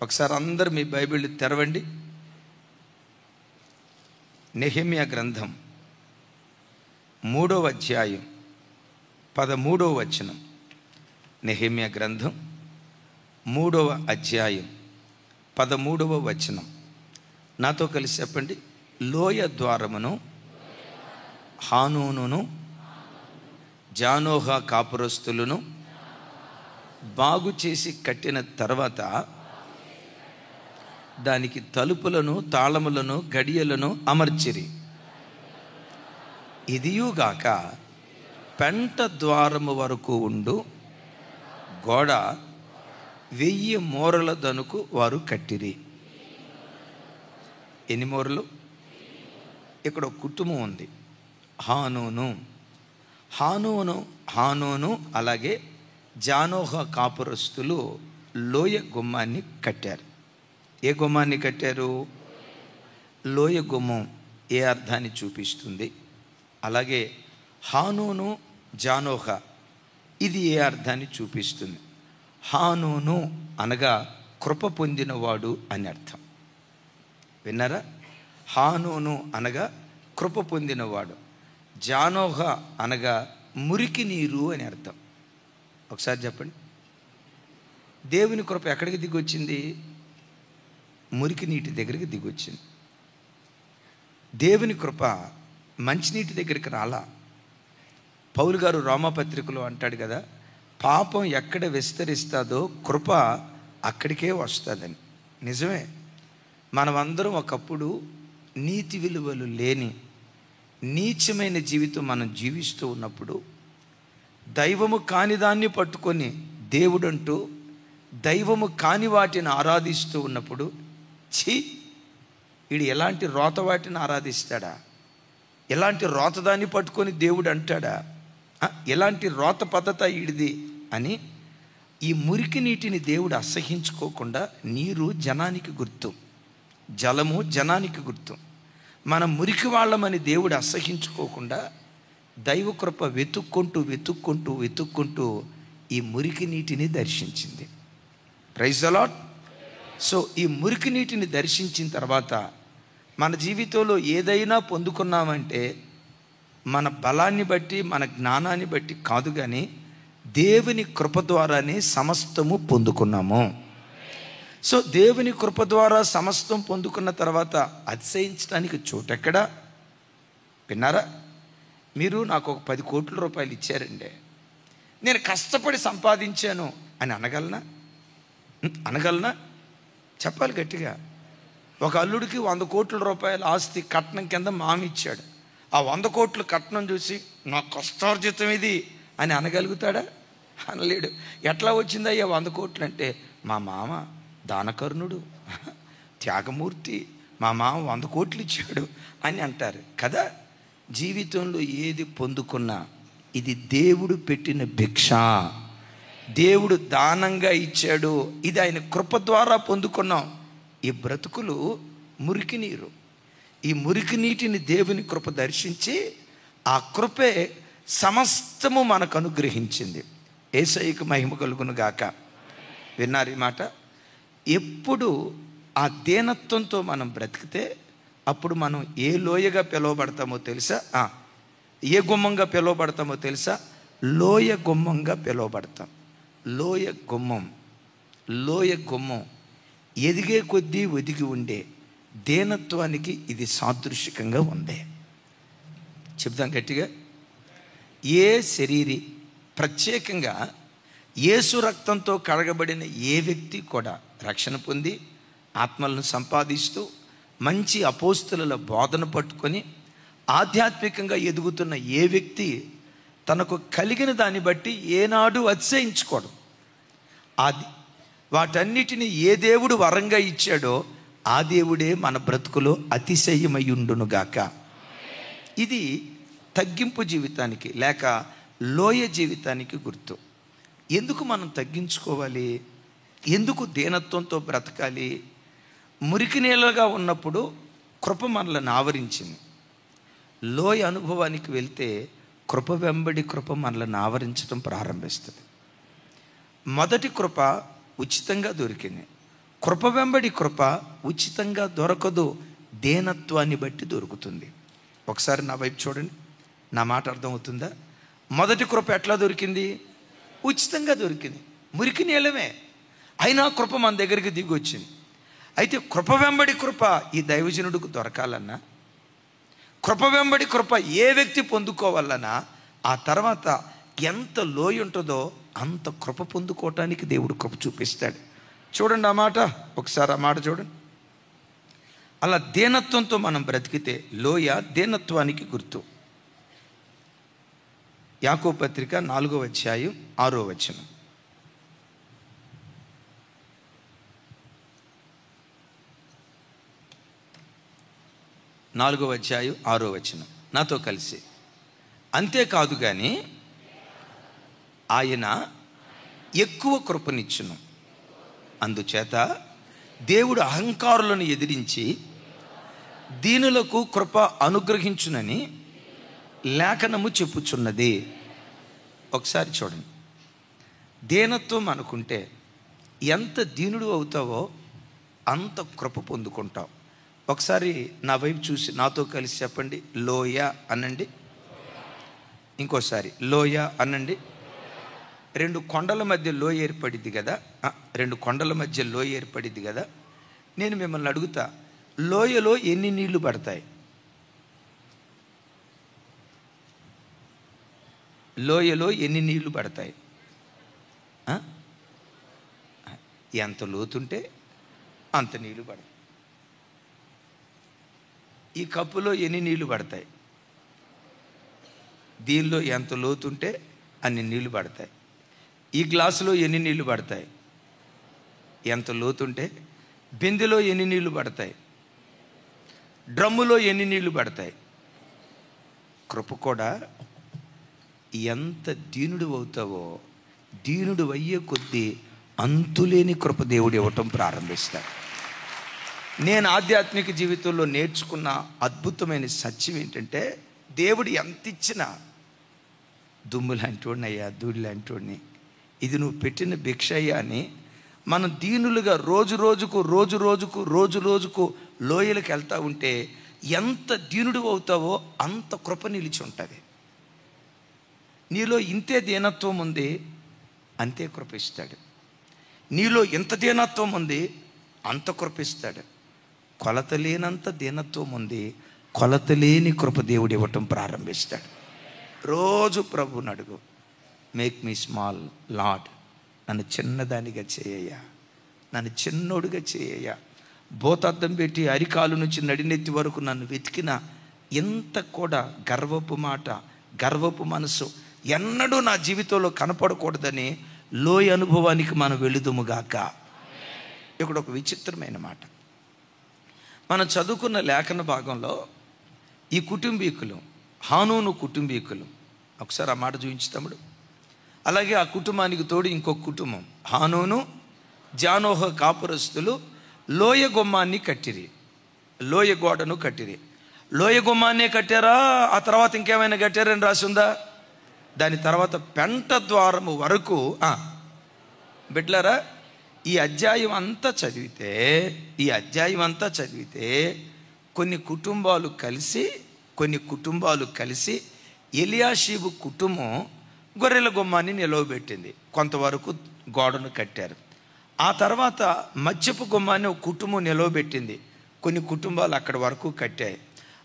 ఒకసారి అందరూ మీ బైబిల్ తెరవండి. నెహెమ్యా గ్రంథం 3వ అధ్యాయం 13వ వచనం. నెహెమ్యా గ్రంథం 3వ అధ్యాయం 13వ వచనం. నాతో కలిసి చెప్పండి. లోయ ద్వారమును హానూనును జానోహా కాపురస్తులను బాగు చేసి కట్టిన తర్వాత దానికి తలుపులను తాళములను గడియలను అమర్చిరి. ఇదియుగాక పెంట ద్వారము వరకు ఉండు గోడ 1000 మూరల దనుకు వారు కట్టిరి. ఎన్ని మూరలు? ఇక్కడ ఒక కుటుంబం ఉంది, హానూను అలాగే జానోహా కాపురస్తులు లోయ గుమ్మాన్ని కట్టారు. ఏ గుమ్మాన్ని కట్టారు? లోయ గుమ్మం ఏ అర్థాన్ని చూపిస్తుంది? అలాగే హానూను జానోహా ఇది ఏ అర్థాన్ని చూపిస్తుంది? హానూను అనగా కృప పొందినవాడు అని అర్థం. విన్నారా? హానూను అనగా కృప పొందినవాడు. జానోహా అనగా మురికి నీరు అని అర్థం. ఒకసారి చెప్పండి. దేవుని కృప ఎక్కడికి దిగొచ్చింది? మురికి నీటి దగ్గరికి దిగొచ్చింది. దేవుని కృప మంచినీటి దగ్గరికి రాలా. పౌలు గారు రోమాపత్రికలో అంటాడు కదా, పాపం ఎక్కడ విస్తరిస్తుందో కృప అక్కడికే వస్తుందని. నిజమే. మనమందరం ఒకప్పుడు నీతి విలువలు లేని నీచమైన జీవితం మనం జీవిస్తూ ఉన్నప్పుడు, దైవము కాని దాన్ని పట్టుకొని దేవుడంటూ దైవము కాని వాటిని ఆరాధిస్తూ ఉన్నప్పుడు, ఛీ వీడు ఎలాంటి రోత వాటిని ఆరాధిస్తాడా, ఎలాంటి రోత దాన్ని పట్టుకొని దేవుడు అంటాడా, ఎలాంటి రోత పద్ధత వీడిది అని ఈ మురికి నీటిని దేవుడు అసహించుకోకుండా, నీరు జనానికి గుర్తు, జలము జనానికి గుర్తు, మనం మురికి వాళ్ళమని దేవుడు అసహించుకోకుండా దైవకృప వెతుక్కుంటూ ఈ మురికి నీటిని దర్శించింది. Praise the lord. సో ఈ మురికి నీటిని దర్శించిన తర్వాత మన జీవితంలో ఏదైనా పొందుకున్నామంటే మన బలాన్ని బట్టి మన జ్ఞానాన్ని బట్టి కాదు, కానీ దేవుని కృప ద్వారానే సమస్తము పొందుకున్నాము. సో దేవుని కృప ద్వారా సమస్తం పొందుకున్న తర్వాత అతిశయించడానికి చోటెక్కడా? విన్నారా? మీరు నాకు ఒక 10 కోట్ల రూపాయలు ఇచ్చారండి, నేను కష్టపడి సంపాదించాను అని అనగలనా? చెప్పాలి గట్టిగా. ఒక అల్లుడికి 100 కోట్ల రూపాయల ఆస్తి కట్నం కింద మామ ఇచ్చాడు. ఆ 100 కోట్ల కట్నం చూసి నా కష్టార్జితం ఇది అని అనగలుగుతాడా? అనలేడు. ఎట్లా వచ్చిందయ్యా 100 కోట్లు అంటే, మా మామ దానకర్ణుడు, త్యాగమూర్తి, మా మామ 100 కోట్లు ఇచ్చాడు అని అంటారు కదా. జీవితంలో ఏది పొందుకున్నా ఇది దేవుడు పెట్టిన భిక్ష, దేవుడు దానంగా ఇచ్చాడు, ఇది ఆయన కృప ద్వారా పొందుకున్నాం. ఈ బ్రతుకులు మురికి నీరు. ఈ మురికి నీటిని దేవుని కృప దర్శించి ఆ కృపే సమస్తము మనకు అనుగ్రహించింది. యేసయ్యకు మహిమ కలుగును గాక. విన్నారు ఈ మాట? ఎప్పుడు ఆ దీనత్వంతో మనం బ్రతికితే అప్పుడు మనం ఏ లోయగా పిలువబడతామో తెలుసా? ఏ గుమ్మంగా పిలువబడతామో తెలుసా? లోయ గుమ్మంగా పిలువబడతాం. లోయ గుమ్మం ఎదిగే కొద్దీ ఒదిగి ఉండే దీనత్వానికి ఇది సాదృశ్యకంగా ఉంది. చెప్తాం గట్టిగా. ఏ శరీరి, ప్రత్యేకంగా యేసు రక్తంతో కడగబడిన ఏ వ్యక్తి కూడా రక్షణ పొంది ఆత్మలను సంపాదిస్తూ మంచి అపోస్తుల బోధన పట్టుకొని ఆధ్యాత్మికంగా ఎదుగుతున్న ఏ వ్యక్తి తనకు కలిగిన దాన్ని బట్టి ఏనాడు అతిశయించుకోడు. వాటన్నిటిని ఏ దేవుడు వరంగా ఇచ్చాడో ఆ దేవుడే మన బ్రతుకులో అతిశయమయ్యుండునుగాక. ఇది తగ్గింపు జీవితానికి లేక లోయ జీవితానికి గుర్తు. ఎందుకు మనం తగ్గించుకోవాలి? ఎందుకు దీనత్వంతో బ్రతకాలి? మురికి నీళ్ళగా ఉన్నప్పుడు కృప మనల్ని ఆవరించింది. లోయ అనుభవానికి వెళ్తే కృప వెంబడి కృప మనల్ని ఆవరించడం ప్రారంభిస్తుంది. మొదటి కృప ఉచితంగా దొరికింది. కృప వెంబడి కృప ఉచితంగా దొరకదు, దేనత్వాన్ని బట్టి దొరుకుతుంది. ఒకసారి నా వైపు చూడండి, నా మాట అర్థమవుతుందా? మొదటి కృప ఎట్లా దొరికింది? ఉచితంగా దొరికింది, మురికి నీళ్ళమే. అయినా కృప మన దగ్గరికి దిగి వచ్చింది. అయితే కృప వెంబడి కృప ఈ దైవజనుడికి దొరకాలన్నా, కృప వెంబడి కృప ఏ వ్యక్తి పొందుకోవాలన్నా, ఆ తర్వాత ఎంత లోయ ఉంటుందో అంత కృప పొందుకోవటానికి దేవుడు కృప చూపిస్తాడు. చూడండి ఆ మాట, ఒకసారి ఆ మాట చూడండి. అలా దీనత్వంతో మనం బ్రతికితే లోయ దీనత్వానికి గుర్తు. యాకోబు పత్రిక 4వ అధ్యాయం 6వ వచనం. నాలుగవ అధ్యాయం 6వ వచనం నాతో కలిసి. అంతేకాదు కానీ ఆయన ఎక్కువ కృపనిచ్చును, అందుచేత దేవుడు అహంకారులను ఎదిరించి దీనులకు కృప అనుగ్రహించునని లేఖనము చెప్పుచున్నది. ఒకసారి చూడండి, దీనత్వం అనుకుంటే ఎంత దీనుడు అవుతావో అంత కృప పొందుకుంటావు. ఒకసారి నా వైపు చూసి నాతో కలిసి చెప్పండి, లోయ అనండి. ఇంకోసారి లోయ అనండి. రెండు కొండల మధ్య లోయ ఏర్పడిద్ది కదా, రెండు కొండల మధ్య లోయ ఏర్పడిద్ది కదా. నేను మిమ్మల్ని అడుగుతా, లోయలో ఎన్ని నీళ్లు పడతాయి? లోయలో ఎన్ని నీళ్లు పడతాయి? ఎంత లోతుంటే అంత నీళ్లు పడతాయి. ఈ కప్పులో ఎన్ని నీళ్లు పడతాయి? దీనిలో ఎంత లోతుంటే అన్ని నీళ్లు పడతాయి. ఈ గ్లాసులో ఎన్ని నీళ్లు పడతాయి? ఎంత లోతుంటే. బిందెలో ఎన్ని నీళ్లు పడతాయి? డ్రమ్ములో ఎన్ని నీళ్లు పడతాయి? కృప కూడా ఎంత దీనుడు అవుతావో, దీనుడు అయ్యే కొద్దీ అంతులేని కృప దేవుడు ఇవ్వటం ప్రారంభిస్తాడు. నేను ఆధ్యాత్మిక జీవితంలో నేర్చుకున్న అద్భుతమైన సత్యం ఏంటంటే, దేవుడు ఎంత ఇచ్చినా దుమ్ము లాంటి వాడిని అయ్యా, ధూళి లాంటి వాడిని, ఇది నువ్వు పెట్టిన భిక్ష అయ్యా అని మనం దీనులుగా రోజు రోజుకు లోయలకు వెళ్తూ ఉంటే ఎంత దీనుడు అవుతావో అంత కృప నిలిచి ఉంటుంది. నీలో ఇంతే దీనత్వం ఉంది, అంతే కృప ఇస్తాడు. నీలో ఎంత దీనత్వం ఉంది అంత కృప ఇస్తాడు. కొలత లేనంత దీనత్వం ఉంది, కొలత లేని కృప దేవుడు ఇవ్వటం ప్రారంభిస్తాడు. రోజు ప్రభువుని అడుగు, మేక్ మీ స్మాల్ లార్డ్, నన్ను చిన్నదానిగా చేయయ్యా, నన్ను చిన్నోడుగా చేయయ్యా. భూతద్దం పెట్టి అరికాలు నుంచి నడినెత్తి వరకు నన్ను వెతికిన ఎంత కూడా గర్వపు మాట, గర్వపు మనసు ఎన్నడూ నా జీవితంలో కనపడకూడదని లోయ అనుభవానికి మనం వెళుదుముగాక. ఇక్కడ ఒక విచిత్రమైన మాట, మనం చదువుకున్న లేఖన భాగంలో ఈ కుటుంబీకులు, హానూను కుటుంబీకులు, ఒకసారి ఆ మాట చూపించు తమ్ముడు. అలాగే ఆ కుటుంబానికి తోడు ఇంకొక కుటుంబం, హానూను జానోహ కాపురస్తులు లోయ గుమ్మాన్ని కట్టిరి, లోయ గోడను కట్టిరి. లోయ గుమ్మాన్నే కట్టారా, ఆ తర్వాత ఇంకేమైనా కట్టారని రాసి ఉందా? దాని తర్వాత పెంట ద్వారము వరకు. బిడ్లారా, ఈ అధ్యాయం అంతా చదివితే కొన్ని కుటుంబాలు కలిసి ఎలియాషీబు కుటుంబం గొర్రెల గుమ్మాన్ని నిలవబెట్టింది, కొంతవరకు గోడను కట్టారు. ఆ తర్వాత మత్స్యపు గుమ్మాన్ని ఒక కుటుంబం నిలవబెట్టింది, కొన్ని కుటుంబాలు అక్కడి వరకు కట్టాయి.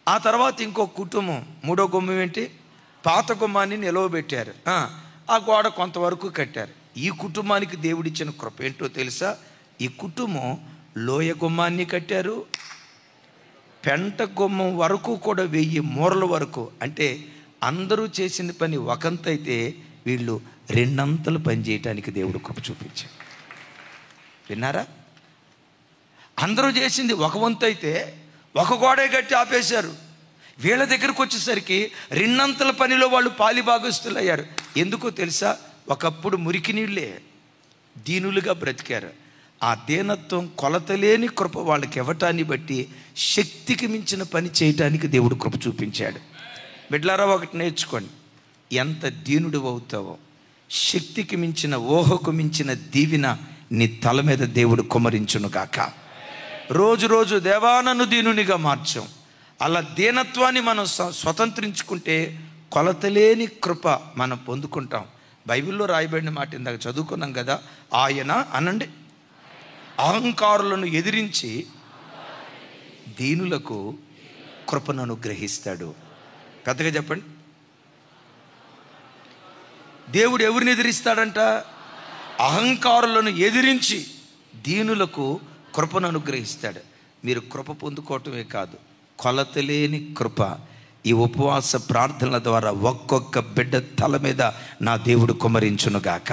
ఆ తర్వాత ఇంకో కుటుంబం, మూడో గుమ్మం ఏంటి, పాత గుమ్మాన్ని నిలవబెట్టారు, ఆ గోడ కొంతవరకు కట్టారు. ఈ కుటుంబానికి దేవుడిచ్చిన కృప ఏంటో తెలుసా? ఈ కుటుంబం లోయ గుమ్మాన్ని కట్టారు, పెంట గుమ్మం వరకు కూడా 1000 మూరల వరకు. అంటే అందరూ చేసిన పని ఒకంతైతే వీళ్ళు 2 అంతలు పని చేయటానికి దేవుడు కృప చూపించాడు. విన్నారా? అందరూ చేసింది ఒక వంతు అయితే ఒక గోడే కట్టి ఆపేశారు. వీళ్ళ దగ్గరకు వచ్చేసరికి 2 అంతల పనిలో వాళ్ళు పాలిభాగస్తులు అయ్యారు. ఎందుకో తెలుసా? ఒకప్పుడు మురికి నీళ్ళే, దీనులుగా బ్రతికారు. ఆ దీనత్వం, కొలతలేని కృప వాళ్ళకి ఇవ్వటాన్ని బట్టి శక్తికి మించిన పని చేయటానికి దేవుడు కృప చూపించాడు. బిడ్లారా, ఒకటి నేర్చుకోండి, ఎంత దీనుడు అవుతావో శక్తికి మించిన, ఊహకు మించిన దీవెన నీ తల మీద దేవుడు కుమ్మరించును గాక. రోజు రోజు దేవా నన్ను దీనునిగా మార్చాం. అలా దీనత్వాన్ని మనం స్వతంత్రించుకుంటే కొలతలేని కృప మనం పొందుకుంటాం. బైబిల్లో రాయబడిన మాట ఇందాక చదువుకున్నాం కదా, ఆయన అనండి అహంకారులను ఎదిరించి దీనులకు కృపను అనుగ్రహిస్తాడు. పెద్దగా చెప్పండి. దేవుడు ఎవరిని ఎదిరిస్తాడంట? అహంకారులను ఎదిరించి దీనులకు కృపను అనుగ్రహిస్తాడు. మీరు కృప పొందుకోవటమే కాదు, కొలతలేని కృప ఈ ఉపవాస ప్రార్థనల ద్వారా ఒక్కొక్క బిడ్డ తల మీద నా దేవుడు కుమ్మరించునుగాక.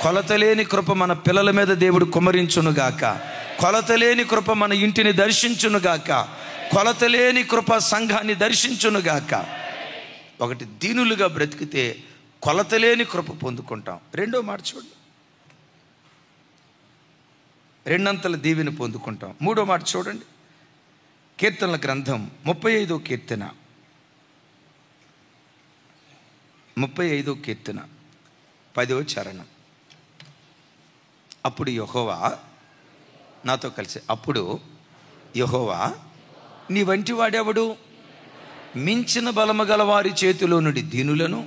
కొలతలేని కృప మన పిల్లల మీద దేవుడు కుమ్మరించునుగాక. కొలతలేని కృప మన ఇంటిని దర్శించునుగాక. కొలతలేని కృప సంఘాన్ని దర్శించునుగాక. ఒకటి, దీనులుగా బ్రతికితే కొలతలేని కృప పొందుకుంటాం. రెండో మాట చూడండి, రెండంతల దీవెని పొందుకుంటాం. మూడో మాట చూడండి, కీర్తనల గ్రంథం 35వ కీర్తన 10వ చరణం. అప్పుడు యెహోవా, నాతో కలిసి, అప్పుడు యెహోవా నీ వంటి వాడెవడు? మించిన బలము గల వారి చేతిలో నుండి దీనులను,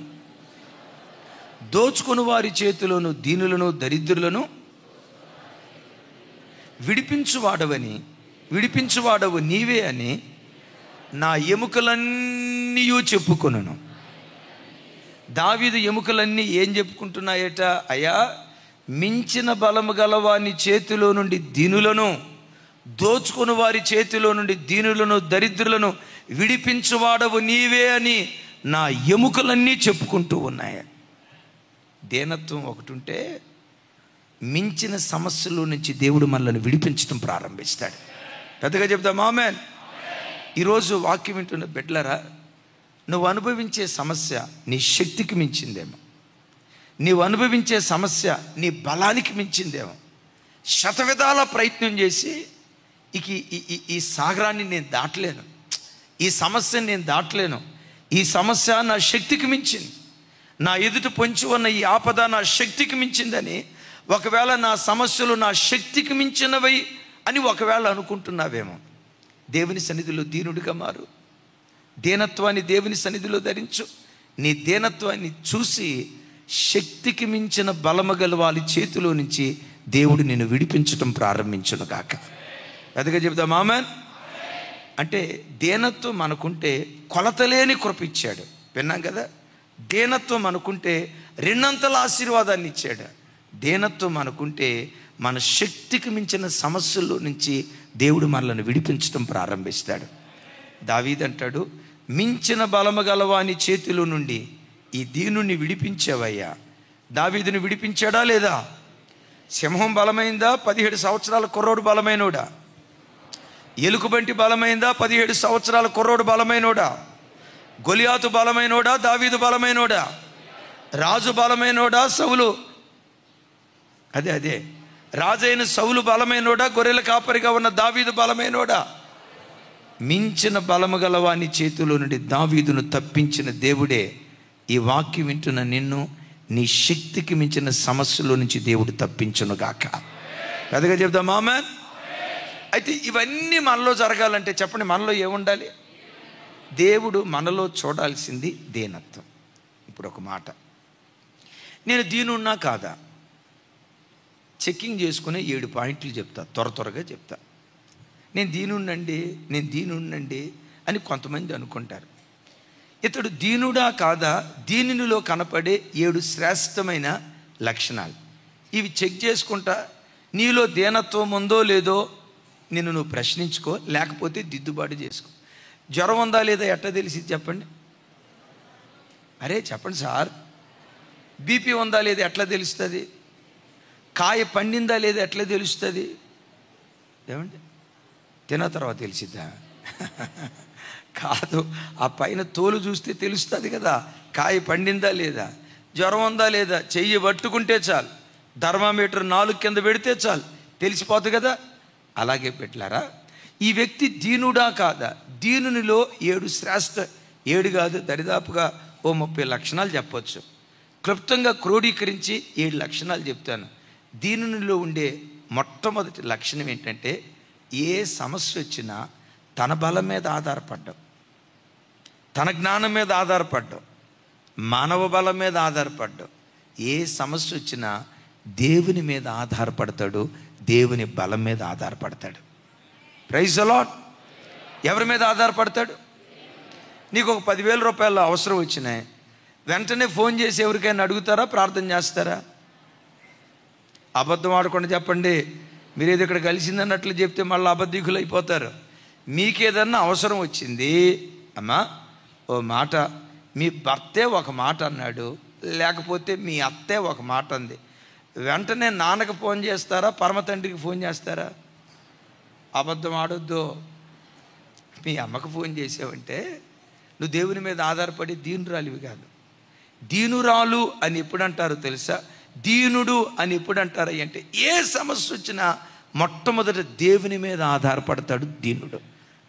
దోచుకుని వారి చేతిలోను దీనులను దరిద్రులను విడిపించువాడవు నీవే అని నా ఎముకలన్నీ చెప్పుకొనును. దావీదు ఎముకలన్నీ ఏం చెప్పుకుంటున్నాయట? అయ్యా, మించిన బలము గలవాని చేతిలో నుండి దీనులను, దోచుకుని వారి చేతిలో నుండి దీనులను దరిద్రులను విడిపించువాడవు నీవే అని నా ఎముకలన్నీ చెప్పుకుంటూ ఉన్నాయి. దీనత్వం ఒకటి ఉంటే మించిన సమస్యల నుంచి దేవుడు మనల్ని విడిపించడం ప్రారంభిస్తాడు. పెద్దగా చెప్తాం ఆమేన్. ఈరోజు వాక్యం వింటున్న బిడ్డలారా, నువ్వు అనుభవించే సమస్య నీ శక్తికి మించిందేమో, నీవు అనుభవించే సమస్య నీ బలానికి మించిందేమో. శతవిధాల ప్రయత్నం చేసి ఈ సాగరాన్ని నేను దాటలేను, ఈ సమస్యని నేను దాటలేను, ఈ సమస్య నా శక్తికి మించింది, నా ఎదుట పొంచి ఉన్న ఈ ఆపద నా శక్తికి మించిందని, ఒకవేళ నా సమస్యలు నా శక్తికి మించినవి అని ఒకవేళ అనుకుంటున్నావేమో. దేవుని సన్నిధిలో దీనుడిగా మారు, దీనత్వాన్ని దేవుని సన్నిధిలో ధరించు. నీ దీనత్వాన్ని చూసి శక్తికి మించిన బలము గల వారి చేతిలో నుంచి దేవుడు నిన్ను విడిపించడం ప్రారంభించును గాక. అదిగా చెప్తాం ఆమేన్. అంటే దీనత్వం అనుకుంటే కొలతలేని కృప ఇచ్చాడు. విన్నాం కదా, దీనత్వం అనుకుంటే రెండంతల ఆశీర్వాదాన్ని ఇచ్చాడు. దీనత్వం అనుకుంటే మన శక్తికి మించిన సమస్యల్లో నుంచి దేవుడు మనల్ని విడిపించడం ప్రారంభిస్తాడు. దావీదు అంటాడు, మించిన బలము గలవాని చేతిలో నుండి ఈ దీనుని విడిపించావయ్యా. దావీదుని విడిపించాడా లేదా? సింహం బలమైందా? 17 సంవత్సరాల కుర్రోడు బలమైనోడా? ఎలుకబంటి బలమైందా? 17 సంవత్సరాల కుర్రోడు బలమైనోడా? గొలియాతు బలమైనోడా? దావీదు బలమైనోడా? రాజు బలమైనోడా? సౌలు అదే రాజైన సౌలు బలమైనోడా? గొర్రెల కాపరిగా ఉన్న దావీదు బలమైనోడా? మించిన బలము గలవాని చేతిలో నుండి దావీదును తప్పించిన దేవుడే ఈ వాక్యం వింటున్న నిన్ను నీ శక్తికి మించిన సమస్యలో నుంచి దేవుడు తప్పించును గాక. పెద్దగా చెప్దాం ఆమేన్. అయితే ఇవన్నీ మనలో జరగాలంటే చెప్పండి, మనలో ఏముండాలి? దేవుడు మనలో చూడాల్సింది దీనత్వం. ఇప్పుడు ఒక మాట, నేను దీనున్నా కాదా చెక్కింగ్ చేసుకునే 7 పాయింట్లు చెప్తా, త్వరగా చెప్తా. నేను దీనుండండి అని కొంతమంది అనుకుంటారు. ఇతడు దీనుడా కాదా? దీనిలో కనపడే 7 శ్రేష్టమైన లక్షణాలు. ఇవి చెక్ చేసుకుంటా నీలో దీనత్వం ఉందో లేదో నువ్వు ప్రశ్నించుకో, లేకపోతే దిద్దుబాటు చేసుకో. జ్వరం ఉందా లేదా ఎట్లా తెలిసి చెప్పండి? అరే చెప్పండి సార్. బీపీ ఉందా లేదా ఎట్లా తెలుస్తుంది? కాయ పండిందా లేదా ఎట్లా తెలుస్తుంది? ఏమండి, తిన్న తర్వాత తెలిసిద్దా? కాదు, ఆ పైన తోలు చూస్తే తెలుస్తుంది కదా కాయ పండిందా లేదా. జ్వరం ఉందా లేదా చెయ్యి పట్టుకుంటే చాలు, థర్మామీటర్ 4 కింద పెడితే చాలు, తెలిసిపోతుంది కదా. అలాగే పెట్టారా, ఈ వ్యక్తి దీనుడా కాదా? దీనునిలో 7 కాదు, దరిదాపుగా 30 లక్షణాలు చెప్పొచ్చు. క్లుప్తంగా క్రోడీకరించి 7 లక్షణాలు చెప్తాను. దీనునిలో ఉండే మొట్టమొదటి లక్షణం ఏంటంటే ఏ సమస్య వచ్చినా తన బలం మీద ఆధారపడ్డం, తన జ్ఞానం మీద ఆధారపడ్డం, మానవ బలం మీద ఆధారపడ్డం. ఏ సమస్య వచ్చినా దేవుని మీద ఆధారపడతాడు, దేవుని బలం మీద ఆధారపడతాడు. Praise the lord. ఎవరి మీద ఆధారపడతాడు? నీకు ఒక 10,000 రూపాయలు అవసరం వచ్చినాయి, వెంటనే ఫోన్ చేసి ఎవరికైనా అడుగుతారా, ప్రార్థన చేస్తారా? అబద్ధం ఆడకుండా చెప్పండి. మీరు ఏదో ఇక్కడ కలిసిందన్నట్లు చెప్తే మళ్ళీ అబద్ధికులు అయిపోతారు. మీకేదన్నా అవసరం వచ్చింది, అమ్మా ఓ మాట, మీ భర్తే ఒక మాట అన్నాడు, లేకపోతే మీ అత్తే ఒక మాట అంది, వెంటనే నాన్నకు ఫోన్ చేస్తారా, పరమ తండ్రికి ఫోన్ చేస్తారా? అబద్ధం ఆడొద్దు. మీ అమ్మకు ఫోన్ చేసావంటే నువ్వు దేవుని మీద ఆధారపడి దీనురాలివి కాదు. దీనురాలు అని ఎప్పుడు అంటారు తెలుసా? దీనుడు అని ఎప్పుడు అంటారు అంటే ఏ సమస్య వచ్చినా మొట్టమొదట దేవుని మీద ఆధారపడతాడు దీనుడు.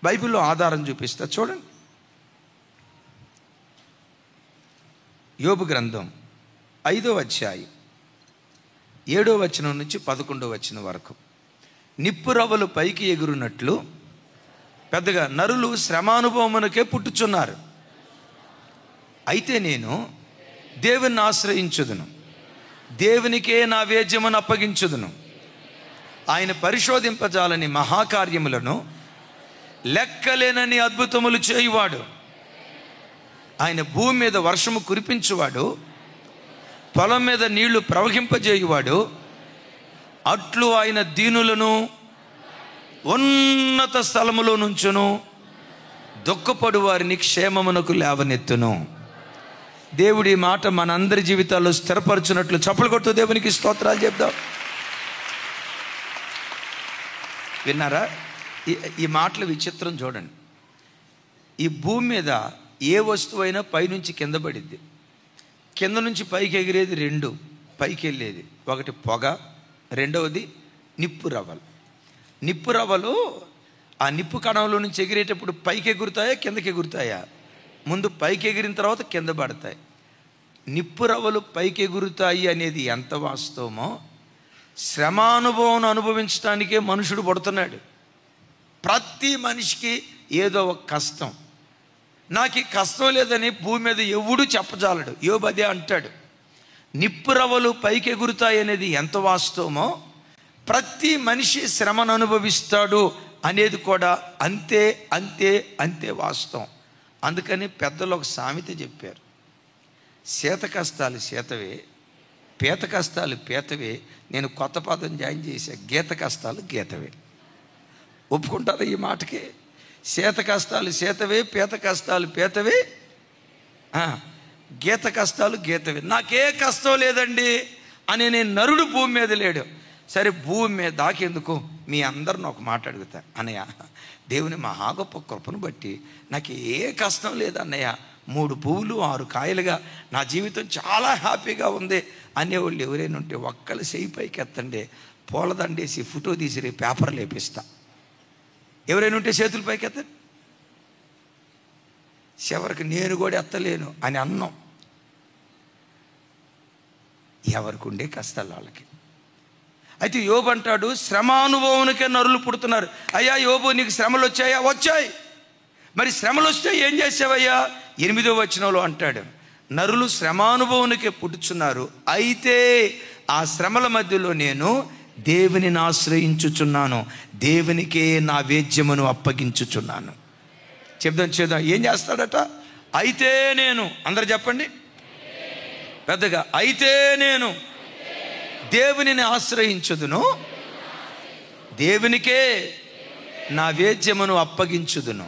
బైబిల్లో ఆధారం చూపిస్తా చూడండి. యోబు గ్రంథం 5వ అధ్యాయం 7వ వచనం నుంచి 11వ వచనం వరకు. నిప్పురవ్వలు పైకి ఎగురునట్లు పెద్దగా నరులు శ్రమానుభవమునకే పుట్టుచున్నారు. అయితే నేను దేవుని ఆశ్రయించుదును, దేవునికే నా వేద్యమును అప్పగించుదును. ఆయన పరిశోధింపజాలని మహాకార్యములను లెక్కలేనని అద్భుతములు చేయువాడు. ఆయన భూమి మీద వర్షము కురిపించువాడు, పొలం మీద నీళ్లు ప్రవహింపజేయువాడు. అట్లు ఆయన దీనులను ఉన్నత స్థలములో నుంచును, దుఃఖపడు వారిని క్షేమమునకు లేవనెత్తును. దేవుడి మాట మనందరి జీవితాల్లో స్థిరపరచునట్లు చప్పలు కొట్టు దేవునికి స్తోత్రాలు చెప్దాం. విన్నారా? ఈ మాటల విచిత్రం చూడండి. ఈ భూమి మీద ఏ వస్తువైనా పైనుంచి కింద పడిద్ది, కింద నుంచి పైకి ఎగిరేది రెండు, పైకి వెళ్ళేది ఒకటి పొగ, రెండవది నిప్పు రవ్వలు. నిప్పు రవ్వలు ఆ నిప్పు కణంలో నుంచి ఎగిరేటప్పుడు పైకి ఎగురుతాయా కిందకి ఎగురుతాయా? ముందు పైకి ఎగిరిన తర్వాత కింద పడతాయి. నిప్పు రవ్వలు పైకి ఎగురుతాయి అనేది ఎంత వాస్తవమో, శ్రమానుభవం అనుభవించడానికే మనుషుడు పడుతున్నాడు. ప్రతి మనిషికి ఏదో ఒక కష్టం. నాకు ఈ కష్టం లేదని భూమి మీద ఎవడు చెప్పజాలడు. యోబు అదే అంటాడు. నిప్పు రవ్వలు పైకి ఎగురుతాయి అనేది ఎంత వాస్తవమో, ప్రతి మనిషి శ్రమను అనుభవిస్తాడు అనేది కూడా అంతే అంతే అంతే వాస్తవం. అందుకని పెద్దలు ఒక సామెత చెప్పారు, శీత కష్టాలు శీతవే, పీత కష్టాలు పీతవే. నేను కొత్త పదం జాయిన్ చేశా, గీత కష్టాలు గీతవే. ఒప్పుకుంటారా ఈ మాటకి? శీత కష్టాలు శీతవే, పీత కష్టాలు పీతవే, గీత కష్టాలు గీతవే. నాకే కష్టం లేదండి అని నేను నరుడు భూమి మీద లేడు. సరే భూమి మీద దాకేందుకు మీ అందరిని ఒక మాట అడుగుతా, అన్నయ్య దేవుని మహా గొప్ప కృపను బట్టి నాకు ఏ కష్టం లేదన్నయ్య, 3 పువ్వులు 6 కాయలుగా నా జీవితం చాలా హ్యాపీగా ఉంది అనేవాళ్ళు ఎవరైనా ఉంటే ఒక్కళ్ళు చెయ్యి పైకి ఎత్తండి, పూలదండేసి ఫోటో తీసి పేపర్లు వేపిస్తా. ఎవరైనా ఉంటే చేతులు పైకి ఎత్తండి. చివరికి నేను కూడా ఎత్తలేను అని అన్నాం. ఎవరికి ఉండే కష్టాలు వాళ్ళకి. అయితే యోబు అంటాడు, శ్రమానుభవానికే నరులు పుడుతున్నారు. అయ్యా యోబు నీకు శ్రమలు వచ్చాయా? వచ్చాయి. మరి శ్రమలు వస్తే ఏం చేసావయ్యా? 8వ వచనంలో అంటాడు, నరులు శ్రమానుభవానికే పుట్టుచున్నారు, అయితే ఆ శ్రమల మధ్యలో నేను దేవునిని ఆశ్రయించుచున్నాను, దేవునికే నా వేద్యమును అప్పగించుచున్నాను. చేద్దాం. ఏం చేస్తాడట? అయితే నేను, అందరు చెప్పండి పెద్దగా, అయితే నేను దేవునిని ఆశ్రయించుదును, దేవునికే నా వేద్యమును అప్పగించుదును.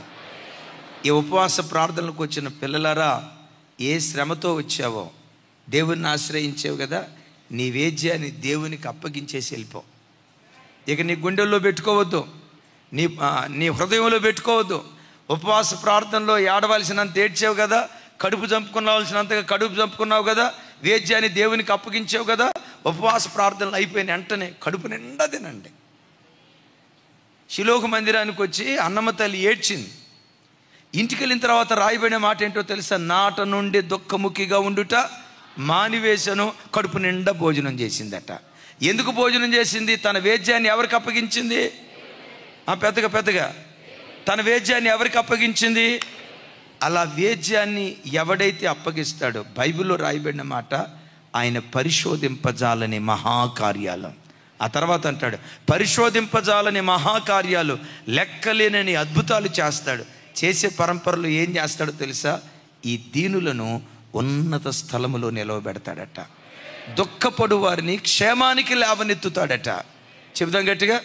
ఈ ఉపవాస ప్రార్థనలకు వచ్చిన పిల్లలారా, ఏ శ్రమతో వచ్చావో దేవుణ్ణి ఆశ్రయించావు కదా, నీ వేద్యాన్ని దేవునికి అప్పగించేసి వెళ్ళిపో. ఇక నీ గుండెల్లో పెట్టుకోవద్దు, నీ హృదయంలో పెట్టుకోవద్దు. ఉపవాస ప్రార్థనలో ఏడవలసినంత ఏడ్చావు కదా, కడుపు చంపుకున్నావలసినంతగా కడుపు చంపుకున్నావు కదా, వేద్యాన్ని దేవునికి అప్పగించావు కదా, ఉపవాస ప్రార్థనలు అయిపోయిన వెంటనే కడుపు నిండా తినండి. శిలోక మందిరానికి వచ్చి అన్నమ్మ తల్లి ఏడ్చింది. ఇంటికి వెళ్ళిన తర్వాత రాయబడిన మాట ఏంటో తెలుసా? నాట నుండి దుఃఖముఖిగా ఉండుట మానివేశను, కడుపు నిండా భోజనం చేసిందట. ఎందుకు భోజనం చేసింది? తన వేద్యాన్ని ఎవరికి అప్పగించింది? పెద్దగా తన వేద్యాన్ని ఎవరికి అప్పగించింది? అలా వేద్యాన్ని ఎవడైతే అప్పగిస్తాడో, బైబిల్లో రాయబడిన మాట, ఆయన పరిశోధింపజాలని మహాకార్యాలు. ఆ తర్వాత అంటాడు, పరిశోధింపజాలని మహాకార్యాలు, లెక్కలేనని అద్భుతాలు చేస్తాడు. చేసే పరంపరలో ఏం చేస్తాడో తెలుసా? ఈ దీనులను ఉన్నత స్థలములో నిలవబెడతాడట. దుఃఖపడు వారిని క్షేమానికి లేవనెత్తుతాడట. చెబుదాం గట్టిగా,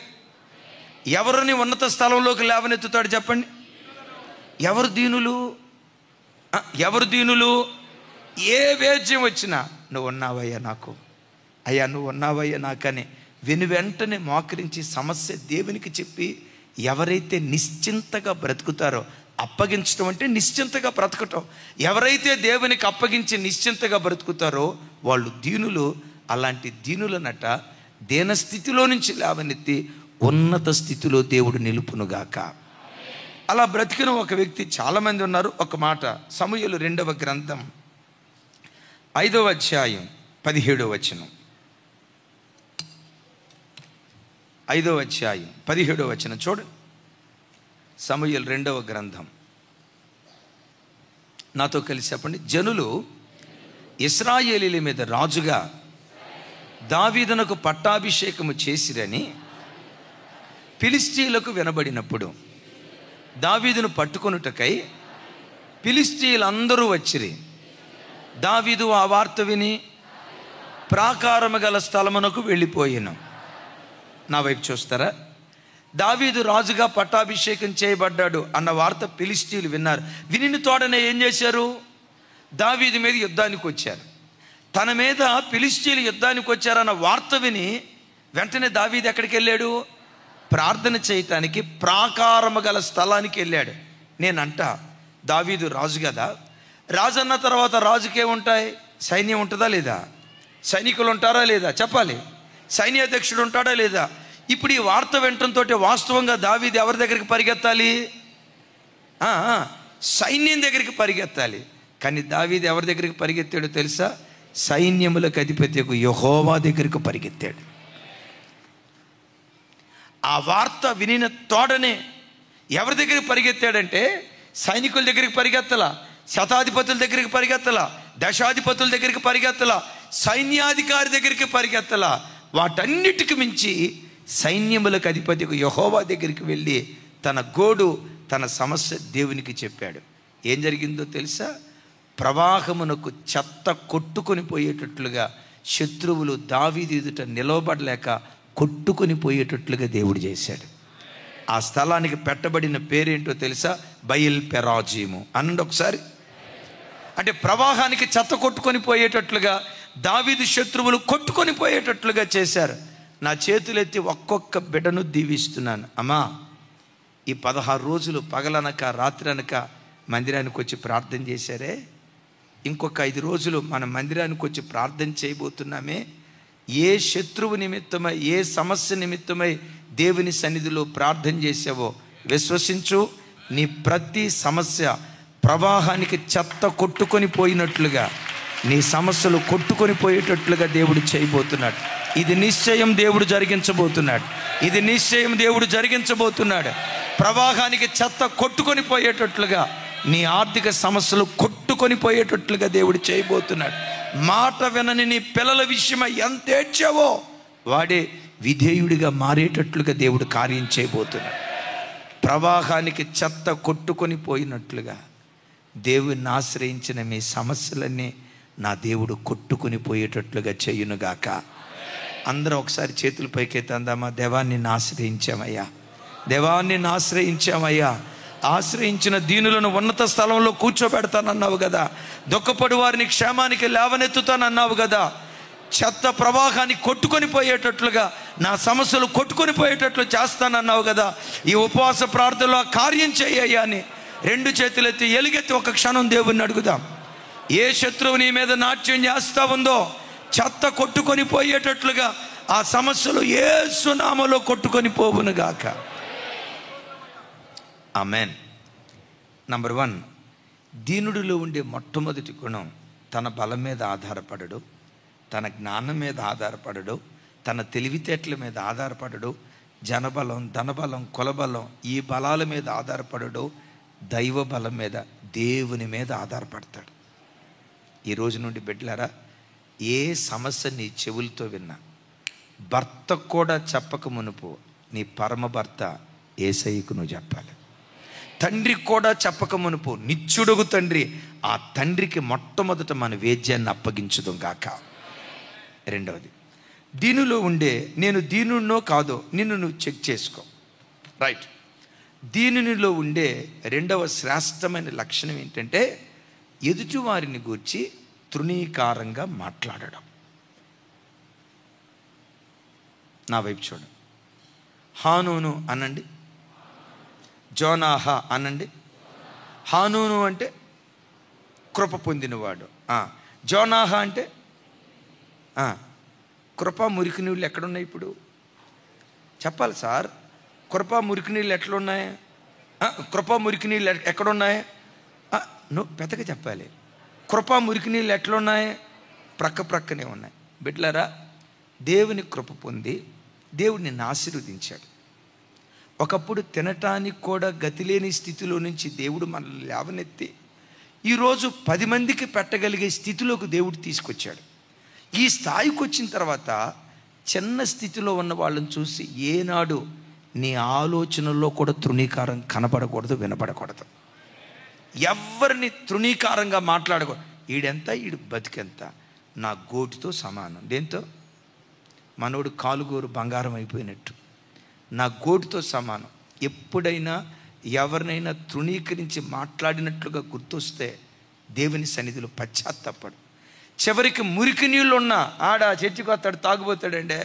ఎవరిని ఉన్నత స్థలంలోకి లేవనెత్తుతాడు చెప్పండి? ఎవరు దీనులు? ఎవరు దీనులు? ఏ వేద్యం వచ్చినా, నువ్వు ఉన్నావయ్యా నాకు, అయ్యా నువ్వు ఉన్నావయ్యా నాకని వెంటనే మోకరించి సమస్య దేవునికి చెప్పి ఎవరైతే నిశ్చింతగా బ్రతుకుతారో, అప్పగించడం అంటే నిశ్చింతగా బ్రతకటం. ఎవరైతే దేవునికి అప్పగించి నిశ్చింతగా బ్రతుకుతారో వాళ్ళు దీనులు. అలాంటి దీనులనట దీనస్థితిలో నుంచి లేవనెత్తి ఉన్నత స్థితిలో దేవుడు నిలుపునుగాక. అలా బ్రతికిన ఒక వ్యక్తి చాలామంది ఉన్నారు. ఒక మాట, సమూయేలు 2వ గ్రంథం 5వ అధ్యాయం 17వ వచనం. 5వ అధ్యాయం 17వ వచనం చూడండి. సమూయేలు 2వ గ్రంథం. నాతో కలిసి చెప్పండి. జనులు ఇశ్రాయేలీల మీద రాజుగా దావీదునకు పట్టాభిషేకము చేసిరని ఫిలిష్తీయులకు వినబడినప్పుడు దావీదును పట్టుకొనుటకై ఫిలిష్తీయులందరూ వచ్చిరి. దావీదు ఆ వార్త విని ప్రాకారము గల స్థలమునకు వెళ్ళిపోయాను. నా వైపు చూస్తారా? దావీదు రాజుగా పట్టాభిషేకం చేయబడ్డాడు అన్న వార్త ఫిలిష్తీయులు విన్నారు. వినిన తోడనే ఏం చేశారు? దావీదు మీద యుద్ధానికి వచ్చారు. తన మీద ఫిలిష్తీయులు యుద్ధానికి వచ్చారన్న వార్త విని వెంటనే దావీదు ఎక్కడికి వెళ్ళాడు? ప్రార్థన చేయటానికి ప్రాకారము గల స్థలానికి వెళ్ళాడు. నేనంట, దావీదు రాజు కదా, రాజు అన్న తర్వాత రాజుకేముంటాయి? సైన్యం ఉంటుందా లేదా? సైనికులు ఉంటారా లేదా? చెప్పాలి. సైన్యాధ్యక్షుడు ఉంటాడా లేదా? ఇప్పుడు ఈ వార్త వినటంతో వాస్తవంగా దావీదు ఎవరి దగ్గరికి పరిగెత్తాలి? సైన్యం దగ్గరికి పరిగెత్తాలి. కానీ దావీదు ఎవరి దగ్గరికి పరిగెత్తాడో తెలుసా? సైన్యములకు అధిపతియగు యెహోవా దగ్గరికి పరిగెత్తాడు. ఆ వార్త వినిన తోడనే ఎవరి దగ్గరికి పరిగెత్తాడంటే, సైనికుల దగ్గరికి పరిగెత్తలా, శతాధిపతుల దగ్గరికి పరిగెత్తలా, దశాధిపతుల దగ్గరికి పరిగెత్తలా, సైన్యాధికారి దగ్గరికి పరిగెత్తలా. వాటన్నిటికి మించి సైన్యములకు అధిపతికి యెహోవా దగ్గరికి వెళ్ళి తన గోడు, తన సమస్య దేవునికి చెప్పాడు. ఏం జరిగిందో తెలుసా? ప్రవాహమునకు చెత్త కొట్టుకొని పోయేటట్లుగా శత్రువులు దావీదు ఎదుట నిలవబడలేక కొట్టుకొని పోయేటట్లుగా దేవుడు చేశాడు. ఆ స్థలానికి పెట్టబడిన పేరేంటో తెలుసా? బయల్ పెరాజీము అనండి ఒకసారి. అంటే ప్రవాహానికి చెత్త కొట్టుకొని పోయేటట్లుగా దావీదు శత్రువులు కొట్టుకొని పోయేటట్లుగా చేశారు. నా చేతులెత్తి ఒక్కొక్క బిడ్డను దీవిస్తున్నాను. అమ్మా, ఈ 16 రోజులు పగలనక రాత్రి అనక మందిరానికి వచ్చి ప్రార్థన చేశారే, ఇంకొక 5 రోజులు మన మందిరానికి వచ్చి ప్రార్థన చేయబోతున్నామే. ఏ శత్రువు నిమిత్తమై, ఏ సమస్య నిమిత్తమై దేవుని సన్నిధిలో ప్రార్థన చేసావో విశ్వసించు, నీ ప్రతి సమస్య ప్రవాహానికి చెత్త కొట్టుకొని పోయినట్లుగా, నీ సమస్యలు కొట్టుకొని పోయేటట్లుగా దేవుడు చేయబోతున్నాడు. ఇది నిశ్చయం దేవుడు జరిగించబోతున్నాడు. ఇది నిశ్చయం దేవుడు జరిగించబోతున్నాడు. ప్రవాహానికి చెత్త కొట్టుకొని పోయేటట్లుగా, నీ ఆర్థిక సమస్యలు కొట్టుకొని పోయేటట్లుగా దేవుడు చేయబోతున్నాడు. మాట వినని నీ పిల్లల విషయమై ఎంత ఏడ్చావో వాడే విధేయుడిగా మారేటట్లుగా దేవుడు కార్యం చేయబోతున్నాడు. ప్రవాహానికి చెత్త కొట్టుకొని పోయినట్లుగా దేవుని ఆశ్రయించిన మీ సమస్యలన్నీ నా దేవుడు కొట్టుకొని పోయేటట్లుగా చేయునుగాక. అందరం ఒకసారి చేతులు పైకెత్తి అందామా? దేవాన్ని ఆశ్రయించామయ్యా, దేవాన్ని ఆశ్రయించామయ్యా. ఆశ్రయించిన దీనులను ఉన్నత స్థలంలో కూర్చోబెడతానన్నావు కదా, దుఃఖపడు వారిని క్షేమానికి లేవనెత్తుతానన్నావు కదా. చెత్త ప్రవాహాన్ని కొట్టుకొని పోయేటట్లుగా, నా సమస్యలు కొట్టుకొని పోయేటట్లు చేస్తానన్నావు కదా. ఈ ఉపవాస ప్రార్థనలో కార్యం చేయ్యా అని 2 చేతులెత్తి ఎలుగెత్తి ఒక క్షణం దేవుణ్ణి అడుగుదాం. ఏ శత్రువు నీ మీద నాట్యం చేస్తా ఉందో చెత్త కొట్టుకొని పోయేటట్లుగా ఆ సమస్యలు యేసు నామములో కొట్టుకొని పోవునుగాక. ఆమెన్. నంబర్ 1, దీనుడిలో ఉండే మొట్టమొదటి గుణం, తన బలం మీద ఆధారపడడు, తన జ్ఞానం మీద ఆధారపడడు, తన తెలివితేటల మీద ఆధారపడడు, జనబలం, ధనబలం, కులబలం, ఈ బలాల మీద ఆధారపడడు, దైవ బలం మీద, దేవుని మీద ఆధారపడతాడు. ఈ రోజు నుండి బిడ్డలారా, ఏ సమస్య నీ చెవులతో విన్నా, భర్త కూడా చెప్పక మునుపు నీ పరమ భర్త యేసయ్యకు నువ్వు చెప్పాలి. తండ్రికి కూడా చెప్పక మునుపు నిత్యుడుగు తండ్రి, ఆ తండ్రికి మొట్టమొదట మన వేద్యాన్ని అప్పగించుదాం గాక. రెండవది, దీనిలో ఉండే నేను దీనున్నో కాదో నిన్ను నువ్వు చెక్ చేసుకో. రైట్. దీనిలో ఉండే రెండవ శ్రేష్టమైన లక్షణం ఏంటంటే ఎదుటివారిని గూర్చి తృణీకారంగా మాట్లాడడం. నా వైపు చూడండి. హానూను అనండి, జోనాహా అనండి. హానూను అంటే కృప పొందినవాడు. జోనాహా అంటే కృప మురికి నీళ్ళు ఎక్కడున్నాయి? ఇప్పుడు చెప్పాలి సార్. కృప మురికి నీళ్ళు ఎట్లున్నాయి? కృప మురికి నీళ్ళు ఎక్కడున్నాయి? నువ్వు పెద్దగా చెప్పాలి. కృప మురికి నీళ్ళు ఎట్లున్నాయి? ప్రక్కనే ఉన్నాయి. బిడ్డలారా, దేవుని కృప పొంది దేవుడు నిన్ను ఆశీర్వదించాడు. ఒకప్పుడు తినటానికి కూడా గతి లేని స్థితిలో నుంచి దేవుడు మనల్ని లేవనెత్తి ఈరోజు 10 మందికి పెట్టగలిగే స్థితిలోకి దేవుడు తీసుకొచ్చాడు. ఈ స్థాయికి వచ్చిన తర్వాత చిన్న స్థితిలో ఉన్న వాళ్ళని చూసి ఏనాడు నీ ఆలోచనల్లో కూడా తృణీకారం కనపడకూడదు, వినపడకూడదు. ఎవరిని తృణీకారంగా మాట్లాడకూడదు. ఈడెంత, ఈడు బతికెంత, నా గోటితో సమానం. దేంతో? మనోడు కాలుగోరు బంగారం అయిపోయినట్టు, నా గోటితో సమానం. ఎప్పుడైనా ఎవరినైనా తృణీకరించి మాట్లాడినట్లుగా గుర్తొస్తే దేవుని సన్నిధిలో పశ్చాత్తాపడు. చివరికి మురికి నీళ్ళు ఉన్నా ఆడ చర్చికి వస్తాడు తాగుపోతాడండి,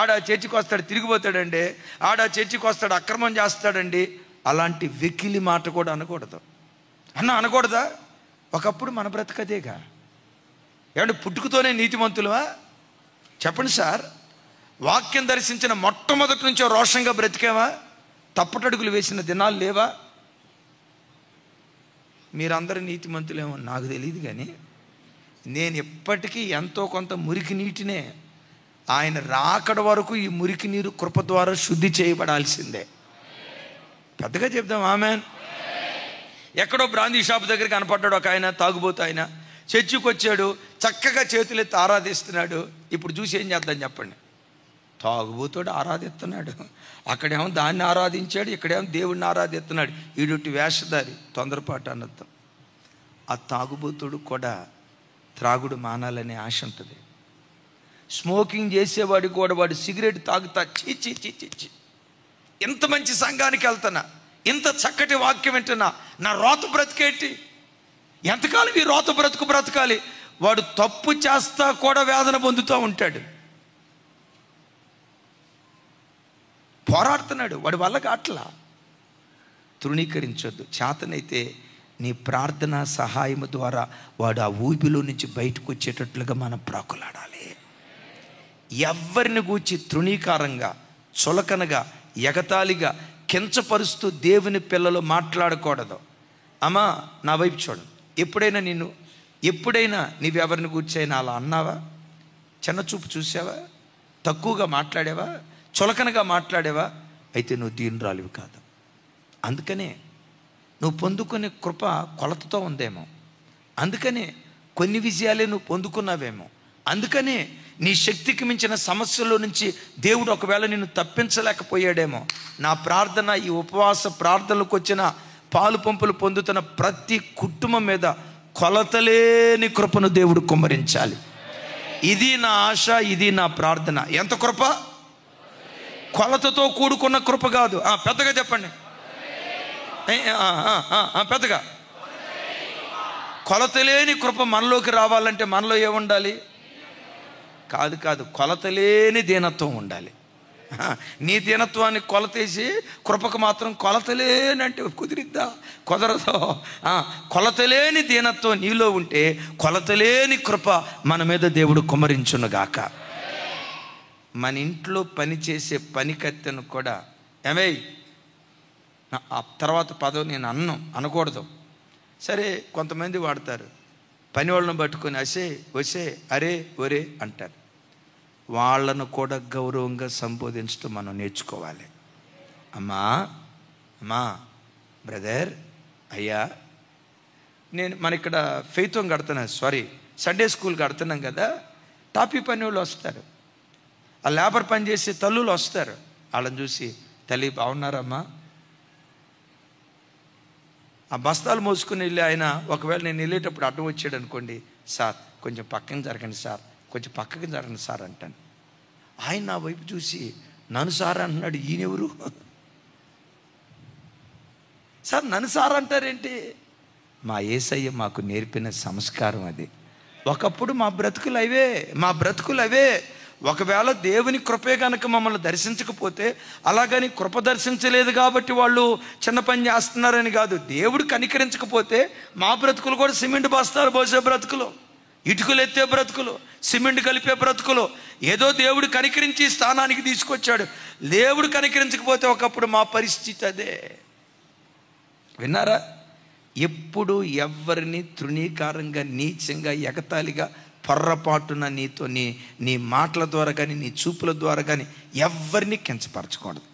ఆడ చర్చికి వస్తాడు తిరిగిపోతాడండి, ఆడ చర్చికి వస్తాడు అక్రమం చేస్తాడండి. అలాంటి వెకిలి మాట కూడా అనకూడదు. అనకూడదా? ఒకప్పుడు మన బ్రతకదేగా. ఏమంటే పుట్టుకతోనే నీతిమంతులవా? చెప్పండి సార్. వాక్యం దర్శించిన మొట్టమొదటి నుంచో రోషంగా బ్రతికేవా? తప్పటడుగులు వేసిన దినాలు లేవా? మీరందరూ నీతిమంతులేమో నాకు తెలియదు, కానీ నేను ఎప్పటికీ ఎంతో కొంత మురికి నీటినే, ఆయన రాకడ వరకు ఈ మురికి నీరు కృప ద్వారా శుద్ధి చేయబడాల్సిందే. పెద్దగా చెప్దాం ఆమెన్. ఎక్కడో బ్రాందీ షాప్ దగ్గర కనపడ్డాడు ఒక ఆయన, తాగుబోతు ఆయన. చర్చికి వచ్చాడు, చక్కగా చేతులెత్తి ఆరాధిస్తున్నాడు. ఇప్పుడు చూసి ఏం చేద్దాం చెప్పండి? తాగుబోతుడు ఆరాధిస్తున్నాడు, అక్కడేమో దాన్ని ఆరాధించాడు, ఇక్కడేమో దేవుడిని ఆరాధిస్తున్నాడు. ఈడుటి వేషధారి, తొందరపాటు అన్నర్థం. ఆ తాగుబోతుడు కూడా త్రాగుడు మానాలనే ఆశ ఉంటుంది. స్మోకింగ్ చేసేవాడికి కూడా వాడు సిగరెట్ తాగుతా చీ ఇంత మంచి సంఘానికి వెళ్తున్నా, ఇంత చక్కటి వాక్యం వింటున్నా, నా రోత బ్రతికేటి, ఎంతకాలం ఈ రోత బ్రతకాలి? వాడు తప్పు చేస్తా కూడా వేదన పొందుతూ ఉంటాడు, పోరాడుతున్నాడు, వాడి వల్ల కాట్లా. తృణీకరించొద్దు. చేతనైతే నీ ప్రార్థన సహాయం ద్వారా వాడు ఆ ఊబిలో నుంచి బయటకు వచ్చేటట్లుగా మనం ప్రాకులాడాలి. ఎవరిని గూర్చి తృణీకారంగా, చులకనగా, ఎగతాళిగా, కించపరుస్తూ దేవుని పిల్లలు మాట్లాడకూడదు. అమ్మా నా వైపు చూడు. ఎప్పుడైనా నీవెవరిని గూర్చైనా అలా అన్నావా? చిన్న చూపు చూసావా? తక్కువగా మాట్లాడావా? చులకనగా మాట్లాడావా? అయితే నువ్వు దీనురాలివి కాదు. అందుకనే నువ్వు పొందుకునే కృప కొలతతో ఉందేమో, అందుకనే కొన్ని విజయాలే నువ్వు పొందుకున్నావేమో, అందుకనే నీ శక్తికి మించిన సమస్యల్లో నుంచి దేవుడు ఒకవేళ నిన్ను తప్పించలేకపోయాడేమో. నా ప్రార్థన, ఈ ఉపవాస ప్రార్థనలకు వచ్చిన పాలు పంపులు పొందుతున్న ప్రతి కుటుంబం మీద కొలతలేని కృపను దేవుడు కుమ్మరించాలి. ఇది నా ఆశ, ఇది నా ప్రార్థన. ఎంత కృప? కొలతతో కూడుకున్న కృప కాదు. పెద్దగా చెప్పండి, పెద్దగా. కొలతలేని కృప మనలోకి రావాలంటే మనలో ఏముండాలి? కాదు, కొలతలేని దీనత్వం ఉండాలి. నీ దీనత్వాన్ని కొలతేసి కృపకు మాత్రం కొలతలేనంటే కుదిరిద్దా? కుదరదు. కొలతలేని దీనత్వం నీలో ఉంటే కొలతలేని కృప మన మీద దేవుడు కుమ్మరించునుగాక. మన ఇంట్లో పనిచేసే పనికత్తెను కూడా ఏమై ఆ తర్వాత పదవి నేను అనకూడదు. సరే, కొంతమంది వాడతారు, పని వాళ్ళని పట్టుకొని వసే అరే ఒరే అంటారు. వాళ్ళను కూడా గౌరవంగా సంబోధించడం మనం నేర్చుకోవాలి. అమ్మా, అమ్మా, బ్రదర్, అయ్యా. మన ఇక్కడ ఫెయిత్ హోమ్ కడుతున్నాను, సండే స్కూల్ కడుతున్నాం కదా. టాపీ పని వాళ్ళు వస్తారు, ఆ లేబర్ పని చేసే తల్లులు వస్తారు. వాళ్ళని చూసి, తల్లి బాగున్నారమ్మా. ఆ బస్తాలు మోసుకుని వెళ్ళి ఆయన, ఒకవేళ నేను వెళ్ళేటప్పుడు అడ్డం వచ్చాడు అనుకోండి, సార్ కొంచెం పక్కన జరగండి సార్, కొంచెం పక్కకి జరగండి సార్ అంటాను. ఆయన నా వైపు చూసి నన్ను సార్ అంటున్నాడు, ఈయనెవరు సార్ నన్ను సార్ అంటారేంటి? మా యేసయ్య మాకు నేర్పిన సంస్కారం అది. ఒకప్పుడు మా బ్రతుకులు అవే. ఒకవేళ దేవుని కృపే కనుక మమ్మల్ని దర్శించకపోతే, అలాగని కృప దర్శించలేదు కాబట్టి వాళ్ళు చిన్న పని చేస్తున్నారని కాదు. దేవుడు కనికరించకపోతే మా బ్రతుకులు కూడా సిమెంట్ బస్తాలు పోసే బ్రతుకులు, ఇటుకలు ఎత్తే బ్రతుకులు, సిమెంట్ కలిపే బ్రతుకులు. ఏదో దేవుడు కనికరించి స్థానానికి తీసుకొచ్చాడు. దేవుడు కనికరించకపోతే ఒకప్పుడు మా పరిస్థితి అదే. విన్నారా? ఎప్పుడు ఎవరిని తృణీకారంగా, నీచంగా, ఎగతాళిగా, పొర్రపాటున నీతో నీ మాటల ద్వారా కానీ, నీ చూపుల ద్వారా కానీ ఎవరిని కించపరచకూడదు.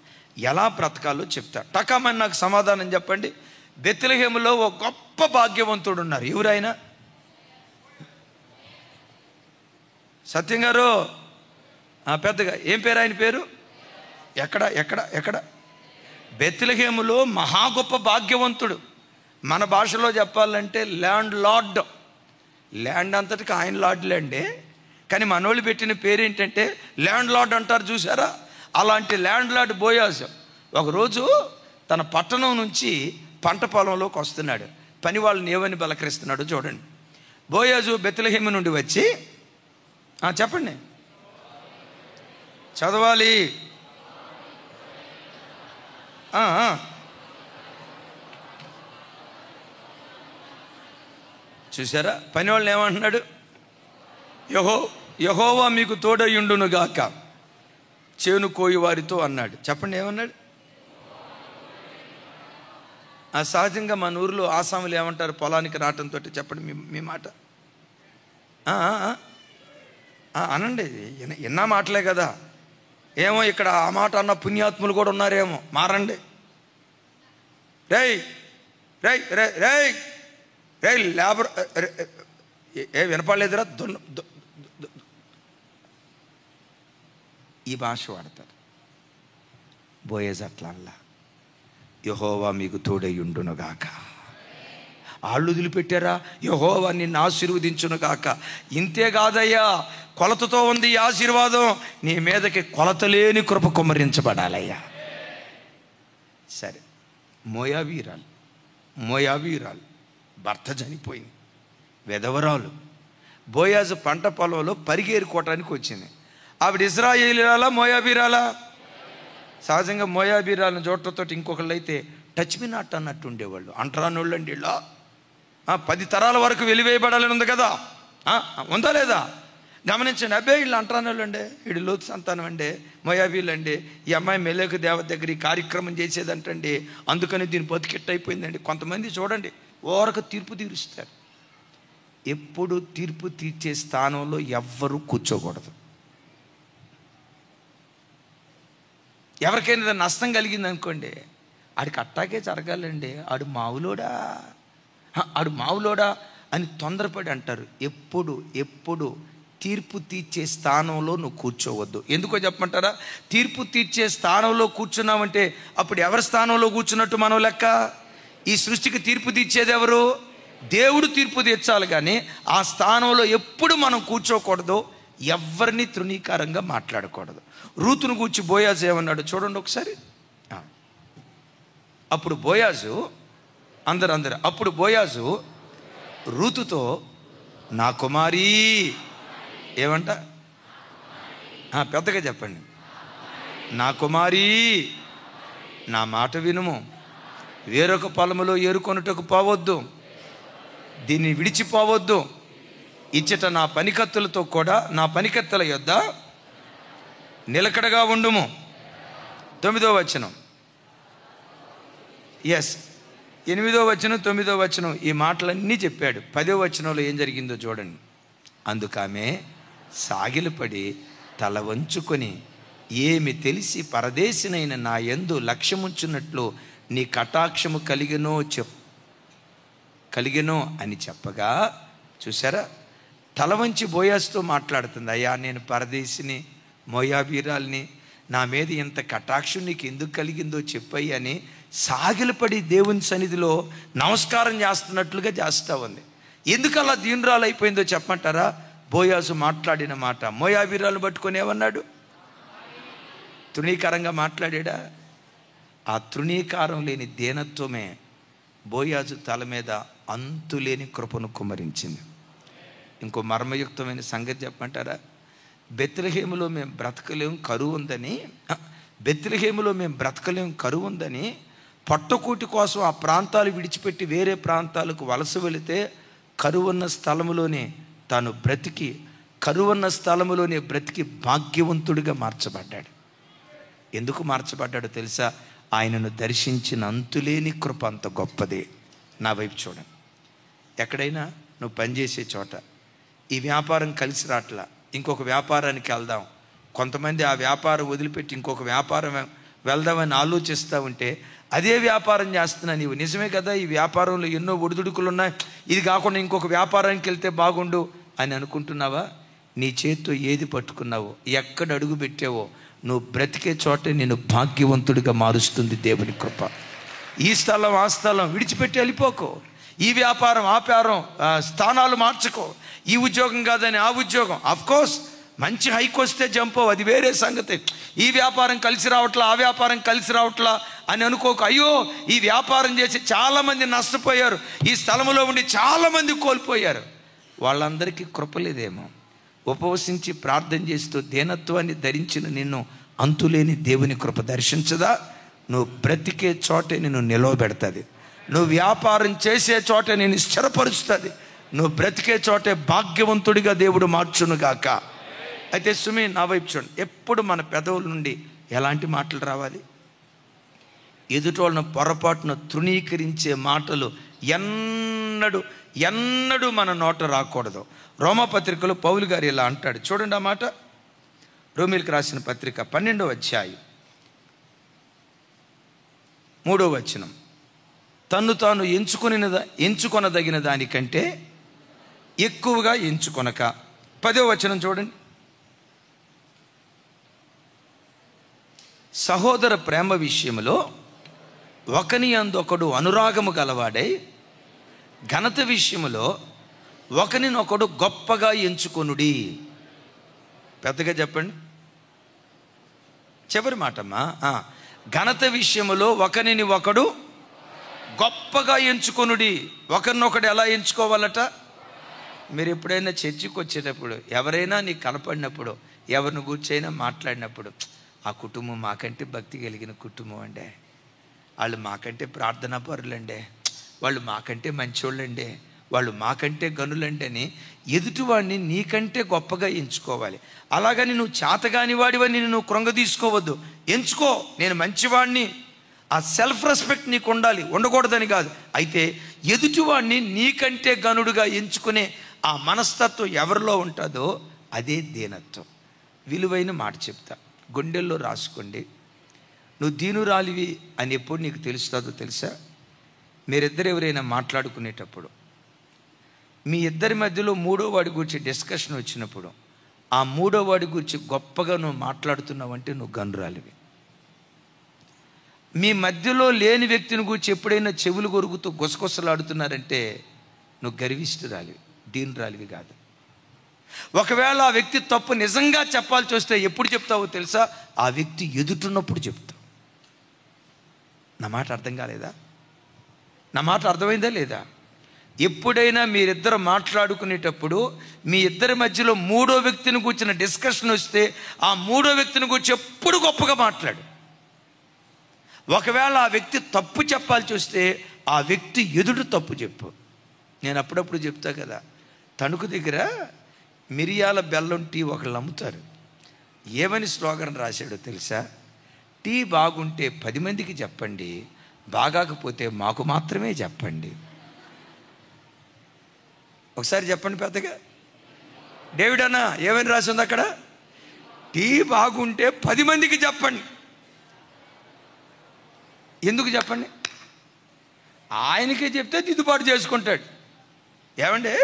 ఎలా బ్రతకాలో చెప్తా. టకామని నాకు సమాధానం చెప్పండి. బెత్లెహేములో ఒక గొప్ప భాగ్యవంతుడు ఉన్నారు. ఎవరైనా? సత్యం గారు, పెద్దగా ఏం పేరు ఆయన పేరు? ఎక్కడ? బెత్లెహేములో మహా గొప్ప భాగ్యవంతుడు. మన భాషలో చెప్పాలంటే ల్యాండ్ అంతటికి ఆయన లార్డ్లేండి. కానీ మనోళ్ళు పెట్టిన పేరు ఏంటంటే ల్యాండ్ లార్డ్ అంటారు, చూసారా? అలాంటి ల్యాండ్ లార్డ్ బోయాజు ఒకరోజు తన పట్టణం నుంచి పంట పొలంలోకి వస్తున్నాడు. పని వాళ్ళని ఏమని బలకరిస్తున్నాడు చూడండి. బోయాజు బెత్లెహేము నుండి వచ్చి, చెప్పండి, చదవాలి. చూసారా? పని వాళ్ళని ఏమంటున్నాడు? యెహోవా మీకు తోడయుండును గాక చేను కోయి వారితో అన్నాడు. చెప్పండి, ఏమన్నాడు? సహజంగా మన ఊరిలో ఆసాములు ఏమంటారు పొలానికి రావటంతో? చెప్పండి మీ మాట. అనండి, ఎన్నా మాటలే కదా. ఏమో ఇక్కడ ఆ మాట అన్న పుణ్యాత్ములు కూడా ఉన్నారేమో, మారండి. రేయ్ రేయ్ రే రేయ్ రేయ్ లేబర్, వినపడలేదురా, ఈ భాష వాడతారు. బోయేజ్ అట్లా యెహోవా మీకు తోడయుండునుగాక. ఆళ్ళు వదిలిపెట్టారా? యెహోవా నిన్ను ఆశీర్వదించునుగాక. ఇంతే కాదయ్యా, కొలతతో ఉంది ఈ ఆశీర్వాదం. నీ మీదకి కొలత లేని కృప కుమ్మరించబడాలయ్యా. సరే, మోయాబీరాలు భర్త చనిపోయింది, విధవరాలు. బోయాజు పంట పొలంలో పరిగేరుకోవటానికి వచ్చింది. ఆవిడ ఇశ్రాయేలీరాలా మోయాబీరాలా? సహజంగా మోయాబీరాలను చూడటంతో ఇంకొకళ్ళు అయితే టచ్ మీ నాట్ అన్నట్టు ఉండేవాళ్ళు. అంటరానోళ్ళు అండి. ఇలా 10 తరాల వరకు వెలివేయబడాలని ఉంది కదా, ఉందా లేదా? గమనించండి. అబ్బాయి వీళ్ళు అంటరానోళ్ళు అండి, వీడు లోతు సంతానం అండి, మోయాబీలు అండి. ఈ అమ్మాయి మెలేకు దేవత దగ్గర ఈ కార్యక్రమం చేసేదంటండి, అందుకని దీని బతికెట్టు అయిపోయిందండి. కొంతమంది చూడండి ఓరకు తీర్పు తీరుస్తారు. ఎప్పుడు తీర్పు తీర్చే స్థానంలో ఎవ్వరూ కూర్చోకూడదు. ఎవరికైనా నష్టం కలిగింది అనుకోండి, ఆడికి అట్టాకే జరగాలండి, ఆడు మావులోడా అని తొందరపడి అంటారు. ఎప్పుడు తీర్పు తీర్చే స్థానంలో నువ్వు కూర్చోవద్దు. ఎందుకో చెప్పమంటారా? తీర్పు తీర్చే స్థానంలో కూర్చున్నామంటే అప్పుడు ఎవరి స్థానంలో కూర్చున్నట్టు మనం లెక్క? ఈ సృష్టికి తీర్పు తీర్చేది ఎవరు? దేవుడు తీర్పు తీర్చాలి. కానీ ఆ స్థానంలో ఎప్పుడు మనం కూర్చోకూడదు, ఎవరిని తృణీకారంగా మాట్లాడకూడదు. రూతును గూర్చి బోయాజు ఏమన్నాడు చూడండి ఒకసారి. అప్పుడు బోయాజు రూతుతో, నా కుమారీ, ఏమంట? పెద్దగా చెప్పండి. నా కుమారీ, నా మాట వినుము, వేరొక పొలములో ఏరుకొనుటకు పోవద్దు, దీన్ని విడిచిపోవద్దు. ఇచ్చట నా పనికత్తులతో కూడా నా పనికత్తెల యొద్ద నిలకడగా ఉండుము. 9వ వచనం. 8వ వచనం 9వ వచనం ఈ మాటలన్నీ చెప్పాడు. 10వ వచనంలో ఏం జరిగిందో చూడండి. అందుకామె సాగిలపడి తల వంచుకొని, ఏమి తెలిసి పరదేశినైన నా యందు లక్ష్యముంచున్నట్లు నీ కటాక్షము కలిగెనో అని చెప్పగా, చూసారా, తల వంచి బోయాజుతో మాట్లాడుతుంది. అయ్యా, నేను పరదేశిని, మోయాబీరాల్ని, నా మీద ఇంత కటాక్షం నీకు ఎందుకు కలిగిందో చెప్పయ్యి అని సాగిలపడి దేవుని సన్నిధిలో నమస్కారం చేస్తున్నట్లుగా చేస్తూ ఉంది. ఎందుకు అలా దీనురాలు అయిపోయిందో చెప్పమంటారా? బోయాజు మాట్లాడిన మాట. మోయాబీరాలను పట్టుకొని ఏమన్నాడు? తృణీకారంగా మాట్లాడా? ఆ తృణీకారం లేని దీనత్వమే బోయాజు తల మీద అంతులేని కృపను కుమ్మరించింది. ఇంకో మర్మయుక్తమైన సంగతి చెప్పమంటారా? బెత్లెహేములో మేము బ్రతకలేం, కరువు ఉందని పొట్టకూటి కోసం ఆ ప్రాంతాలు విడిచిపెట్టి వేరే ప్రాంతాలకు వలస వెళితే కరువున్న స్థలములోనే బ్రతికి భాగ్యవంతుడిగా మార్చబడ్డాడు. ఎందుకు మార్చబడ్డాడో తెలుసా? ఆయనను దర్శించిన అంతులేని కృప అంత గొప్పదే. నా వైపు చూడండి. ఎక్కడైనా నువ్వు పనిచేసే చోట ఈ వ్యాపారం కలిసి రాట్లా, ఇంకొక వ్యాపారానికి వెళ్దాం, కొంతమంది ఆ వ్యాపారం వదిలిపెట్టి ఇంకొక వ్యాపారం వెళ్దామని ఆలోచిస్తూ ఉంటే, అదే వ్యాపారం చేస్తున్నా నీవు, నిజమే కదా ఈ వ్యాపారంలో ఎన్నో ఒడిదుడుకులు ఉన్నాయి, ఇది కాకుండా ఇంకొక వ్యాపారానికి వెళ్తే బాగుండు అని అనుకుంటున్నావా? నీ చేత్తో ఏది పట్టుకున్నావో, ఎక్కడ అడుగు పెట్టావో, నువ్వు బ్రతికే చోటే నేను భాగ్యవంతుడిగా మారుస్తుంది దేవుని కృప. ఈ స్థలం ఆ స్థలం విడిచిపెట్టి వెళ్ళిపోకో. ఈ వ్యాపారం స్థానాలు మార్చుకో. ఈ ఉద్యోగం కాదని ఆ ఉద్యోగం. అఫ్కోర్స్ మంచి హైక్ వస్తే జంప్, అది వేరే సంగతి. ఈ వ్యాపారం కలిసి రావట్లా, ఆ వ్యాపారం కలిసి రావట్లా అని అనుకోకు. అయ్యో, ఈ వ్యాపారం చేసి చాలామంది నష్టపోయారు, ఈ స్థలంలో ఉండి చాలామంది కోల్పోయారు. వాళ్ళందరికీ కృపలేదేమో. ఉపవసించి ప్రార్థన చేస్తూ దీనత్వాన్ని ధరించిన నిన్ను అంతులేని దేవుని కృప దర్శించదా? నువ్వు బ్రతికే చోటే నిన్ను నిలవబెడుతుంది. నువ్వు వ్యాపారం చేసే చోటే నేను స్థిరపరుస్తుంది. నువ్వు బ్రతికే చోటే భాగ్యవంతుడిగా దేవుడు మార్చునుగాక. అయితే సుమి, నా వైపు చూడండి. ఎప్పుడు మన పెదవుల నుండి ఎలాంటి మాటలు రావాలి? ఎదుటోళ్ళను పొరపాటును తృణీకరించే మాటలు ఎన్నడూ మన నోట రాకూడదు. రోమాపత్రికలో పౌలు గారు ఇలా అంటాడు, చూడండి ఆ మాట. రోమీలకు రాసిన పత్రిక 12వ అధ్యాయం 3వ వచనం. తన్ను తాను ఎంచుకొనదగిన దానికంటే ఎక్కువగా ఎంచుకొనక. 10వ వచనం చూడండి. సహోదర ప్రేమ విషయంలో ఒకని యందు ఒకడు అనురాగము గలవాడై, ఘనత విషయములో ఒకనినొకడు గొప్పగా ఎంచుకొనుడి. పెద్దగా చెప్పండి, చివరి మాటమ్మా. ఘనత విషయములో ఒకనిని ఒకడు గొప్పగా ఎంచుకొనుడి. ఒకరినొకడు ఎలా ఎంచుకోవాలట? మీరు ఎప్పుడైనా చర్చికి వచ్చేటప్పుడు, ఎవరైనా నీకు కనపడినప్పుడు, ఎవరిని కూర్చైనా మాట్లాడినప్పుడు, ఆ కుటుంబం మాకంటే భక్తి కలిగిన కుటుంబం అండి, వాళ్ళు మాకంటే ప్రార్థనా పరులండి, వాళ్ళు మాకంటే మంచోళ్ళండి, వాళ్ళు మాకంటే గనులండి అని ఎదుటివాడిని నీకంటే గొప్పగా ఎంచుకోవాలి. అలాగని నువ్వు చేతగాని వాడివని నువ్వు కృంగ తీసుకోవద్దు. ఎంచుకో, నేను మంచివాడిని. ఆ సెల్ఫ్ రెస్పెక్ట్ నీకు ఉండాలి, ఉండకూడదని కాదు. అయితే ఎదుటివాడిని నీకంటే గనుడుగా ఎంచుకునే ఆ మనస్తత్వం ఎవరిలో ఉంటుందో అదే దీనత్వం. విలువైన మాట చెప్తా, గుండెల్లో రాసుకోండి. నువ్వు దీనురాలివి అని ఎప్పుడు నీకు తెలుస్తుందో తెలుసా? మీరిద్దరు ఎవరైనా మాట్లాడుకునేటప్పుడు, మీ ఇద్దరి మధ్యలో మూడో వాడి గురించి డిస్కషన్ వచ్చినప్పుడు, ఆ మూడో వాడి గురించి గొప్పగా నువ్వు మాట్లాడుతున్నావంటే నువ్వు గనురాలివి. మీ మధ్యలో లేని వ్యక్తిని గురించి ఎప్పుడైనా చెవులు కొరుకుతూ గుసగుసలాడుతున్నారంటే నువ్వు గర్విష్ఠురాలివి, దీనురాలివి కాదు. ఒకవేళ ఆ వ్యక్తి తప్పు నిజంగా చెప్పాల్సి వస్తే ఎప్పుడు చెప్తావో తెలుసా? ఆ వ్యక్తి ఎదుటున్నప్పుడు చెప్తావు. నా మాట అర్థం కాలేదా? నా మాట అర్థమైందా లేదా? ఎప్పుడైనా మీరిద్దరు మాట్లాడుకునేటప్పుడు మీ ఇద్దరి మధ్యలో మూడో వ్యక్తిని కూర్చున్న డిస్కషన్ వస్తే ఆ మూడో వ్యక్తిని గురించి ఎప్పుడు గొప్పగా మాట్లాడు. ఒకవేళ ఆ వ్యక్తి తప్పు చెప్పాల్సి వస్తే ఆ వ్యక్తి ఎదుడు తప్పు చెప్పు. నేను అప్పుడప్పుడు చెప్తా కదా, తణుకు దగ్గర మిరియాల బెల్లం టీ ఒకళ్ళు అమ్ముతారు. ఏమని స్లోగన్ రాశాడో తెలుసా? టీ బాగుంటే 10 మందికి చెప్పండి, బాగాకపోతే మాకు మాత్రమే చెప్పండి. ఒకసారి చెప్పండి పెద్దగా. డేవిడ్ అన్న, ఏమని రాసి ఉంది అక్కడ? టీ బాగుంటే 10 మందికి చెప్పండి. ఎందుకు చెప్పండి? ఆయనకే చెప్తే దిద్దుబాటు చేసుకుంటాడు. ఏమండి,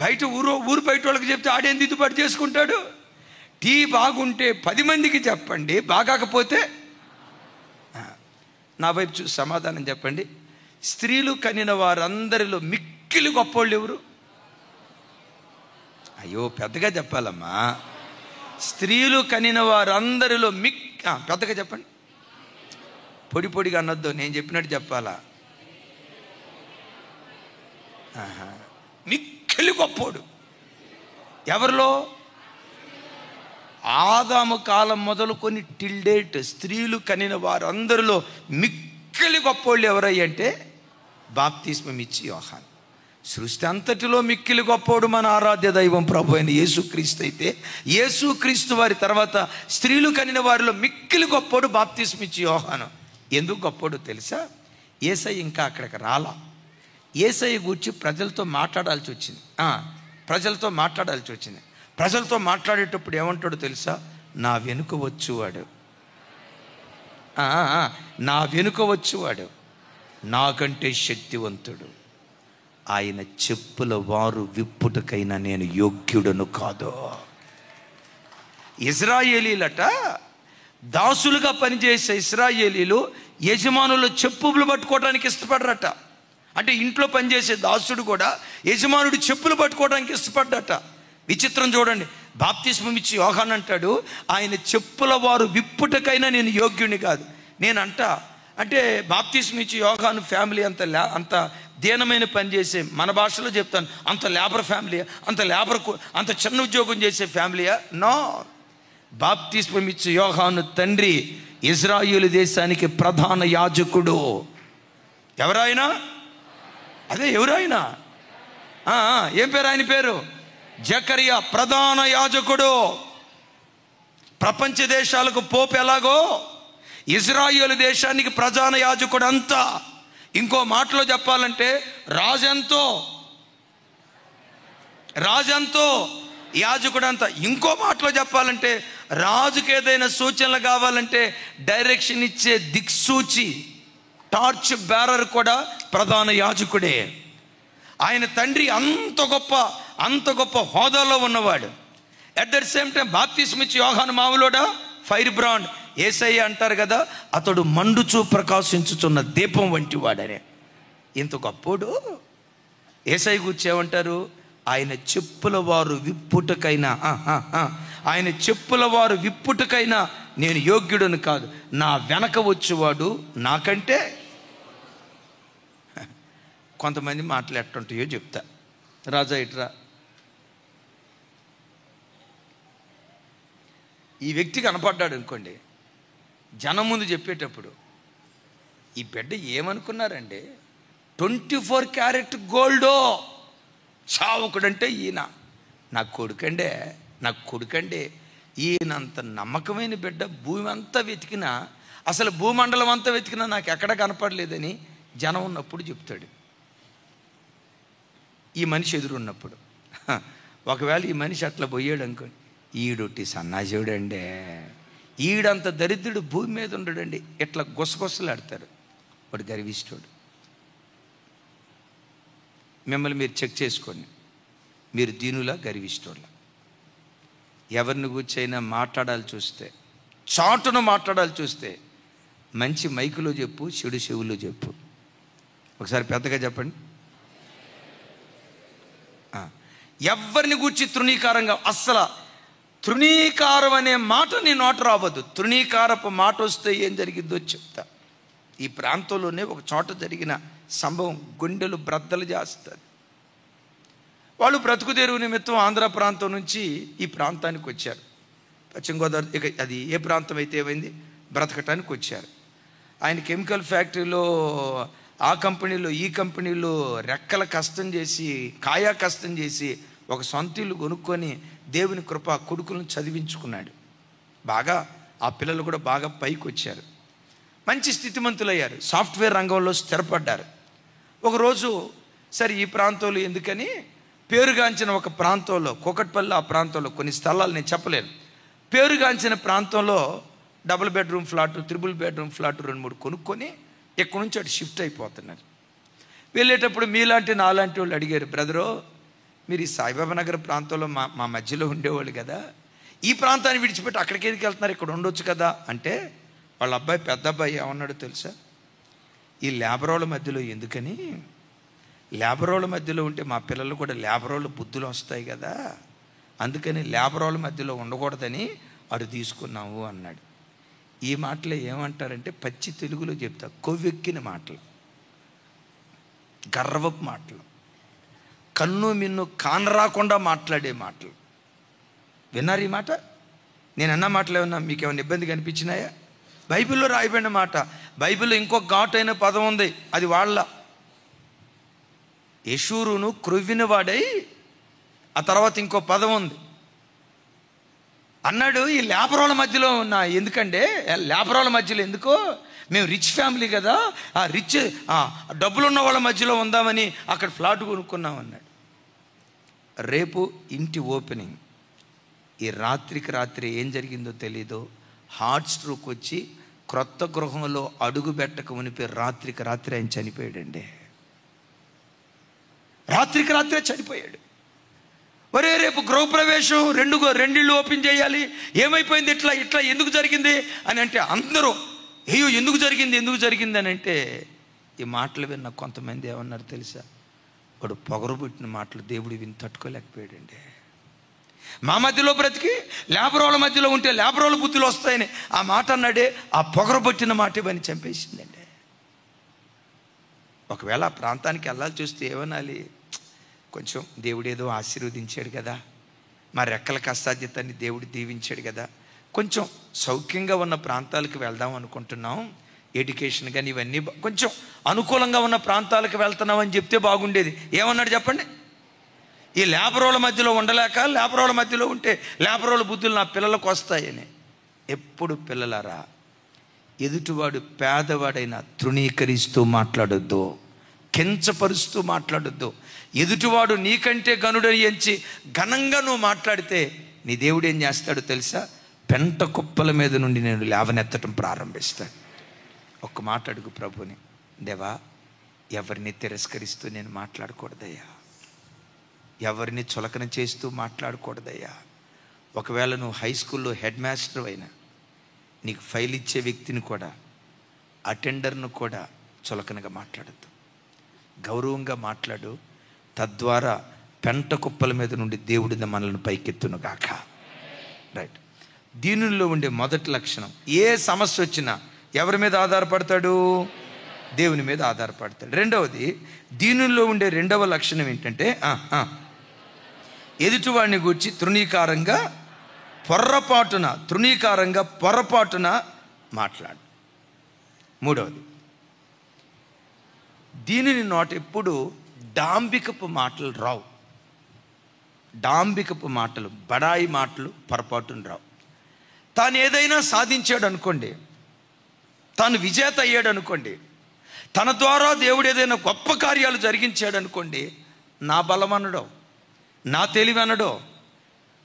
బయట ఊరు బయట వాళ్ళకి చెప్తే ఆడేం దిద్దుబాటు చేసుకుంటాడు? టీ బాగుంటే 10 మందికి చెప్పండి, బాగాకపోతే నా వైపు చూసి సమాధానం చెప్పండి. స్త్రీలు కనిన వారందరిలో మిక్కిలి గొప్పోళ్ళు ఎవరు? అయ్యో, పెద్దగా చెప్పాలమ్మా. స్త్రీలు కనిన వారందరిలో పెద్దగా చెప్పండి. పొడిగా అనొద్దు, నేను చెప్పినట్టు చెప్పాలా. మిక్కిలి గొప్పోడు ఎవరిలో? ఆదాము కాలం మొదలుకొని టిల్ డేట్ స్త్రీలు కనిన వారందరిలో మిక్కిలి గొప్పోళ్ళు ఎవరయ్య అంటే బాప్తిస్మం ఇచ్చి యోహాను. సృష్టి అంతటిలో మిక్కిలి గొప్పోడు మన ఆరాధ్య దైవం ప్రభు అయిన యేసుక్రీస్తు అయితే, యేసుక్రీస్తు వారి తర్వాత స్త్రీలు కనిన వారిలో మిక్కిలి గొప్పోడు బాప్తిస్మం ఇచ్చి యోహాను. ఎందుకు గొప్పోడు తెలుసా? యేసయ్య ఇంకా అక్కడికి రాలా. యేసయ్య గురించి ప్రజలతో మాట్లాడాల్సి వచ్చింది. ప్రజలతో మాట్లాడేటప్పుడు ఏమంటాడు తెలుసా? నా వెనుక వచ్చువాడు నాకంటే శక్తివంతుడు, ఆయన చెప్పుల వారు విప్పుటకైనా నేను యోగ్యుడను కాదు. ఇశ్రాయేలీలట, దాసులుగా పనిచేసే ఇశ్రాయేలీలు యజమానుల చెప్పులు పట్టుకోవడానికి ఇష్టపడరట. అంటే ఇంట్లో పనిచేసే దాసుడు కూడా యజమానుడు చెప్పులు పట్టుకోవడానికి ఇష్టపడ్డట. విచిత్రం చూడండి. బాప్తిస్మం ఇచ్చి యోహాను అంటాడు, ఆయన చెప్పుల వారు విప్పుటకైనా నేను యోగ్యుని కాదు. అంటే బాప్తిస్మం ఇచ్చి యోహాను ఫ్యామిలీ అంత దీనమైన పని చేసే, మన భాషలో చెప్తాను, అంత లేబర్ ఫ్యామిలీ, అంత చిన్న ఉద్యోగం చేసే ఫ్యామిలీయా? నో. బాప్తిస్మం ఇచ్చి యోహాను తండ్రి ఇశ్రాయేలు దేశానికి ప్రధాన యాజకుడు. ఎవరాయన? ఎవరాయన? ఏం పేరు ఆయన పేరు? జకరియా. ప్రధాన యాజకుడు. ప్రపంచ దేశాలకు పోపు ఎలాగో ఇశ్రాయేలు దేశానికి ప్రధాన యాజకుడు అంతా. ఇంకో మాటలో చెప్పాలంటే రాజంతో యాజకుడు అంతా. ఇంకో మాటలో చెప్పాలంటే రాజుకి ఏదైనా సూచనలు కావాలంటే డైరెక్షన్ ఇచ్చే దిక్సూచి, టార్చ్ బేరర్ కూడా ప్రధాన యాజకుడే. ఆయన తండ్రి అంత గొప్ప హోదాలో ఉన్నవాడు. అట్ ద సేమ్ టైం బాప్తిస్మం ఇచ్చి యోహాను మామూలుడా? Fire brand. యేసయ్య అంటారు కదా, అతడు మండుచూ ప్రకాశించుచున్న దీపం వంటి వాడనే. ఇంత గొప్పోడు. యేసయ్య గురించి ఏమంటారు? ఆయన చెప్పుల వారు విప్పుటకైనా నేను యోగ్యుడను కాదు, నా వెనక వచ్చేవాడు నాకంటే. కొంతమంది మాటలు ఎట్టుంటాయో చెప్తా. రాజా ఇట్రా. ఈ వ్యక్తి కనపడ్డాడు అనుకోండి, జనం ముందు చెప్పేటప్పుడు ఈ బిడ్డ ఏమనుకున్నారండి? 24 క్యారెట్ గోల్డో చావకుడంటే ఈయన. నా కొడుకండే ఈయనంత నమ్మకమైన బిడ్డ భూమి అంతా వెతికినా, అసలు భూమండలం అంతా వెతికినా నాకు ఎక్కడ కనపడలేదని జనం ఉన్నప్పుడు చెప్తాడు. ఈ మనిషి ఎదురున్నప్పుడు ఒకవేళ ఈ మనిషి అట్లా పోయాడు అనుకోండి, ఈడొట్టి సన్నాజుడండి, ఈడంత దరిద్రుడు భూమి మీద ఉండడండి, ఇట్లా గుసగుసలాడతారు. వాడు గర్విష్ఠుడు. మిమ్మల్ని మీరు చెక్ చేసుకోండి, మీరు దీనులా గర్విష్ఠులా? ఎవరిని కూర్చైనా మాట్లాడాలి చూస్తే, చాటున మాట్లాడాలి చూస్తే, మంచి మైకులో చెప్పు, చెడు చెవులో చెప్పు. ఒకసారి పెద్దగా చెప్పండి. ఎవరిని గూర్చి తృణీకారంగా, అస్సలు తృణీకారం అనే మాట నీ నోట రావద్దు. తృణీకారపు మాట వస్తే ఏం జరిగిద్దో చెప్తా. ఈ ప్రాంతంలోనే ఒక చోట జరిగిన సంభవం గుండెలు బ్రద్దలు చేస్తుంది. వాళ్ళు బ్రతుకు తెరువు నిమిత్తం ఆంధ్ర ప్రాంతం నుంచి ఈ ప్రాంతానికి వచ్చారు. పశ్చిమ గోదావరి, ఇక అది ఏ ప్రాంతం అయితే ఏమైంది, బ్రతకటానికి వచ్చారు. ఆయన కెమికల్ ఫ్యాక్టరీలో, ఆ కంపెనీలో, ఈ కంపెనీలో రెక్కల కష్టం చేసి, కాయా కష్టం చేసి ఒక సొంత ఇల్లు కొనుక్కొని దేవుని కృప కొడుకులను చదివించుకున్నాడు. బాగా ఆ పిల్లలు కూడా బాగా పైకి వచ్చారు, మంచి స్థితిమంతులయ్యారు, సాఫ్ట్వేర్ రంగంలో స్థిరపడ్డారు. ఒకరోజు సరే ఈ ప్రాంతంలో ఎందుకని పేరుగాంచిన ఒక ప్రాంతంలో, కూకట్పల్లి, ఆ ప్రాంతంలో కొన్ని స్థలాలు నేను చెప్పలేను, పేరుగాంచిన ప్రాంతంలో double bedroom flat, triple bedroom flat 2-3 కొనుక్కొని ఎక్కడి నుంచి అటు షిఫ్ట్ అయిపోతున్నారు. వెళ్ళేటప్పుడు మీలాంటి నాలాంటి వాళ్ళు అడిగారు, బ్రదరు మీరు ఈ సాయిబాబా నగర్ ప్రాంతంలో మా మధ్యలో ఉండేవాళ్ళు కదా, ఈ ప్రాంతాన్ని విడిచిపెట్టి అక్కడికి ఎందుకు వెళ్తున్నారు, ఇక్కడ ఉండొచ్చు కదా అంటే వాళ్ళ అబ్బాయి, పెద్ద అబ్బాయి ఏమన్నాడో తెలుసా? ఈ లేబరోళ్ళ మధ్యలో ఎందుకని, లేబరోళ్ళ మధ్యలో ఉంటే మా పిల్లలు కూడా లేబరోళ్ళ బుద్ధులు వస్తాయి కదా, అందుకని లేబరోళ్ళ మధ్యలో ఉండకూడదని అటు తీసుకున్నాము అన్నాడు. ఈ మాటలు ఏమంటారంటే పచ్చి తెలుగులో చెప్తా, కొవ్వెక్కిన మాటలు, గర్వపు మాటలు, కన్ను మిన్ను కానరాకుండా మాట్లాడే మాటలు. విన్నారు ఈ మాట? నేను అన్న మాటలు ఏమన్నా మీకు ఏమైనా ఇబ్బంది కనిపించినాయా? బైబిల్లో రాయబడిన మాట. బైబిల్లో ఇంకొక ఘాటైన పదం ఉంది, అది వాళ్ళ యెషూరును క్రొవ్విన వాడై, ఆ తర్వాత ఇంకో పదం ఉంది. అన్నాడు ఈ లేబరోళ్ళ మధ్యలో ఉన్న, ఎందుకంటే లేబరోళ్ళ మధ్యలో ఎందుకో, మేము రిచ్ ఫ్యామిలీ కదా, ఆ రిచ్ డబ్బులున్న వాళ్ళ మధ్యలో ఉందామని అక్కడ ఫ్లాట్ కొనుక్కున్నాం అన్నాడు. రేపు ఇంటి ఓపెనింగ్, ఈ రాత్రికి రాత్రి ఏం జరిగిందో తెలీదు, హార్ట్ స్ట్రోక్ వచ్చి క్రొత్త గృహంలో అడుగు పెట్టక మునిపే రాత్రికి రాత్రి ఆయన చనిపోయాడండి. రాత్రికి రాత్రే చనిపోయాడు. ఒరే రేపు గృహప్రవేశం, రెండిళ్ళు ఓపెన్ చేయాలి, ఏమైపోయింది, ఇట్లా ఎందుకు జరిగింది అని అంటే అందరూ అయ్యో ఎందుకు జరిగింది అని అంటే, ఈ మాటలు విన్న కొంతమంది ఏమన్నారు తెలుసా? వాడు పొగరుబుట్టిన మాటలు దేవుడు విని తట్టుకోలేకపోయాడండి. మా మధ్యలో బ్రతికి లేబరోళ్ళ మధ్యలో ఉంటే లేబరోళ్ళ బుద్ధులు వస్తాయని ఆ మాట అన్నాడే, ఆ పొగరబట్టిన మాట ఇవన్నీ చంపేసిందండి. ఒకవేళ ఆ ప్రాంతానికి వెళ్ళాలి చూస్తే ఏమనాలి, కొంచెం దేవుడేదో ఆశీర్వదించాడు కదా, మా రెక్కల కష్టాధ్యతని దేవుడు దీవించాడు కదా, కొంచెం సౌఖ్యంగా ఉన్న ప్రాంతాలకు వెళ్దాం అనుకుంటున్నాం, ఎడ్యుకేషన్ కానీ ఇవన్నీ కొంచెం అనుకూలంగా ఉన్న ప్రాంతాలకు వెళ్తున్నాం అని చెప్తే బాగుండేది. ఏమన్నాడు చెప్పండి? ఈ లేబరోళ్ళ మధ్యలో ఉండలేక, లేబరోళ్ళ మధ్యలో ఉంటే లేబరోళ్ళ బుద్ధులు నా పిల్లలకు వస్తాయని. ఎప్పుడు పిల్లలారా, ఎదుటివాడు పేదవాడైనా తృణీకరిస్తూ మాట్లాడొద్దు, కించపరుస్తూ మాట్లాడొద్దు. ఎదుటివాడు నీకంటే గనుడని ఎంచి ఘనంగా నువ్వు మాట్లాడితే నీ దేవుడు ఏం చేస్తాడో తెలుసా? పెంట కుప్పల మీద నుండి నేను లేవనెత్తటం ప్రారంభిస్తాను. ఒక్క మాట అడుగు ప్రభుని, దేవా ఎవరిని తిరస్కరిస్తూ నేను మాట్లాడకూడదయ్యా, ఎవరిని చులకన చేస్తూ మాట్లాడకూడదయ్యా. ఒకవేళ నువ్వు హై స్కూల్లో హెడ్ మాస్టర్ అయినా, నీకు ఫైల్ ఇచ్చే వ్యక్తిని కూడా, అటెండర్ను కూడా చులకనగా మాట్లాడద్దు, గౌరవంగా మాట్లాడు. తద్వారా పెంట కుప్పల మీద నుండి దేవుడిని మనల్ని పైకెత్తును గాక. రైట్. దీనుల్లో ఉండే మొదటి లక్షణం, ఏ సమస్య వచ్చినా ఎవరి మీద ఆధారపడతాడు? దేవుని మీద ఆధారపడతాడు. రెండవది, దీనుల్లో ఉండే రెండవ లక్షణం ఏంటంటే ఎదుటివాడిని గూర్చి తృణీకారంగా పొరపాటున మాట్లాడు. మూడవది, దీనిని నోట ఎప్పుడు డాంబికపు మాటలు రావు. డాంబికపు మాటలు, బడాయి మాటలు పొరపాటున రావు. తాను ఏదైనా సాధించాడు అనుకోండి, తాను విజేత అయ్యాడు అనుకోండి, తన ద్వారా దేవుడు ఏదైనా గొప్ప కార్యాలు జరిగించాడు అనుకోండి, నా బలం అనడో, నా తెలివి అనడో,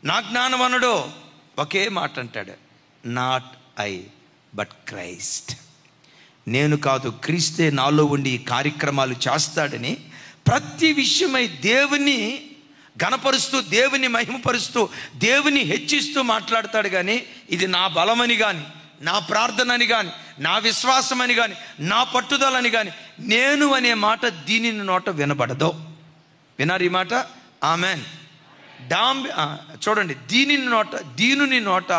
నా జ్ఞానం అనడో, ఒకే మాట అంటాడు, నాట్ ఐ బట్ క్రైస్ట్. నేను కాదు, క్రీస్తే నాలో ఉండి ఈ కార్యక్రమాలు చేస్తాడని ప్రతి విషయమై దేవుని గణపరుస్తూ, దేవుని మహిమపరుస్తూ, దేవుని హెచ్చిస్తూ మాట్లాడతాడు. కానీ ఇది నా బలమని కానీ, నా ప్రార్థనని కానీ, నా విశ్వాసమని కానీ, నా పట్టుదలని కానీ, నేను అనే మాట దీనిని నోట వినబడదు. వినారు ఈ మాట? ఆమెన్. చూడండి, దీనుని నోట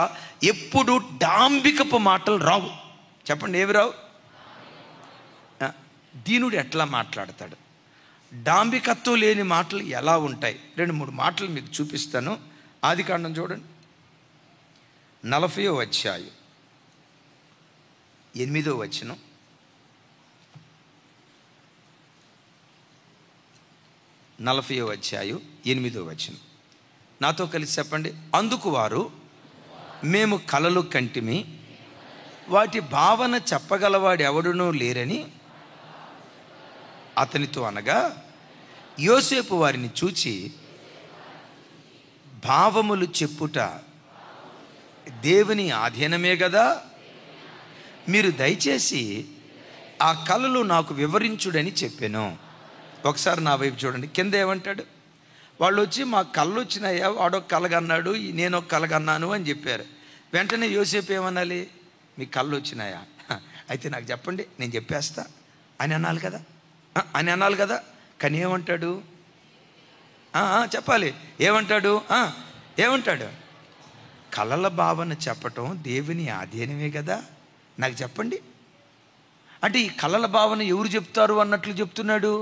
ఎప్పుడు డాంబికపు మాటలు రావు. చెప్పండి, ఏవి రావు? దీనుడు ఎట్లా మాట్లాడతాడు? డాంబికత్వం లేని మాటలు ఎలా ఉంటాయి? 2-3 మాటలు మీకు చూపిస్తాను. ఆదికాండం చూడండి, 40వ అధ్యాయం 8వ వచనం. 40వ అధ్యాయం 8వ వచనం. నాతో కలిసి చెప్పండి. అందుకు వారు, మేము కలలు కంటిమి, వాటి భావన చెప్పగలవాడు ఎవడునూ లేరని అతనితో అనగా, యోసేపు వారిని చూచి భావములు చెప్పుట దేవుని ఆధీనమే కదా. మీరు దయచేసి ఆ కలలు నాకు వివరించుడని చెప్పాను. ఒకసారి నా వైపు చూడండి. కింద ఏమంటాడు? వాళ్ళు వచ్చి మా కళ్ళు వచ్చినాయా, వాడొక కలగన్నాడు, నేనొక కలగన్నాను అని చెప్పారు. వెంటనే యోసేపు ఏమనాలి? మీ కళ్ళు వచ్చినాయా, అయితే నాకు చెప్పండి, నేను చెప్పేస్తా అని అనాలి కదా, అని అనాలి కదా. కానీ ఏమంటాడు? చెప్పాలి. ఏమంటాడు? ఏమంటాడు? కలల భావన చెప్పటం దేవుని ఆధీనమే కదా, నాకు చెప్పండి అంటే ఈ కలల భావన ఎవరు చెప్తారు అన్నట్లు చెప్తున్నాడు.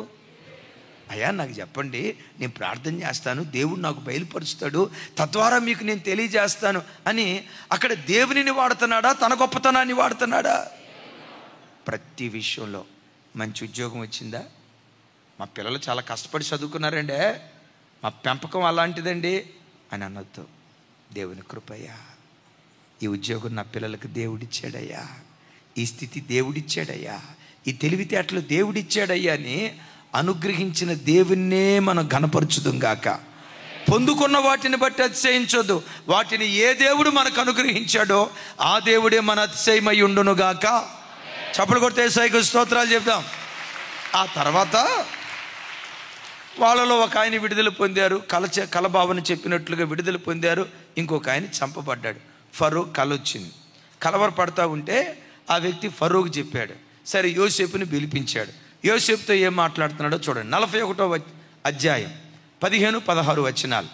అయ్యా నాకు చెప్పండి, నేను ప్రార్థన చేస్తాను, దేవుడు నాకు బయలుపరుస్తాడు, తద్వారా మీకు నేను తెలియజేస్తాను అని అక్కడ దేవునిని వాడుతున్నాడా, తన గొప్పతనాన్ని వాడుతున్నాడా? ప్రతి విషయంలో మంచి ఉద్యోగం వచ్చిందా? మా పిల్లలు చాలా కష్టపడి చదువుకున్నారండి, మా పెంపకం అలాంటిదండి అని అనొద్దు. దేవుని కృపయ్యా, ఈ ఉద్యోగం నా పిల్లలకు దేవుడిచ్చాడయ్యా, ఈ స్థితి దేవుడిచ్చాడయ్యా, ఈ తెలివితేటలు దేవుడిచ్చాడయ్యా అని అనుగ్రహించిన దేవుణ్ణే మనం ఘనపరచుదుం గాక. పొందుకున్న వాటిని బట్టి అతిశయించొద్దు. వాటిని ఏ దేవుడు మనకు అనుగ్రహించాడో ఆ దేవుడే మన అతిశయమై ఉండును గాక. చప్పలు కొడితే యేసయ్యకు స్తోత్రాలు చెప్దాం. ఆ తర్వాత వాళ్ళలో ఒక ఆయన విడుదల పొందారు, కలభావన చెప్పినట్లుగా విడుదల పొందారు. ఇంకొక ఆయన చంపబడ్డాడు. ఫరో కల వచ్చింది. కలవరపడతా ఉంటే ఆ వ్యక్తి ఫరోకు చెప్పాడు. సరే యోసేపుని పిలిపించాడు. యోసేపుతో ఏం మాట్లాడుతున్నాడో చూడండి. 41వ అధ్యాయం 15-16 వచనాలు.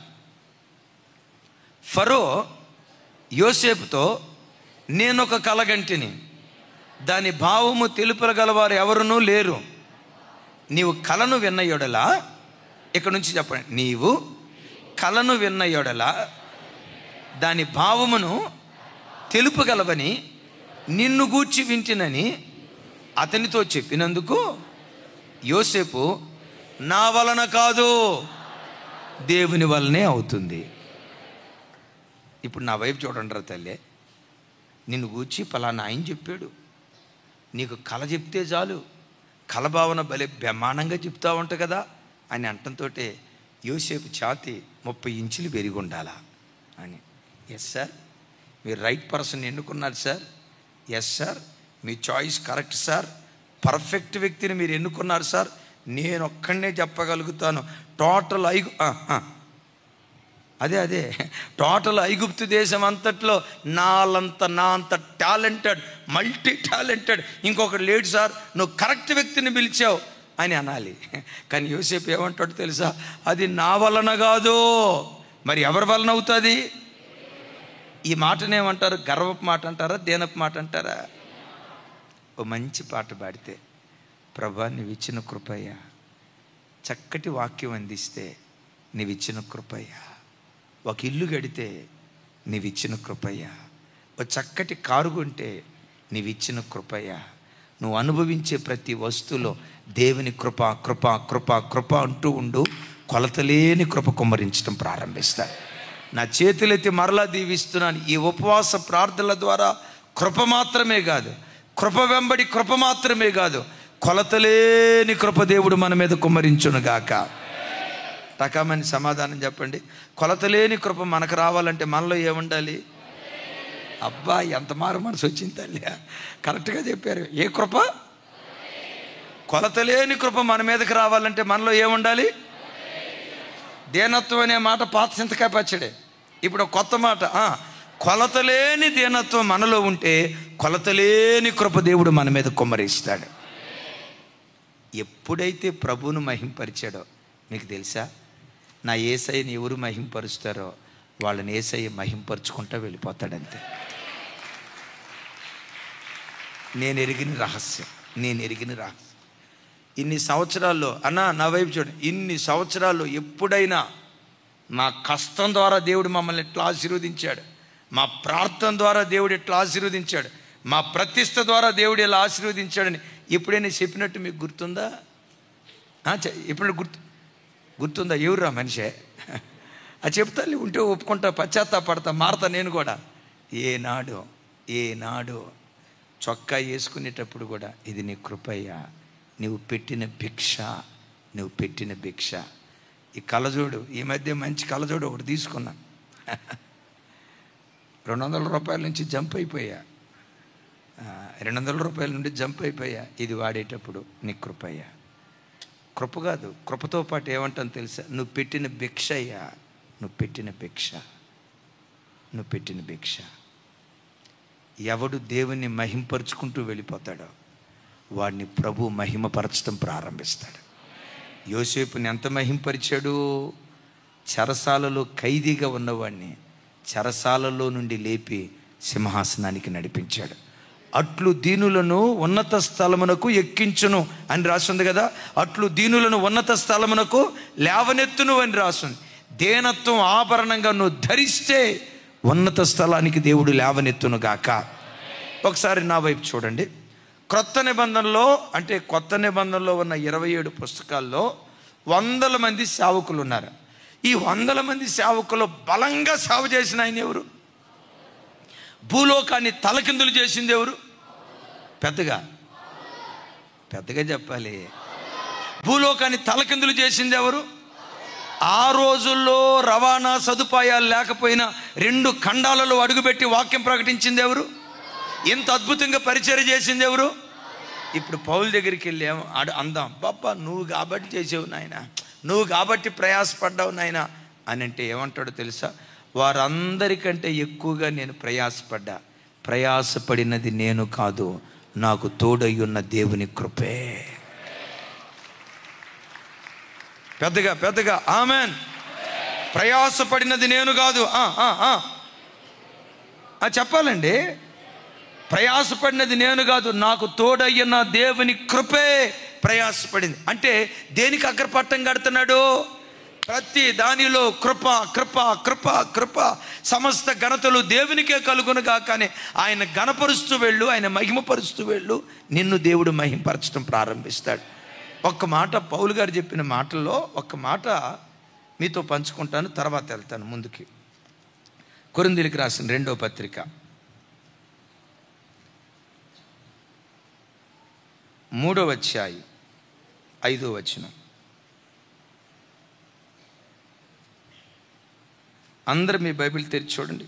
ఫరో యోసేపుతో, నేనొక కలగంటిని, దాని భావము తెలుపగలవారు ఎవరునూ లేరు. నీవు కలను విన్న యొడల, ఇక్కడ నుంచి చెప్పండి, నీవు కలను విన్న యొడల దాని భావమును తెలుపగలవని నిన్ను గూర్చి వింటినని అతనితో చెప్పినందుకు యోసేపు, నా వలన కాదు, దేవుని వలనే అవుతుంది. ఇప్పుడు నా వైపు చూడండి రా తల్లి, నిన్ను గూర్చి పలానా ఆయన చెప్పాడు, నీకు కళ చెప్తే చాలు, కలభావన భలే బ్రహ్మాండంగా చెప్తా ఉంటా కదా అని అంటంతో యోసేపు ఛాతి 30 ఇంచులు పెరిగి ఉండాలా అని. ఎస్ సార్, మీరు రైట్ పర్సన్ ఎన్నుకున్నారు సార్. ఎస్ సార్, మీ చాయిస్ కరెక్ట్ సార్, పర్ఫెక్ట్ వ్యక్తిని మీరు ఎన్నుకున్నారు సార్, నేను ఒక్కడనే చెప్పగలుగుతాను. టోటల్ అదే టోటల్ ఐగుప్తు దేశం అంతట్లో నా అంత టాలెంటెడ్, మల్టీ టాలెంటెడ్ ఇంకొకటి లేడు సార్, నువ్వు కరెక్ట్ వ్యక్తిని పిలిచావు అని అనాలి. కానీ యోసేపు ఏమంటాడు తెలుసా? అది నా వలన కాదు, మరి ఎవరి వలన అవుతుంది? ఈ మాటనేమంటారు? గర్వపు మాట అంటారా, దేనపు మాట అంటారా? ఓ మంచి పాట పాడితే, ప్రభా నీవిచ్చిన కృపయ్యా, చక్కటి వాక్యం అందిస్తే నీవిచ్చిన కృపయ్యా, ఒక ఇల్లు గడితే నీవిచ్చిన కృపయ్యా, ఒక చక్కటి కారు కొంటే నీవిచ్చిన కృపయ్యా, నువ్వు అనుభవించే ప్రతి వస్తువులో దేవుని కృప కృప కృప కృప అంటూ ఉండు. కొలతలేని కృప కుమ్మరించడం ప్రారంభిస్తాను. నా చేతులెత్తి మరలా దీవిస్తున్నాను. ఈ ఉపవాస ప్రార్థనల ద్వారా కృప మాత్రమే కాదు, కృప వెంబడి కృప మాత్రమే కాదు, కొలతలేని కృప దేవుడు మన మీద కుమ్మరించునుగాక. రకమని సమాధానం చెప్పండి. కొలతలేని కృప మనకు రావాలంటే మనలో ఏముండాలి? అబ్బా ఎంత మారు మనసు వచ్చింది తల్లి, కరెక్ట్గా చెప్పారు. ఏ కృప? కొలతలేని కృప మన మీదకి రావాలంటే మనలో ఏముండాలి? దీనత్వం అనే మాట పాత చింతకాయ పచ్చడే. ఇప్పుడు కొత్త మాట, కొలతలేని దీనత్వం మనలో ఉంటే కొలతలేని కృప దేవుడు మన మీద కుమ్మరిస్తాడు. ఎప్పుడైతే ప్రభువును మహింపరిచాడో, మీకు తెలుసా, నా యేసయ్యని ఎవరు మహింపరుస్తారో వాళ్ళని యేసయ్య మహింపరుచుకుంటూ వెళ్ళిపోతాడంతే. నేను ఎరిగిన రహస్యం. ఇన్ని సంవత్సరాల్లో నా వైపు చూడండి, ఇన్ని సంవత్సరాల్లో ఎప్పుడైనా మా కష్టం ద్వారా దేవుడు మమ్మల్ని ఎట్లా ఆశీర్వదించాడు, మా ప్రార్థన ద్వారా దేవుడు ఎట్లా ఆశీర్వదించాడు, మా ప్రతిష్ట ద్వారా దేవుడు ఎలా ఆశీర్వదించాడని ఎప్పుడైనా చెప్పినట్టు మీకు గుర్తుందా? ఎప్పుడైనా గుర్తుందా? ఎవరురా మనిషే? అది చెప్తా ఉంటే ఒప్పుకుంటా, పశ్చాత్తాపడతా, మారతా నేను కూడా. ఏనాడు చొక్కా వేసుకునేటప్పుడు కూడా ఇది నీ కృపయ్యా, నువ్వు పెట్టిన భిక్ష. ఈ కళ్ళజోడు, ఈ మధ్య మంచి కళ్ళజోడు ఒకటి తీసుకున్నా. రూపాయల నుంచి జంప్ అయిపోయా, 200 రూపాయల నుండి జంప్ అయిపోయా. ఇది వాడేటప్పుడు నీ కృపయ్యా. కృప కాదు, కృపతో పాటు ఏమంటాను తెలుసా? నువ్వు పెట్టిన భిక్ష అయ్యా, నువ్వు పెట్టిన భిక్ష, నువ్వు పెట్టిన భిక్ష. ఎవడు దేవుని మహింపరుచుకుంటూ వెళ్ళిపోతాడో వాడిని ప్రభు మహిమపరచడం ప్రారంభిస్తాడు. యోసేపుని ఎంత మహింపరిచాడు? చెరసాలలో ఖైదీగా ఉన్నవాడిని చెరసాలలో నుండి లేపి సింహాసనానికి నడిపించాడు. అట్లు దీనులను ఉన్నత స్థలమునకు ఎక్కించును అని రాసింది కదా. అట్లు దీనులను ఉన్నత స్థలమునకు లేవనెత్తును అని రాసింది. దేనత్వం ఆభరణంగా నువ్వు ధరిస్తే ఉన్నత స్థలానికి దేవుడు లేవనెత్తును గాక. ఒకసారి నా వైపు చూడండి. క్రొత్త నిబంధనలో, అంటే కొత్త నిబంధనలో ఉన్న 27 పుస్తకాల్లో 100 మంది సేవకులు ఉన్నారు. ఈ 100 మంది సేవకులు బలంగా సేవ చేసిన ఆయన ఎవరు? భూలోకాన్ని తలకిందులు చేసింది ఎవరు? పెద్దగా చెప్పాలి. భూలోకాన్ని తలకిందులు చేసింది ఎవరు? ఆ రోజుల్లో రవాణా సదుపాయాలు లేకపోయినా 2 ఖండాలలో అడుగుపెట్టి వాక్యం ప్రకటించింది ఎవరు? ఇంత అద్భుతంగా పరిచర్య చేసింది ఎవరు? ఇప్పుడు పౌలు దగ్గరికి వెళ్ళి అందాం, బాబా నువ్వు కాబట్టి చేసావు నాయన, నువ్వు కాబట్టి ప్రయాసపడ్డావు నాయన అని అంటే ఏమంటాడో తెలుసా? వారందరికంటే ఎక్కువగా నేను ప్రయాసపడినది నేను కాదు, నాకు తోడయ్యున్న దేవుని కృపే. పెద్దగా ఆమెన్. ప్రయాసపడినది నేను కాదు. చెప్పాలండి. ప్రయాసపడినది నేను కాదు, నాకు తోడయ్యున్న దేవుని కృపే ప్రయాసపడింది. అంటే దేనికి అగ్రపట్టం కడుతున్నాడు? ప్రతి దానిలో కృప కృప కృప కృప. సమస్త ఘనతలు దేవునికే కలుగునుగా. కానీ ఆయన ఘనపరుస్తూ వెళ్ళు, ఆయన మహిమపరుస్తూ వెళ్ళు, నిన్ను దేవుడు మహిమపరచడం ప్రారంభిస్తాడు. ఒక్క మాట పౌలు గారు చెప్పిన మాటల్లో ఒక్క మాట మీతో పంచుకుంటాను, తర్వాత వెళ్తాను ముందుకి. కొరింథీయులకు రాసిన 2వ పత్రిక 3వ అధ్యాయం 5వ వచనం. అందరూ మీ బైబిల్ తెరిచి చూడండి.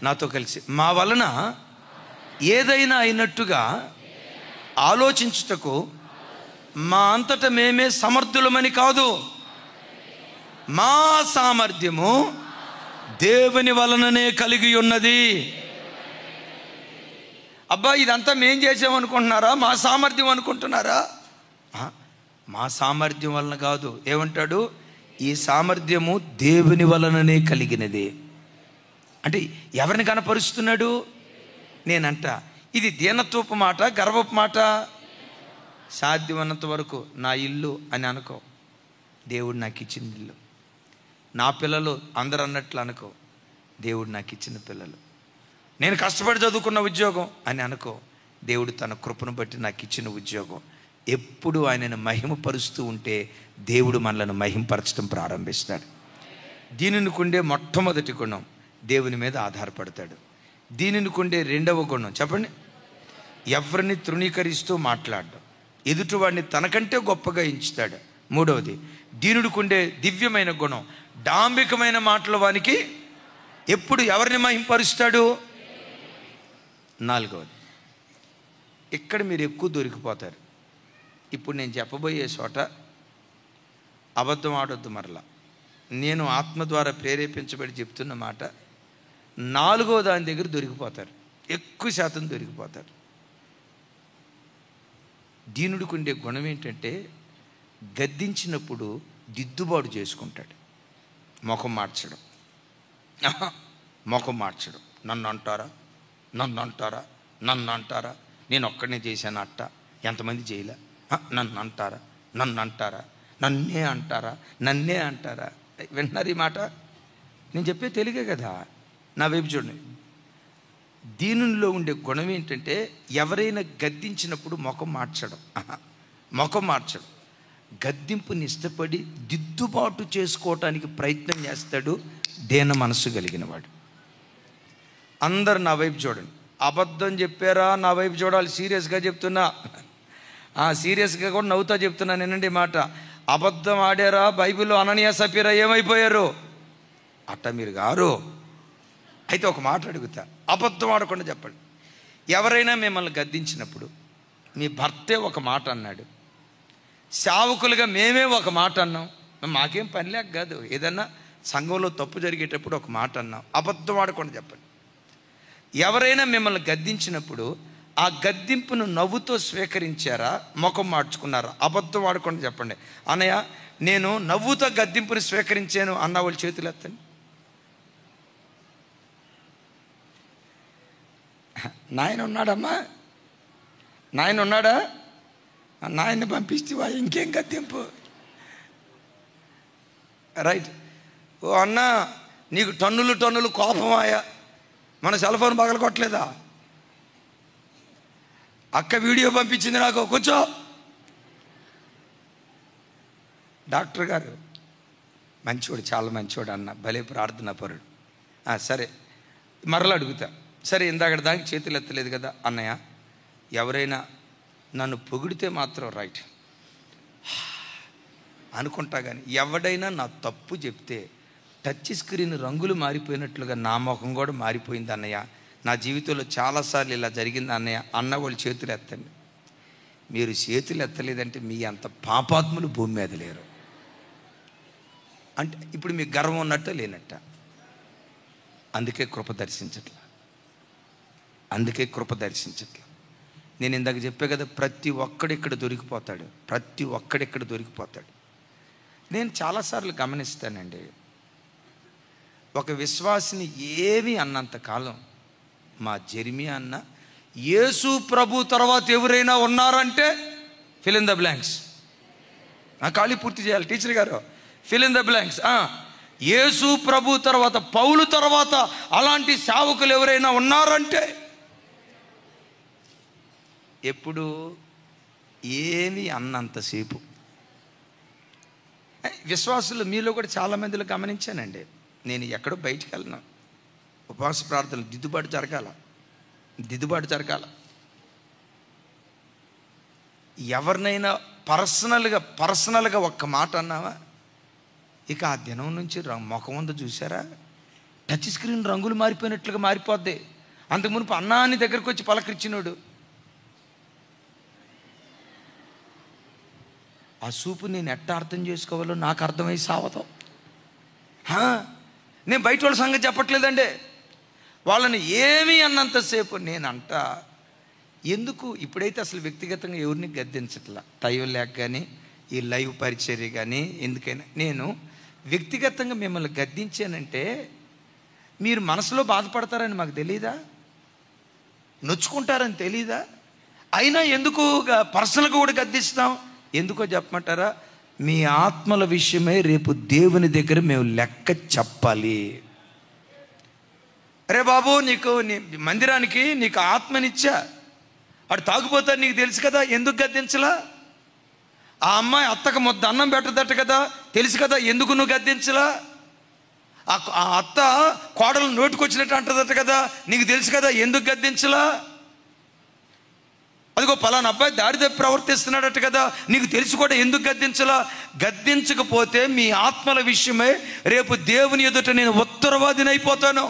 నాతో కలిసి, మా వలన ఏదైనా అయినట్టుగా ఆలోచించుటకు మా అంతటా మేమే సమర్థులమని కాదు, మా సామర్థ్యము దేవుని వలననే కలిగి ఉన్నది. అబ్బా ఇదంతా మేం చేసామనుకుంటున్నారా? మా సామర్థ్యం అనుకుంటున్నారా? మా సామర్థ్యం వలన కాదు. ఏమంటాడు? ఈ సామర్థ్యము దేవుని వలననే కలిగినది. అంటే ఎవరిని కనపరుస్తున్నాడు? నేనంట ఇది దీనత్వపు మాట, గర్వపు మాట. సాధ్యమైనంత వరకు నా ఇల్లు అని అనుకో, దేవుడు నాకు ఇచ్చిన ఇల్లు. నా పిల్లలు అందరు అన్నట్లు అనుకో, దేవుడు నాకు ఇచ్చిన పిల్లలు. నేను కష్టపడి చదువుకున్న ఉద్యోగం అని అనుకో, దేవుడు తన కృపను బట్టి నాకు ఇచ్చిన ఉద్యోగం. ఎప్పుడు ఆయనను మహిమపరుస్తూ ఉంటే దేవుడు మనలను మహిమపరచడం ప్రారంభిస్తాడు. దీనిని కుండే మొట్టమొదటి గుణం, దేవుని మీద ఆధారపడతాడు. దీనిని కుండే 2వ గుణం చెప్పండి, ఎవరిని తృణీకరిస్తూ మాట్లాడడం, ఎదుటివాడిని తనకంటే గొప్పగా ఎంచుతాడు. 3వది, దీనుడికుండే దివ్యమైన గుణం, డాంబికమైన మాటల వానికి ఎప్పుడు ఎవరిని మహింపరుస్తాడు? 4వది, ఇక్కడ మీరు ఎక్కువ దొరికిపోతారు. ఇప్పుడు నేను చెప్పబోయే చోట అబద్ధం ఆడొద్దు. మరలా నేను ఆత్మ ద్వారా ప్రేరేపించబడి చెప్తున్న మాట, 4వ దాని దగ్గర దొరికిపోతారు, ఎక్కువ శాతం దొరికిపోతారు. దీనుడికి ఉండే గుణం ఏంటంటే గద్దించినప్పుడు దిద్దుబాటు చేసుకుంటాడు. ముఖం మార్చడం. నన్ను అంటారా, నేను ఒక్కడనే చేశాను అట్ట, ఎంతమంది చేయలే, నన్ను అంటారా, నన్నే అంటారా. వింటున్నారు ఈ మాట? నేను చెప్పే తెలుగే కదా. నా వైపు చూడండి. దీనిలో ఉండే గుణం ఏంటంటే ఎవరైనా గద్దించినప్పుడు ముఖం మార్చడం. గద్దింపుని ఇష్టపడి దిద్దుబాటు చేసుకోవటానికి ప్రయత్నం చేస్తాడు దీన మనసు కలిగిన వాడు. అందరు నా వైపు చూడండి. అబద్ధం చెప్పారా? నా వైపు చూడాలి. సీరియస్గా చెప్తున్నా. సీరియస్గా కూడా నవ్వుతా చెప్తున్నాను, వినండి మాట. అబద్ధం ఆడారా బైబిల్లో? అననీయ సఫీరా ఏమైపోయారు? అట్ట మీరు గారు. అయితే ఒక మాట అడుగుతా, అబద్ధం ఆడకుండా చెప్పండి. ఎవరైనా మిమ్మల్ని గద్దించినప్పుడు, మీ భర్తే ఒక మాట అన్నాడు, సేవకులుగా మేమే ఒక మాట అన్నాం, మాకేం పని లేక కాదు, ఏదన్నా సంఘంలో తప్పు జరిగేటప్పుడు ఒక మాట అన్నాం, అబద్ధం ఆడకుండా చెప్పండి. ఎవరైనా మిమ్మల్ని గద్దించినప్పుడు ఆ గద్దింపును నవ్వుతో స్వీకరించారా, ముఖం మార్చుకున్నారా? అబద్ధం ఆడకుండా చెప్పండి. అన్నయ్య నేను నవ్వుతో గద్దింపుని స్వీకరించాను అన్న వాళ్ళు చేతులు ఎత్తండి. నాయన ఉన్నాడమ్మా, నాయన ఉన్నాడా? నాయన్ని పంపిస్తేవా ఇంకేం గద్దింపు? రైట్. ఓ అన్న నీకు టన్నులు టన్నులు కోపమాయా, మన సెల్ ఫోన్ పగలగొట్టలేదా? అక్క వీడియో పంపించింది నాకు, కూర్చో. డాక్టర్ గారు మంచివాడు, చాలా మంచివాడు అన్న, భలే ప్రార్థన పరుడు. సరే మరలా అడుగుతా, సరే ఇందాక దానికి చేతులు ఎత్తలేదు కదా అన్నయ్య, ఎవరైనా నన్ను పొగిడితే మాత్రం రైట్ అనుకుంటా, కానీ ఎవడైనా నా తప్పు చెప్తే టచ్ స్క్రీన్ రంగులు మారిపోయినట్లుగా నా ముఖం కూడా మారిపోయింది అన్నయ్య, నా జీవితంలో చాలాసార్లు ఇలా జరిగింది అన్నయ్య అన్న వాళ్ళు చేతులు ఎత్తండి. మీరు చేతులు ఎత్తలేదంటే మీ అంత పాపాత్ములు భూమి మీద లేరు. అంటే ఇప్పుడు మీకు గర్వం ఉన్నట్ట లేనట్ట? అందుకే కృప దర్శించట్లా, అందుకే కృప దర్శించట్లా. నేను ఇందాక చెప్పే కదా, ప్రతి ఒక్కడిక్కడ దొరికిపోతాడు, ప్రతి ఒక్కడిక్కడ దొరికిపోతాడు. నేను చాలాసార్లు గమనిస్తానండి, ఒక విశ్వాసిని ఏమి అన్నంత కాలం, మా జెర్మియా అన్న యేసు ప్రభు తర్వాత ఎవరైనా ఉన్నారంటే ఫిల్ ఇన్ ద బ్లాంక్స్. ఖాళీ పూర్తి చేయాలి టీచర్ గారు, ఫిల్ ఇన్ ద బ్లాంక్స్. యేసు ప్రభు తర్వాత, పౌలు తర్వాత అలాంటి సేవకులు ఎవరైనా ఉన్నారంటే ఎప్పుడు ఏమి అన్నంతసేపు. విశ్వాసులు మీలో కూడా చాలామందిలో గమనించానండి, నేను ఎక్కడో బయటికి వెళ్ళినా, ఉపవాస ప్రార్థనలు దిద్దుబాటు జరగాల. ఎవరినైనా పర్సనల్గా ఒక్క మాట అన్నావా, ఇక ఆ దినం నుంచి ముఖం ఉందో చూసారా, టచ్ స్క్రీన్ రంగులు మారిపోయినట్లుగా మారిపోద్ది. అంతకు మునుపు అన్నాన్ని దగ్గరకు వచ్చి పలకరించినోడు, ఆ సూపు నేను ఎట్టా అర్థం చేసుకోవాలో నాకు అర్థమై సావతాం. నేను బయట వాళ్ళ సంగతి చెప్పట్లేదండి, వాళ్ళని ఏమీ అన్నంతసేపు నేనంట. ఎందుకు ఇప్పుడైతే అసలు వ్యక్తిగతంగా ఎవరిని గద్దించట్లా, టైం లేక కానీ ఈ లైవ్ పరిచర్య కానీ ఎందుకైనా. నేను వ్యక్తిగతంగా మిమ్మల్ని గద్దించానంటే మీరు మనసులో బాధపడతారని మాకు తెలీదా, నొచ్చుకుంటారని తెలీదా? అయినా ఎందుకు పర్సనల్గా కూడా గద్దిస్తాం? ఎందుకో చెప్పమంటారా? మీ ఆత్మల విషయమై రేపు దేవుని దగ్గర మేము లెక్క చెప్పాలి. అరే బాబు, నీకు నీ మందిరానికి నీకు ఆత్మనిచ్చా, అటు తాగుపోతాడు నీకు తెలుసు కదా, ఎందుకు గద్దించలా? ఆ అమ్మాయి అత్తకు ముద్ద అన్నం పెట్టదట కదా, తెలుసు కదా, ఎందుకు నువ్వు గద్దించలా? ఆ అత్త కోడలు నోటుకొచ్చినట్టు అంటదట కదా, నీకు తెలుసు కదా, ఎందుకు గద్దించలా? అదిగో పలానా అబ్బాయి దారి తప్పి ప్రవర్తిస్తున్నాడట కదా, నీకు తెలిసి కూడా ఎందుకు గద్దించలా? గద్దించకపోతే మీ ఆత్మల విషయమై రేపు దేవుని ఎదుట నేను ఉత్తరవాదిని అయిపోతాను.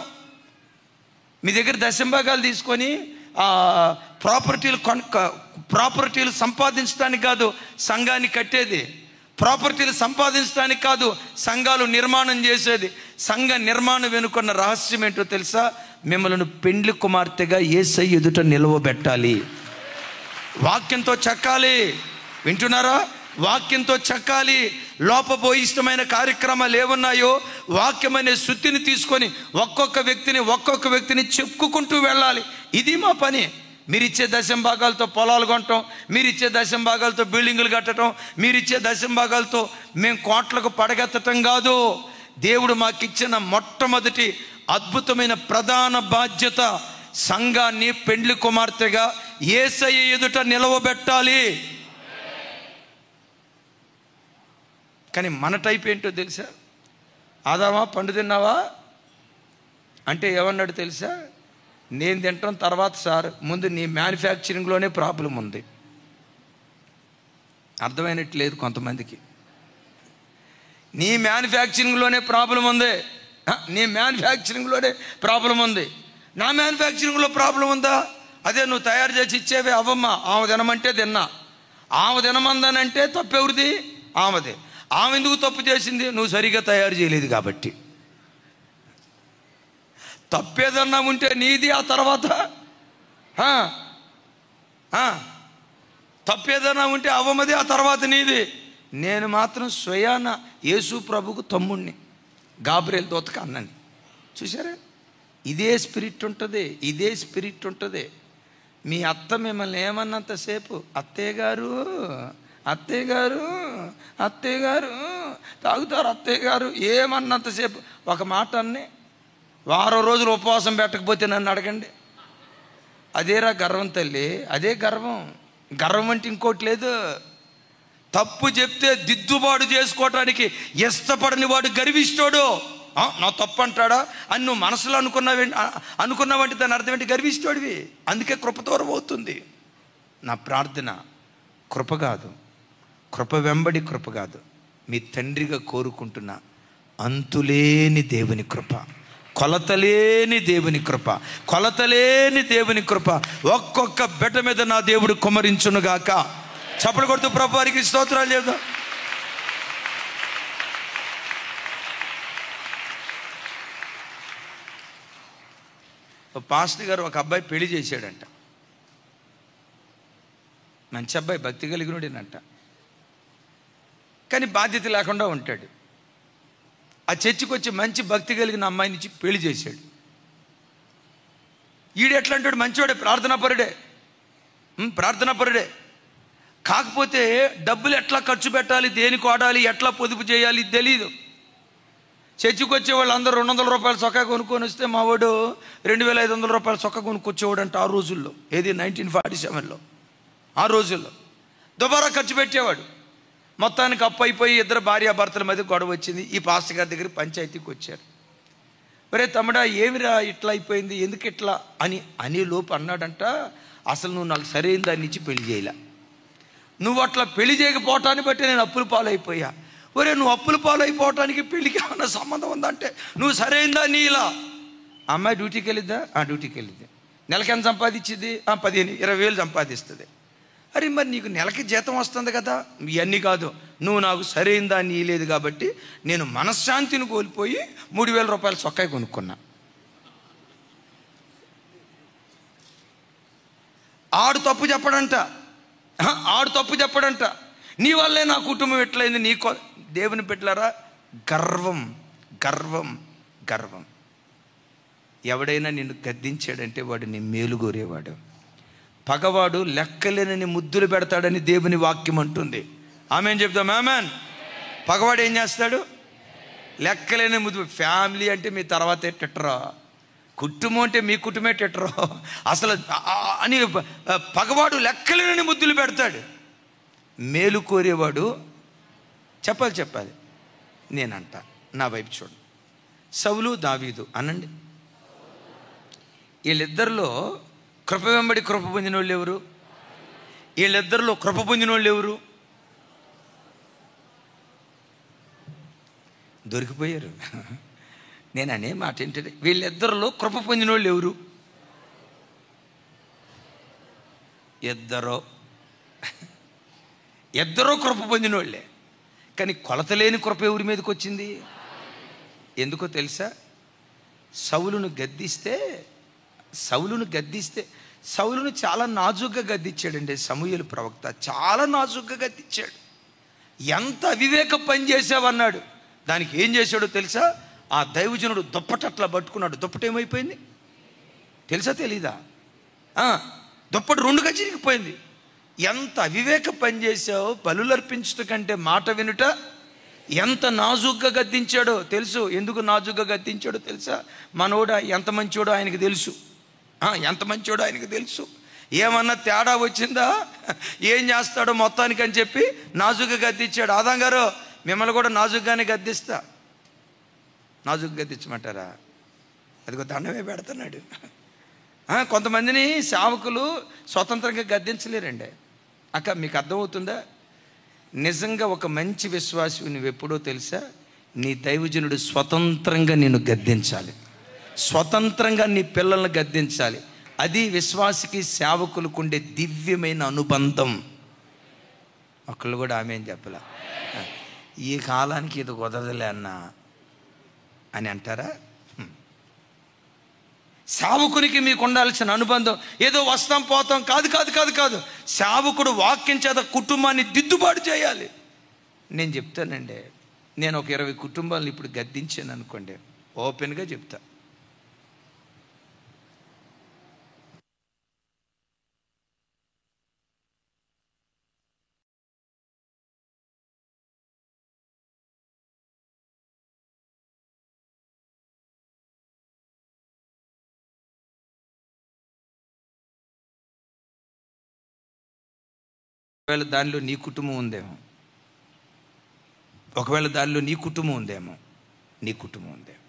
మీ దగ్గర దశంభాగాలు తీసుకొని ప్రాపర్టీలు సంపాదించడానికి కాదు సంఘాన్ని కట్టేది, ప్రాపర్టీలు సంపాదించడానికి కాదు సంఘాలు నిర్మాణం చేసేది. సంఘ నిర్మాణం వెనుకున్న రహస్యం ఏంటో తెలుసా? మిమ్మల్ని పెండ్లి కుమార్తెగా యేసయ్య ఎదుట నిలవబెట్టాలి, వాక్యంతో చెక్కాలి. వింటున్నారా? వాక్యంతో చెక్కాలి. లోపభూయిష్టమైన కార్యక్రమాలు ఏమున్నాయో వాక్యమనే శుద్ధిని తీసుకొని ఒక్కొక్క వ్యక్తిని చెప్పుకుంటూ వెళ్ళాలి. ఇది మా పని. మీరిచ్చే దశంభాగాలతో పొలాలు కొనటం, మీరిచ్చే దశంభాగాలతో బిల్డింగులు కట్టడం, మీరిచ్చే దశంభాగాలతో మేము కోట్లకు పడగెత్తటం కాదు. దేవుడు మాకిచ్చిన మొట్టమొదటి అద్భుతమైన ప్రధాన బాధ్యత సంఘాన్ని పెండ్లి కుమార్తెగా యేసయ్య ఎదుట నిలవబెట్టాలి. కానీ మన టైప్ ఏంటో తెలుసా? ఆదామా పండు తిన్నావా అంటే ఏమన్నాడు తెలుసా? నేను తింటాం తర్వాత సార్, ముందు నీ మ్యానుఫ్యాక్చరింగ్లోనే ప్రాబ్లం ఉంది. అర్థమైనట్లేదు కొంతమందికి. నీ మ్యానుఫ్యాక్చరింగ్లోనే ప్రాబ్లం ఉంది. నీ మ్యానుఫ్యాక్చరింగ్లోనే ప్రాబ్లం ఉంది. నా మ్యానుఫ్యాక్చరింగ్లో ప్రాబ్లం ఉందా? అదే నువ్వు తయారు చేసి ఇచ్చేవే అవమ్మ. ఆమె తినమంటే తిన్నా. ఆమె తినమందనంటే తప్పెవరిది? ఆమెదే. ఆమె ఎందుకు తప్పు చేసింది? నువ్వు సరిగ్గా తయారు చేయలేదు కాబట్టి. తప్పేదన్నా ఉంటే నీది, ఆ తర్వాత తప్పేదన్నా ఉంటే అవమది, ఆ తర్వాత నీది. నేను మాత్రం స్వయాన యేసు ప్రభుకు తమ్ముణ్ణి, గాబ్రియల్ దూతకు అన్నని. చూసారా? ఇదే స్పిరిట్ ఉంటుంది, ఇదే స్పిరిట్ ఉంటుంది. మీ అత్త మిమ్మల్ని ఏమన్నంతసేపు అత్తయ్య గారు అత్తయ్య గారు అత్తయ్య గారు తాగుతారు అత్తయ్య గారు ఏమన్నంతసేపు ఒక మాట అన్ని వారం రోజులు ఉపవాసం పెట్టకపోతే నన్ను అడగండి. అదేరా గర్వం తల్లి, అదే గర్వం. గర్వం అంటే ఇంకోటి లేదు. తప్పు చెప్తే దిద్దుబాటు చేసుకోవటానికి ఇష్టపడని వాడు గర్విష్ఠుడు. నా తప్పు అంటాడా అని నువ్వు మనసులో అనుకున్నావంటే దాని అర్థం ఏంటి? గర్విష్ఠుడివి. అందుకే కృప దూరం అవుతుంది. నా ప్రార్థన కృప కాదు, కృప వెంబడి కృప కాదు, మీ తండ్రిగా కోరుకుంటున్న అంతులేని దేవుని కృప, కొలతలేని దేవుని కృప, కొలతలేని దేవుని కృప ఒక్కొక్క బిడ్డ మీద నా దేవుడు కుమ్మరించునుగాక. చప్పట్లు కొడుతూ ప్రభు వారికి స్తోత్రాలు చేద్దాం. పాస్టర్ గారు ఒక అబ్బాయి పెళ్లి చేశాడంట. మంచి అబ్బాయి, భక్తి కలిగినోడేనంట. కానీ బాధ్యత లేకుండా ఉంటాడు. ఆ చర్చికి వచ్చి మంచి భక్తి కలిగిన అమ్మాయినిచ్చి పెళ్లి చేశాడు. ఈడు ఎట్లా అంటాడు? మంచివాడే, ప్రార్థనాపరుడే, ప్రార్థనాపరుడే. కాకపోతే డబ్బులు ఎట్లా ఖర్చు పెట్టాలి, దేనికి వాడాలి, ఎట్లా పొదుపు చేయాలి తెలియదు. చర్చికి వచ్చే వాళ్ళు అందరూ 200 రూపాయల చొక్కా కొనుక్కొని వస్తే మా వాడు 2500 రూపాయల చొక్కా కొనుక్కొచ్చేవాడు అంట ఆ రోజుల్లో. ఏది 1947లో. ఆ రోజుల్లో దుబారా ఖర్చు పెట్టేవాడు. మొత్తానికి అప్పు అయిపోయి ఇద్దరు భార్యాభర్తల మధ్య గొడవ వచ్చింది. ఈ పాస్టర్ గారి దగ్గర పంచాయతీకి వచ్చారు. ఒరే తమ్ముడా, ఏమిరా ఇట్లా అయిపోయింది, ఎందుకు ఇట్లా అని లోపు అన్నాడంట, అసలు నువ్వు నాకు సరైన దాన్ని ఇచ్చి పెళ్లి చేయలే. నువ్వు అట్లా పెళ్లి చేయకపోవటాన్ని బట్టి నేను అప్పుల పాలైపోయా. ఒరే, నువ్వు అప్పుల పాలైపోవటానికి పెళ్లికి ఏమన్నా సంబంధం ఉందంటే నువ్వు సరైనదా నీ ఇలా. అమ్మాయి డ్యూటీకి వెళ్ళిద్దా? డ్యూటీకి వెళ్ళిద్ది. నెలకి ఎంత సంపాదించింది? 15-20 సంపాదిస్తుంది. అరే మరి నీకు నెలకి జీతం వస్తుంది కదా. ఇవన్నీ కాదు, నువ్వు నాకు సరైన దాన్ని ఇవ్వలేదు కాబట్టి నేను మనశ్శాంతిని కోల్పోయి 3000 రూపాయల చొక్కాయి కొనుక్కున్నా. ఆడు తప్పు చెప్పడంట, ఆడు తప్పు చెప్పడంట. నీ వల్లే నా కుటుంబం ఎట్లయింది. దేవుని పెట్టారా? గర్వం, గర్వం, గర్వం. ఎవడైనా నిన్ను గద్దించాడంటే వాడు నీ మేలు కోరేవాడు. పగవాడు లెక్కలేనని ముద్దులు పెడతాడని దేవుని వాక్యం అంటుంది. ఆమెన్ చెప్తాం, ఆమెన్. పగవాడు ఏం చేస్తాడు? లెక్కలేని ముద్దు. ఫ్యామిలీ అంటే మీ తర్వాతే టెట్రో, కుటుంబం అంటే మీ కుటుంబమే టెట్రో అసలు అని పగవాడు లెక్కలేనని ముద్దులు పెడతాడు. మేలు కోరేవాడు చెప్పాలి. నేనంట, నా వైపు చూడు. సౌలు దావీదు అనండి. వీళ్ళిద్దరిలో కృప వెంబడి కృప పొందిన వాళ్ళు ఎవరు? వీళ్ళిద్దరిలో కృప పొందిన వాళ్ళు ఎవరు? దొరికిపోయారు. నేను అనే మాట ఏంటంటే వీళ్ళిద్దరిలో కృప పొందిన వాళ్ళు ఎవరు? ఇద్దరో కృప పొందిన వాళ్ళే. కానీ కొలతలేని కృప ఎవరి మీదకి వచ్చింది? ఎందుకో తెలుసా? సౌలును గద్దిస్తే సౌలును చాలా నాజుగ్గా గద్దించాడండి సమూయేలు ప్రవక్త. చాలా నాజుగ్గా గద్దించాడు. ఎంత అవివేక పని చేసావన్నాడు. దానికి ఏం చేశాడో తెలుసా? ఆ దైవజనుడు దుప్పటట్లా పట్టుకున్నాడు. దుప్పట ఏమైపోయింది తెలుసా? తెలీదా? దుప్పటి 2గా చిరిగిపోయింది. ఎంత అవివేక పని చేసావు. బలులర్పించుట కంటే మాట వినుట. ఎంత నాజుగ్గా గద్దించాడో తెలుసు. ఎందుకు నాజుగ్గా గద్దించాడో తెలుసా? మనోడు ఎంత మంచోడో ఆయనకు తెలుసు. ఎంత మంచోడో ఆయనకు తెలుసు. ఏమన్నా తేడా వచ్చిందా ఏం చేస్తాడో మొత్తానికి అని చెప్పి నాజుగ్గా గద్దించాడు. ఆదాం గారు, మిమ్మల్ని కూడా నాజుగ్గానే గద్దిస్తా. నాజుగ్గా గద్దించమంటారా? అదిగో దండమే పెడుతున్నాడు. కొంతమందిని సేవకులు స్వతంత్రంగా గద్దించలేరండి. అక్క మీకు అర్థమవుతుందా? నిజంగా ఒక మంచి విశ్వాసి నువ్వెప్పుడో తెలుసా, నీ దైవజనుడు స్వతంత్రంగా నిన్ను గద్దించాలి, స్వతంత్రంగా నీ పిల్లల్ని గద్దించాలి. అది విశ్వాసికి సేవకులకు ఉండే దివ్యమైన అనుబంధం. ఒకళ్ళు కూడా ఆమె ఏం చెప్పలే, ఈ కాలానికి ఇది కుదరదులే అన్నా అని అంటారా? సేవకునికి మీకు ఉండాల్సిన అనుబంధం ఏదో వస్తాం పోతాం కాదు కాదు కాదు కాదు. సేవకుడు వాక్యం చేత కుటుంబాన్ని దిద్దుబాటు చేయాలి. నేను చెప్తానండి, నేను ఒక 20 కుటుంబాలను ఇప్పుడు గద్దించాను అనుకోండి, ఓపెన్గా చెప్తా, ఒకవేళ దానిలో నీ కుటుంబం ఉందేమో, ఒకవేళ దానిలో నీ కుటుంబం ఉందేమో, నీ కుటుంబం ఉందేమో.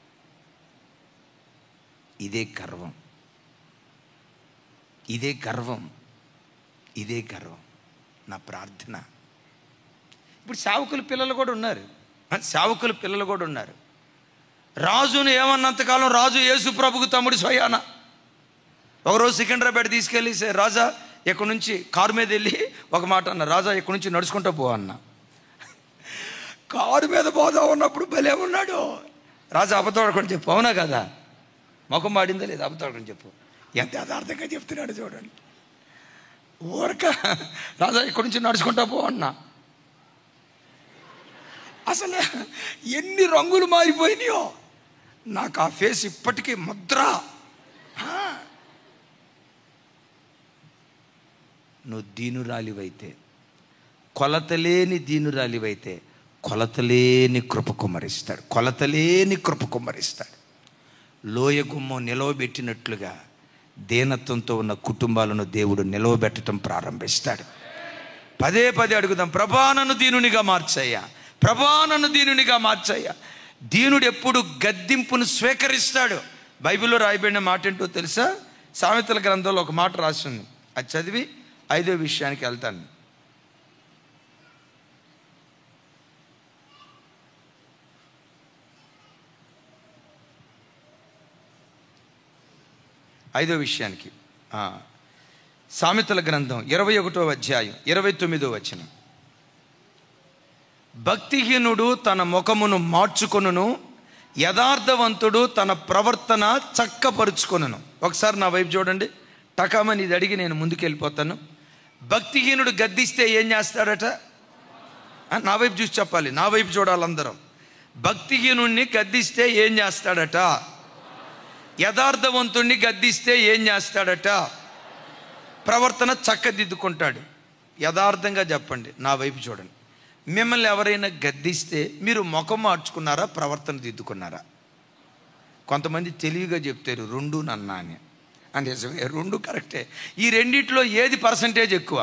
ఇదే గర్వం, ఇదే గర్వం, ఇదే గర్వం. నా ప్రార్థన, ఇప్పుడు సేవకుల పిల్లలు కూడా ఉన్నారు, సేవకుల పిల్లలు కూడా ఉన్నారు. రాజును ఏమన్నంతకాలం రాజు యేసు ప్రభుకు తమ్ముడు స్వయాన. ఒకరోజు సికింద్రాబాద్ తీసుకెళ్ళి, రాజా ఇక్కడ నుంచి కారు మీద వెళ్ళి ఒక మాట అన్న, రాజా ఇక్కడ నుంచి నడుచుకుంటూ పో అన్న. కారు మీద పోదా ఉన్నప్పుడు భలే ఉన్నాడు. రాజా అబద్ధం చెప్పు, అవునా కదా, ముఖం మాడిందా లేదా, అబద్ధం చెప్పు, ఎంత యథార్థంగా చెప్తున్నాడు చూడండి. ఊరక రాజా ఇక్కడ నుంచి నడుచుకుంటా పో అన్నా. అసలు ఎన్ని రంగులు మారిపోయినాయో, నాకు ఆ ఫేస్ ఇప్పటికీ ముద్ర. నువ్వు దీనురాలివైతే, కొలతలేని దీనురాలివైతే కొలతలేని కృప కుమ్మరిస్తాడు, కొలతలేని కృప కుమ్మరిస్తాడు. లోయ గుమ్మం నిలవబెట్టినట్లుగా దీనత్వంతో ఉన్న కుటుంబాలను దేవుడు నిలవబెట్టడం ప్రారంభిస్తాడు. పదే పదే అడుగుదాం, ప్రభా నన్ను దీనునిగా మార్చయ్యా, ప్రభా నన్ను దీనునిగా మార్చయ్యా. దీనుడు ఎప్పుడు గద్దింపును స్వీకరిస్తాడు. బైబిల్లో రాయబడిన మాట ఏంటో తెలుసా? సామెతల గ్రంథంలో ఒక మాట రాసింది, అది చదివి 5వ విషయానికి వెళ్తాను. ఐదో విషయానికి సామెతల గ్రంథం 21వ అధ్యాయం 29వ వచనం. భక్తిహీనుడు తన ముఖమును మార్చుకొనును, యథార్థవంతుడు తన ప్రవర్తన చక్కపరుచుకొనును. ఒకసారి నా వైపు చూడండి, టకామని ఇది అడిగి నేను ముందుకు వెళ్ళిపోతాను. భక్తిహీనుడు గద్దిస్తే ఏం చేస్తాడట? నా వైపు చూసి చెప్పాలి, నా వైపు చూడాలి అందరం. భక్తిహీనుడిని గద్దిస్తే ఏం చేస్తాడట? యథార్థవంతుణ్ణి గద్దిస్తే ఏం చేస్తాడట? ప్రవర్తన చక్కదిద్దుకుంటాడు. యథార్థంగా చెప్పండి, నా వైపు చూడండి. మిమ్మల్ని ఎవరైనా గద్దిస్తే మీరు ముఖం మార్చుకున్నారా, ప్రవర్తన దిద్దుకున్నారా? కొంతమంది తెలివిగా చెప్తారు రెండు నన్నా అని. నిజమే, రెండు కరెక్టే. ఈ రెండిట్లో ఏది పర్సంటేజ్ ఎక్కువ?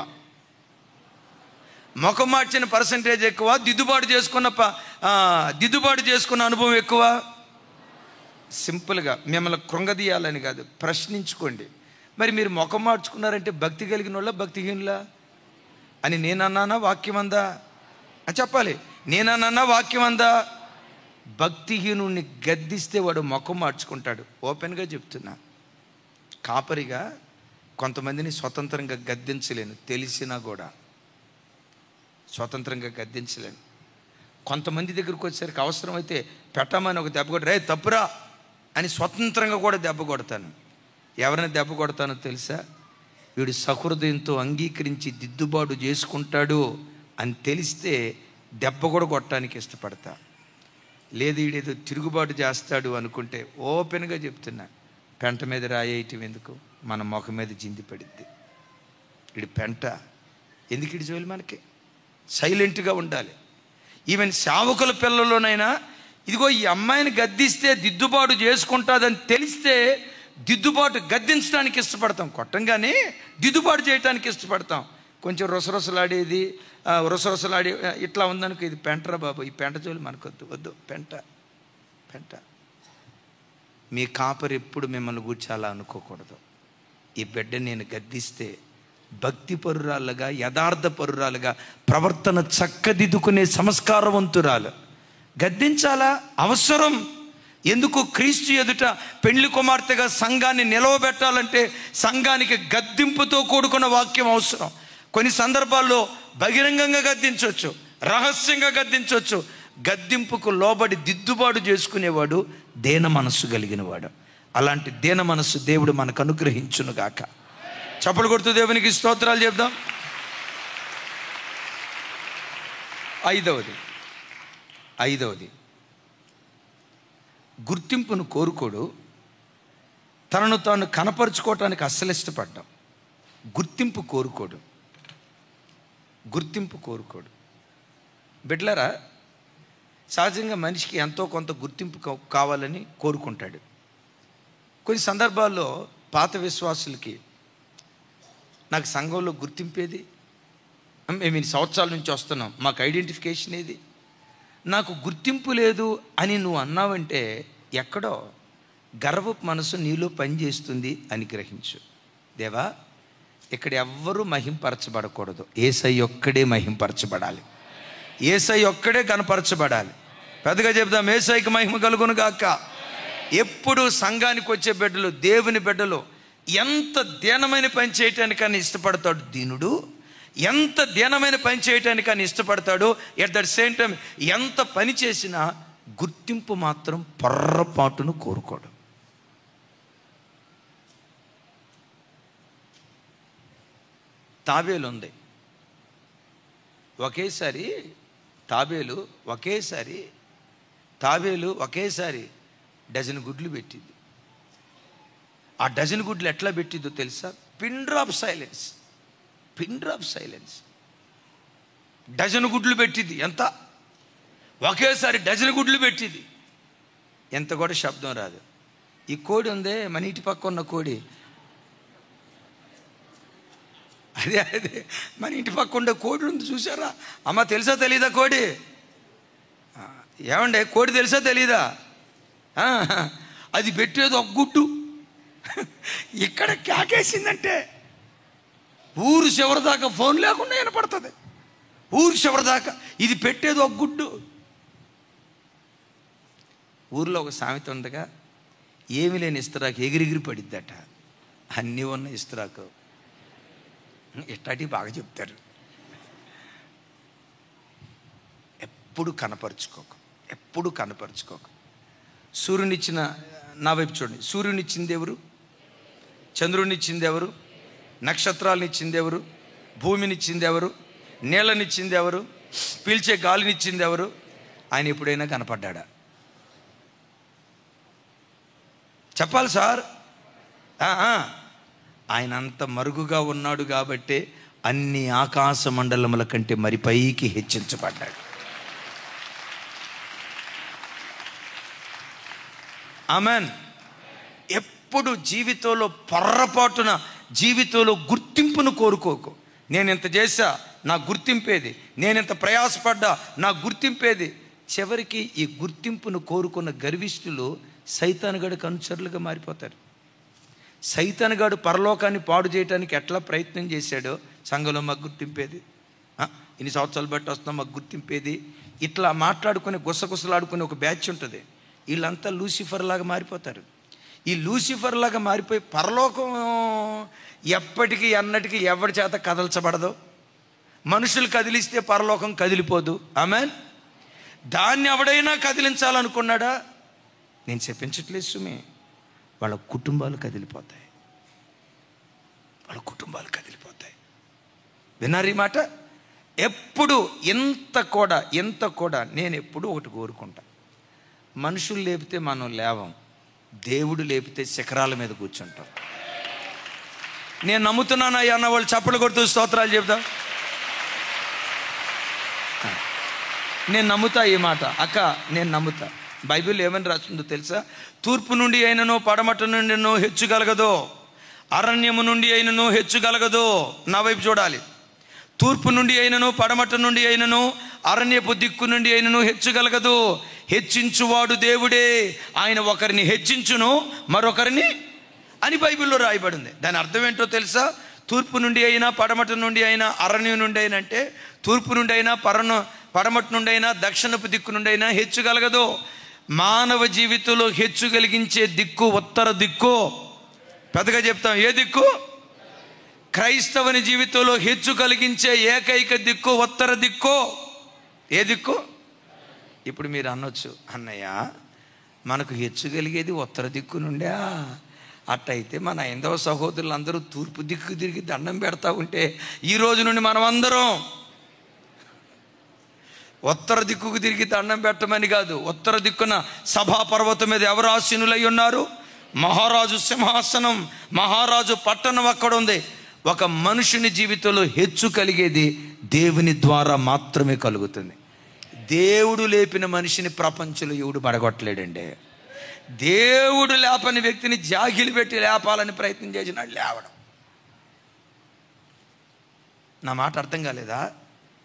ముఖం మార్చిన పర్సంటేజ్ ఎక్కువ, దిద్దుబాటు చేసుకున్న అనుభవం ఎక్కువ. సింపుల్గా మిమ్మల్ని కృంగదీయాలని కాదు, ప్రశ్నించుకోండి. మరి మీరు ముఖం మార్చుకున్నారంటే భక్తి కలిగిన వాళ్ళ భక్తిహీనులా అని నేనన్నానా వాక్యం అందా అని చెప్పాలి. నేనన్నా వాక్యం అందా? భక్తిహీనుడిని గద్దిస్తే వాడు ముఖం మార్చుకుంటాడు. ఓపెన్గా చెప్తున్నా, కాపరిగా కొంతమందిని స్వతంత్రంగా గద్దించలేను, తెలిసినా కూడా స్వతంత్రంగా గద్దించలేను. కొంతమంది దగ్గరికి వచ్చేసరికి అవసరమైతే పెట్టమని ఒక దెబ్బ కొట్టి, రే తప్పురా అని స్వతంత్రంగా కూడా దెబ్బ కొడతాను. ఎవరిని దెబ్బ కొడతానో తెలుసా? వీడు సహృదయంతో అంగీకరించి దిద్దుబాటు చేసుకుంటాడు అని తెలిస్తే దెబ్బ కూడా కొట్టడానికి ఇష్టపడతా. లేదు వీడేదో తిరుగుబాటు చేస్తాడు అనుకుంటే ఓపెన్గా చెప్తున్నా, పెంట మీద రాయేయటం ఎందుకు, మన ముఖం మీద జింది పడిద్ది. వీడి పెంట ఎందుకు ఇడి చూడాలి? మనకి సైలెంట్గా ఉండాలి. ఈవెన్ సేవకుల పిల్లల్లోనైనా ఇదిగో ఈ అమ్మాయిని గద్దిస్తే దిద్దుబాటు చేసుకుంటుందని తెలిస్తే గద్దించడానికి ఇష్టపడతాం, కొట్టంగానే దిద్దుబాటు చేయడానికి ఇష్టపడతాం. కొంచెం రొసరొసలాడేది, రొసరొసలాడి ఇట్లా ఉందనుకో, ఇది పెంటరా బాబు, ఈ పెంట జోలి మనకొద్దు, వద్దు, పెంట. మీ కాపరి ఎప్పుడు మిమ్మల్ని కూర్చోాలా అనుకోకూడదు. ఈ బిడ్డ నేను గద్దిస్తే భక్తి పరురాలుగా, యథార్థ పరురాలుగా, ప్రవర్తన చక్కదిద్దుకునే సంస్కారవంతురాలు. గద్దించాలా? అవసరం. ఎందుకు? క్రీస్తు ఎదుట పెండ్లి కుమార్తెగా సంఘాన్ని నిలవబెట్టాలంటే సంఘానికి గద్దింపుతో కూడుకున్న వాక్యం అవసరం. కొన్ని సందర్భాల్లో బహిరంగంగా గద్దించవచ్చు, రహస్యంగా గద్దించవచ్చు. గద్దింపుకు లోబడి దిద్దుబాటు చేసుకునేవాడు దీన మనస్సు కలిగినవాడు. అలాంటి దీన మనస్సు దేవుడు మనకు అనుగ్రహించునుగాక. చప్పలు కొడుతూ దేవునికి స్తోత్రాలు చెప్దాం. ఐదవది గుర్తింపును కోరుకోడు, తనను తాను కనపరుచుకోవటానికి అస్సలు ఇష్టపడ్డాం. గుర్తింపు కోరుకోడు. బిడ్డలారా, సహజంగా మనిషికి ఎంతో కొంత గుర్తింపు కావాలని కోరుకుంటాడు. కొన్ని సందర్భాల్లో పాత విశ్వాసులకి, నాకు సంఘంలో గుర్తింపేది, మేము ఇన్ని సంవత్సరాల నుంచి వస్తున్నాం, మాకు ఐడెంటిఫికేషన్ ఏది, నాకు గుర్తింపు లేదు అని నువ్వు అన్నావంటే ఎక్కడో గర్వపు మనసు నీలో పనిచేస్తుంది అని గ్రహించు. దేవా, ఇక్కడ ఎవ్వరూ మహింపరచబడకూడదు, యేసయ్య ఒక్కడే మహింపరచబడాలి, యేసయ్య ఒక్కడే కనపరచబడాలి. పెద్దగా చెప్దాం, యేసయ్యకి మహిమ కలుగును గాక. ఎప్పుడు సంఘానికి వచ్చే బిడ్డలు, దేవుని బిడ్డలు ఎంత దీనమైన పని చేయటానికని ఇష్టపడతాడు దీనుడు, ఎంత దీనమైన పని చేయటానికని ఇష్టపడతాడు. ఎట్ దట్ సేమ్ టైం ఎంత పని చేసినా గుర్తింపు మాత్రం పొర్రపాటును కోరుకోడు. తాబేలు ఉంది, తాబేలు ఒకేసారి డజన్ గుడ్లు పెట్టింది. ఆ డజన్ గుడ్లు ఎట్లా పెట్టిందో తెలుసా? Pin drop silence. డజన్ గుడ్లు పెట్టింది. ఎంత? ఒకేసారి డజన్ గుడ్లు పెట్టింది. ఎంత కూడా శబ్దం రాదు. ఈ కోడి ఉందే, మన ఇంటి పక్క ఉన్న కోడి, అదే మన ఇంటి పక్క ఉండే కోడి ఉంది చూసారా? అమ్మ, తెలుసా తెలీదా కోడి? ఏమండే, కోడి తెలుసా తెలీదా? అది పెట్టేది ఒక గుడ్డు. ఇక్కడ కేకేసిందంటే ఊరు చివరి దాకా ఫోన్ లేకుండా వినపడుతుంది. ఊరు చివరి దాకా ఇది పెట్టేది ఒక గుడ్డు. ఊర్లో ఒక సామెత ఉండగా, ఏమి లేని ఇస్తరాకు ఎగిరిగిరి పడిద్దట, అన్నీ ఉన్న ఇస్తరాకు. ఇట్లాంటివి బాగా చెప్తారు. ఎప్పుడు కనపరుచుకోకు. సూర్యునిచ్చిన, నా వైపు చూడండి, సూర్యునిచ్చింది ఎవరు? చంద్రునిచ్చింది ఎవరు? నక్షత్రాలనిచ్చింది ఎవరు? భూమినిచ్చింది ఎవరు? నీళ్ళనిచ్చింది ఎవరు? పీల్చే గాలినిచ్చింది ఎవరు? ఆయన ఎప్పుడైనా కనపడ్డా? చెప్పాలి సార్. ఆయన అంత మరుగుగా ఉన్నాడు కాబట్టే అన్ని ఆకాశ మండలముల కంటే మరి పైకి హెచ్చించబడ్డాడు. ఆమెన్. ఎప్పుడు జీవితంలో పొర్రపాటున, జీవితంలో గుర్తింపును కోరుకోకు. నేను ఇంత చేశా, నా గుర్తింపేది, నేను ఇంత ప్రయాసపడ్డా, నా గుర్తింపేది. చివరికి ఈ గుర్తింపును కోరుకున్న గర్విష్ఠులు సైతానుగాడికి అనుచరులుగా మారిపోతారు. సైతానుగాడు పరలోకాన్ని పాడు చేయడానికి ఎట్లా ప్రయత్నం చేశాడో, సంఘంలో మాకు గుర్తింపేది, ఇన్ని సంవత్సరాలు బట్టి వస్తున్నాం, మాకు గుర్తింపేది, ఇట్లా మాట్లాడుకుని గుసగుసలాడుకుని ఒక బ్యాచ్ ఉంటుంది. వీళ్ళంతా లూసిఫర్ లాగా మారిపోతారు. ఈ లూసిఫర్ లాగా మారిపోయి పరలోకం ఎప్పటికీ ఎన్నటికీ ఎవరి చేత కదల్చబడదు. మనుషులు కదిలిస్తే పరలోకం కదిలిపోదు. ఆమెన్. దాన్ని ఎవడైనా కదిలించాలనుకున్నాడా? నేను చెప్పించట్లేదు సుమి, వాళ్ళ కుటుంబాలు కదిలిపోతాయి. విన్నారు ఈ మాట? ఎప్పుడు ఎంత కూడా నేను ఎప్పుడు ఒకటి కోరుకుంటా, మనుషులు లేపితే మనం లేవం, దేవుడు లేపితే శిఖరాల మీద కూర్చుంటాం. నేను నమ్ముతున్నాను అయ్యా అన్న వాళ్ళు చప్పలు కొడుతూ స్తోత్రాలు చెప్తాం. నేను నమ్ముతా ఈ మాట అక్క, నేను నమ్ముతా. బైబిల్ ఏమని రాస్తుందో తెలుసా? తూర్పు నుండి అయినను పడమట నుండినో హెచ్చుగలగదో, అరణ్యము నుండి అయినను హెచ్చుగలగదో. నా వైపు చూడాలి. తూర్పు నుండి అయినను పడమట నుండి అయినను అరణ్యపు దిక్కు నుండి అయినను హెచ్చుగలగదు. హెచ్చించువాడు దేవుడే. ఆయన ఒకరిని హెచ్చించును, మరొకరిని అని బైబిల్లో రాయబడింది. దాని అర్థం ఏంటో తెలుసా? తూర్పు నుండి అయినా పడమటి నుండి అయినా అరణ్యం నుండి అయినా అంటే తూర్పు నుండి అయినా పడమటి నుండి అయినా దక్షిణపు దిక్కు నుండి అయినా హెచ్చగలగదు. మానవ జీవితంలో హెచ్చు కలిగించే దిక్కు ఉత్తర దిక్కు. పెద్దగా చెప్తాం, ఏ దిక్కు? క్రైస్తవుని జీవితంలో హెచ్చు కలిగించే ఏకైక దిక్కు ఉత్తర దిక్కు. ఏ దిక్కు? ఇప్పుడు మీరు అనొచ్చు, అన్నయ్య మనకు హెచ్చు కలిగేది ఉత్తర దిక్కు నుండా? అట్టయితే మన హైందవ సహోదరులందరూ తూర్పు దిక్కు తిరిగి దండం పెడతా ఉంటే ఈ రోజు నుండి మనం అందరం ఉత్తర దిక్కుకు తిరిగి దండం పెట్టమని కాదు. ఉత్తర దిక్కున సభాపర్వతం మీద ఎవరు ఆసీనులై ఉన్నారు? మహారాజు సింహాసనం, మహారాజు పట్టణం అక్కడ ఉంది. ఒక మనుషుని జీవితంలో హెచ్చు కలిగేది దేవుని ద్వారా మాత్రమే కలుగుతుంది. దేవుడు లేపిన మనిషిని ప్రపంచంలో ఎవడు పడగొట్టలేడండి. దేవుడు లేపని వ్యక్తిని జాగిలి పెట్టి లేపాలని ప్రయత్నం చేసినాడు లేవడం. నా మాట అర్థం కాలేదా?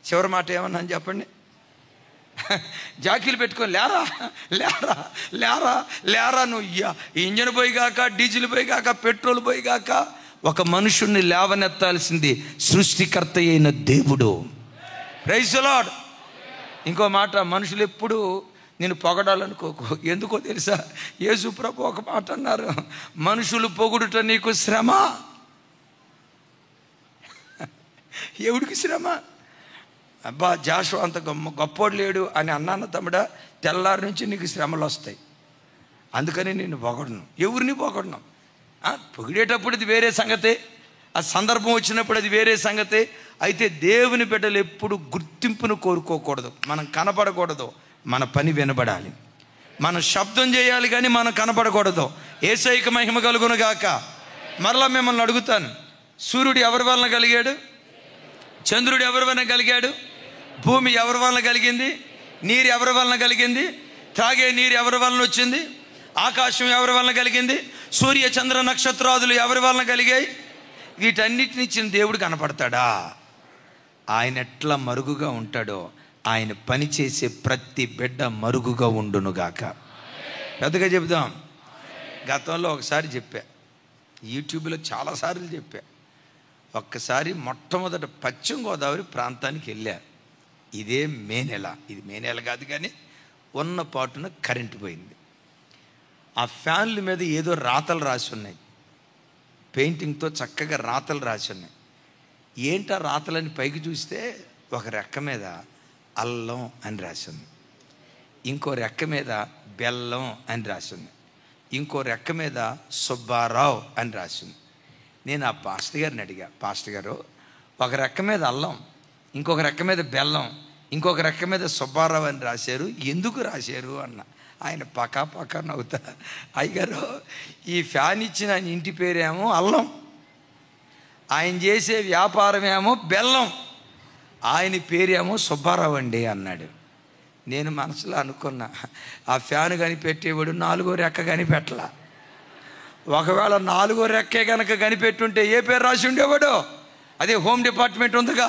చివరి మాట ఏమన్నాను చెప్పండి. జాకీలు పెట్టుకొని లేరా లేరా లేరా లేరా, నువ్వు ఇంజన్ పోయిగాక, డీజిల్ పోయిగాక, పెట్రోల్ పోయిగాక ఒక మనుషుణ్ణి లేవనెత్తాల్సింది సృష్టికర్త అయిన దేవుడు. Praise the lord. ఇంకో మాట, మనుషులు ఎప్పుడు నేను పొగడాలనుకోకు. ఎందుకో తెలుసా? యేసు ప్రభు ఒక మాట అన్నారు, మనుషులు పొగుడుట నీకు శ్రమ. ఎవడికి శ్రమ? అబ్బా జాషువా అంత గొప్పోడు లేడు అని అన్నాను తమ్ముడా, తెల్లారి నుంచి నీకు శ్రమలు వస్తాయి. అందుకని నేను పొగడను, ఎవరిని పొగడను. పొగిడేటప్పుడు ఇది వేరే సంగతే, ఆ సందర్భం వచ్చినప్పుడు అది వేరే సంగతే. అయితే దేవుని బిడ్డలు ఎప్పుడు గుర్తింపును కోరుకోకూడదు. మనం కనపడకూడదు, మన పని వినబడాలి. మనం శబ్దం చేయాలి కానీ మనం కనపడకూడదు. యేసయ్యకు మహిమ కలుగును గాక. మరలా మిమ్మల్ని అడుగుతాను, సూర్యుడు ఎవరి వలన కలిగాడు? చంద్రుడు ఎవరి వలన కలిగాడు? భూమి ఎవరి వలన కలిగింది? నీరు ఎవరి వలన కలిగింది? త్రాగే నీరు ఎవరి వలన వచ్చింది? ఆకాశం ఎవరి వలన కలిగింది? సూర్య చంద్ర నక్షత్రాదులు ఎవరి వలన కలిగాయి? వీటన్నిటిని ఇచ్చిన దేవుడు కనపడతాడా? ఆయన ఎట్లా మరుగుగా ఉంటాడో ఆయన పని చేసే ప్రతి బిడ్డ మరుగుగా ఉండునుగాక. పెద్దగా చెబుదాం. గతంలో ఒకసారి చెప్పా, యూట్యూబ్లో చాలాసార్లు చెప్పా. ఒక్కసారి మొట్టమొదట పశ్చిమ గోదావరి ప్రాంతానికి వెళ్ళా. ఇదే మే నెల, ఇది మే నెల కాదు కానీ ఉన్న పాటున కరెంటు పోయింది. ఆ ఫ్యాన్ల మీద ఏదో రాతలు రాసి ఉన్నాయి, పెయింటింగ్తో చక్కగా రాతలు రాసి ఉన్నాయి. ఏంటా రాతలని పైకి చూస్తే ఒక రెక్క మీద అల్లం అని రాసింది, ఇంకో రెక్క మీద బెల్లం అని రాసింది, ఇంకో రెక్క మీద సుబ్బారావు అని రాసింది. నేను ఆ పాస్టర్ గారిని అడిగా, పాస్టర్ గారు ఒక రెక్క మీద అల్లం, ఇంకొక రెక్క మీద బెల్లం, ఇంకొక రెక్క మీద సుబ్బారావు అని రాశారు, ఎందుకు రాశారు అన్న. ఆయన పక్క నవ్వుతా, అయ్యగారు ఈ ఫ్యాన్ ఇచ్చిన ఆయన ఇంటి పేరేమో అల్లం, ఆయన చేసే వ్యాపారం ఏమో బెల్లం, ఆయన పేరేమో సుబ్బారావు అండి అన్నాడు. నేను మనసులో అనుకున్నా, ఆ ఫ్యాన్ కనిపెట్టేవాడు నాలుగో రెక్క కనిపెట్టలా. ఒకవేళ నాలుగో రెక్కే కనుక కనిపెట్టుంటే ఏ పేరు రాసి ఉండేవాడు? అదే హోమ్ డిపార్ట్మెంట్ ఉందిగా,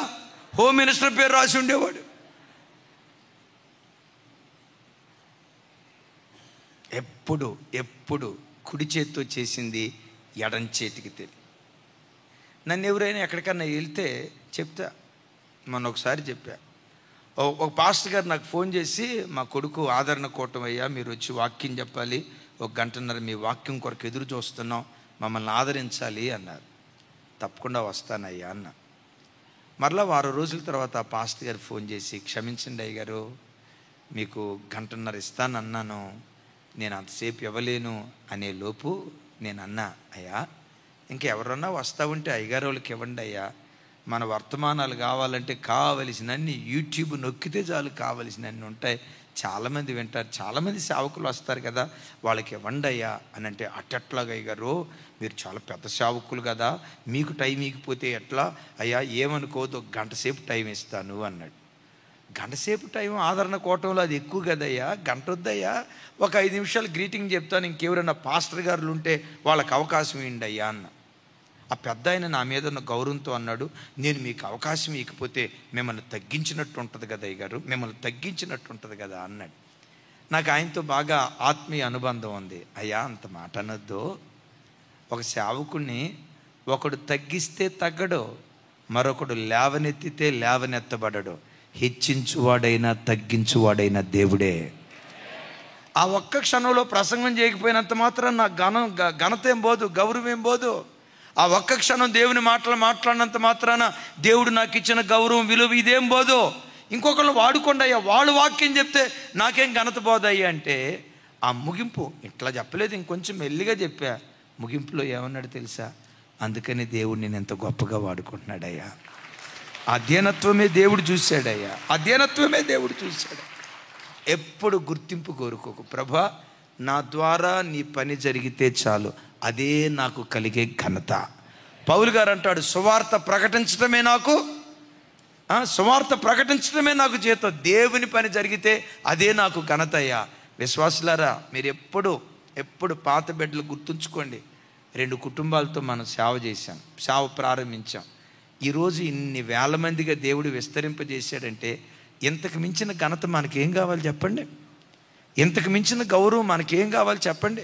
హోమ్ మినిస్టర్ పేరు రాసి ఉండేవాడు. ఎప్పుడు కుడి చేతితో చేసింది ఎడం చేతికి తెలియదు. నన్ను ఎవరైనా ఎక్కడికన్నా వెళ్తే చెప్తా. మొన్న ఒకసారి చెప్పా, ఒక పాస్టర్ గారు నాకు ఫోన్ చేసి, మా కొడుకు ఆదరణ కూటం అయ్యా, మీరు వచ్చి వాక్యం చెప్పాలి, 1 గంటన్నర మీ వాక్యం కొరకు ఎదురు చూస్తున్నాం, మమ్మల్ని ఆదరించాలి అన్నారు. తప్పకుండా వస్తానయ్యా అన్న. మరలా 6 రోజుల తర్వాత ఆ పాస్టర్ గారు ఫోన్ చేసి, క్షమించండి అయ్య గారు, మీకు 1 గంటన్నర ఇస్తానన్నాను, నేను అంతసేపు ఇవ్వలేను అనే లోపు నేను అన్నా, అయ్యా ఇంకెవరన్నా వస్తూ ఉంటే అయ్యగారు వాళ్ళకి ఇవ్వండి అయ్యా, మన వర్తమానాలు కావాలంటే కావలసినన్ని యూట్యూబ్ నొక్కితే చాలు, కావలసినన్ని ఉంటాయి, చాలామంది వింటారు, చాలామంది సేవకులు వస్తారు కదా, వాళ్ళకి ఇవ్వండి అయ్యా అని. అంటే అట్టెట్లాగా అయ్యగారు, మీరు చాలా పెద్ద సేవకులు కదా, మీకు టైం ఇకపోతే ఎట్లా అయ్యా, ఏమనుకోవద్దు, 1 గంట సేపు టైం ఇస్తాను అన్నాడు. 1 గంట సేపు టైం ఆదరణ కోవటంలో అది ఎక్కువ కదయ్యా, 1 గంట వద్దయ్యా, ఒక 5 నిమిషాలు గ్రీటింగ్ చెప్తాను, ఇంకెవరైనా పాస్టర్ గారులు ఉంటే వాళ్ళకి అవకాశం ఇవ్వండి అయ్యా అన్న. ఆ పెద్ద ఆయన నా మీద ఉన్న గౌరవంతో అన్నాడు, నేను మీకు అవకాశం ఇకపోతే మిమ్మల్ని తగ్గించినట్టు ఉంటుంది కదా అయ్యగారు, మిమ్మల్ని తగ్గించినట్టు ఉంటుంది కదా అన్నాడు. నాకు ఆయనతో బాగా ఆత్మీయ అనుబంధం ఉంది. అయ్యా అంత మాట అనొద్దు, ఒక సేవకుడిని ఒకడు తగ్గిస్తే తగ్గడు, మరొకడు లేవనెత్తితే లేవనెత్తబడడు. హెచ్చించువాడైనా తగ్గించువాడైనా దేవుడే. ఆ ఒక్క క్షణంలో ప్రసంగం చేయకపోయినంత మాత్రం నా ఘనత ఏం పోదు, గౌరవం ఏం పోదు. ఆ ఒక్క క్షణం దేవుని మాట్లాడినంత మాత్రాన దేవుడు నాకు ఇచ్చిన గౌరవం, విలువ ఇదేం పోదు. ఇంకొకళ్ళు వాడుకోండి అయ్యా, వాళ్ళు వాక్యం చెప్తే నాకేం ఘనత పోదయ్యా అంటే ఆ ముగింపు ఇట్లా చెప్పలేదు, ఇంకొంచెం మెల్లిగా చెప్పా. ముగింపులో ఏమన్నాడు తెలుసా? అందుకని దేవుడు నేను ఎంత గొప్పగా వాడుకుంటున్నాడయ్యా. అధ్యయనత్వమే దేవుడు చూశాడయ్యా, అధ్యయనత్వమే దేవుడు చూశాడు. ఎప్పుడు గుర్తింపు కోరుకోకు. ప్రభా, నా ద్వారా నీ పని జరిగితే చాలు, అదే నాకు కలిగే ఘనత. పౌలు గారు అంటాడు, సువార్త ప్రకటించడమే నాకు జీతం, దేవుని పని జరిగితే అదే నాకు ఘనత అయ్యా. విశ్వాసులారా, మీరు ఎప్పుడు పాత బిడ్డలు గుర్తుంచుకోండి. 2 కుటుంబాలతో మనం సేవ ప్రారంభించాం. ఈరోజు ఇన్ని వేల మందిగా దేవుడు విస్తరింపజేశాడంటే ఇంతకు మించిన ఘనత మనకేం కావాలి చెప్పండి? ఇంతకు మించిన గౌరవం మనకేం కావాలి చెప్పండి?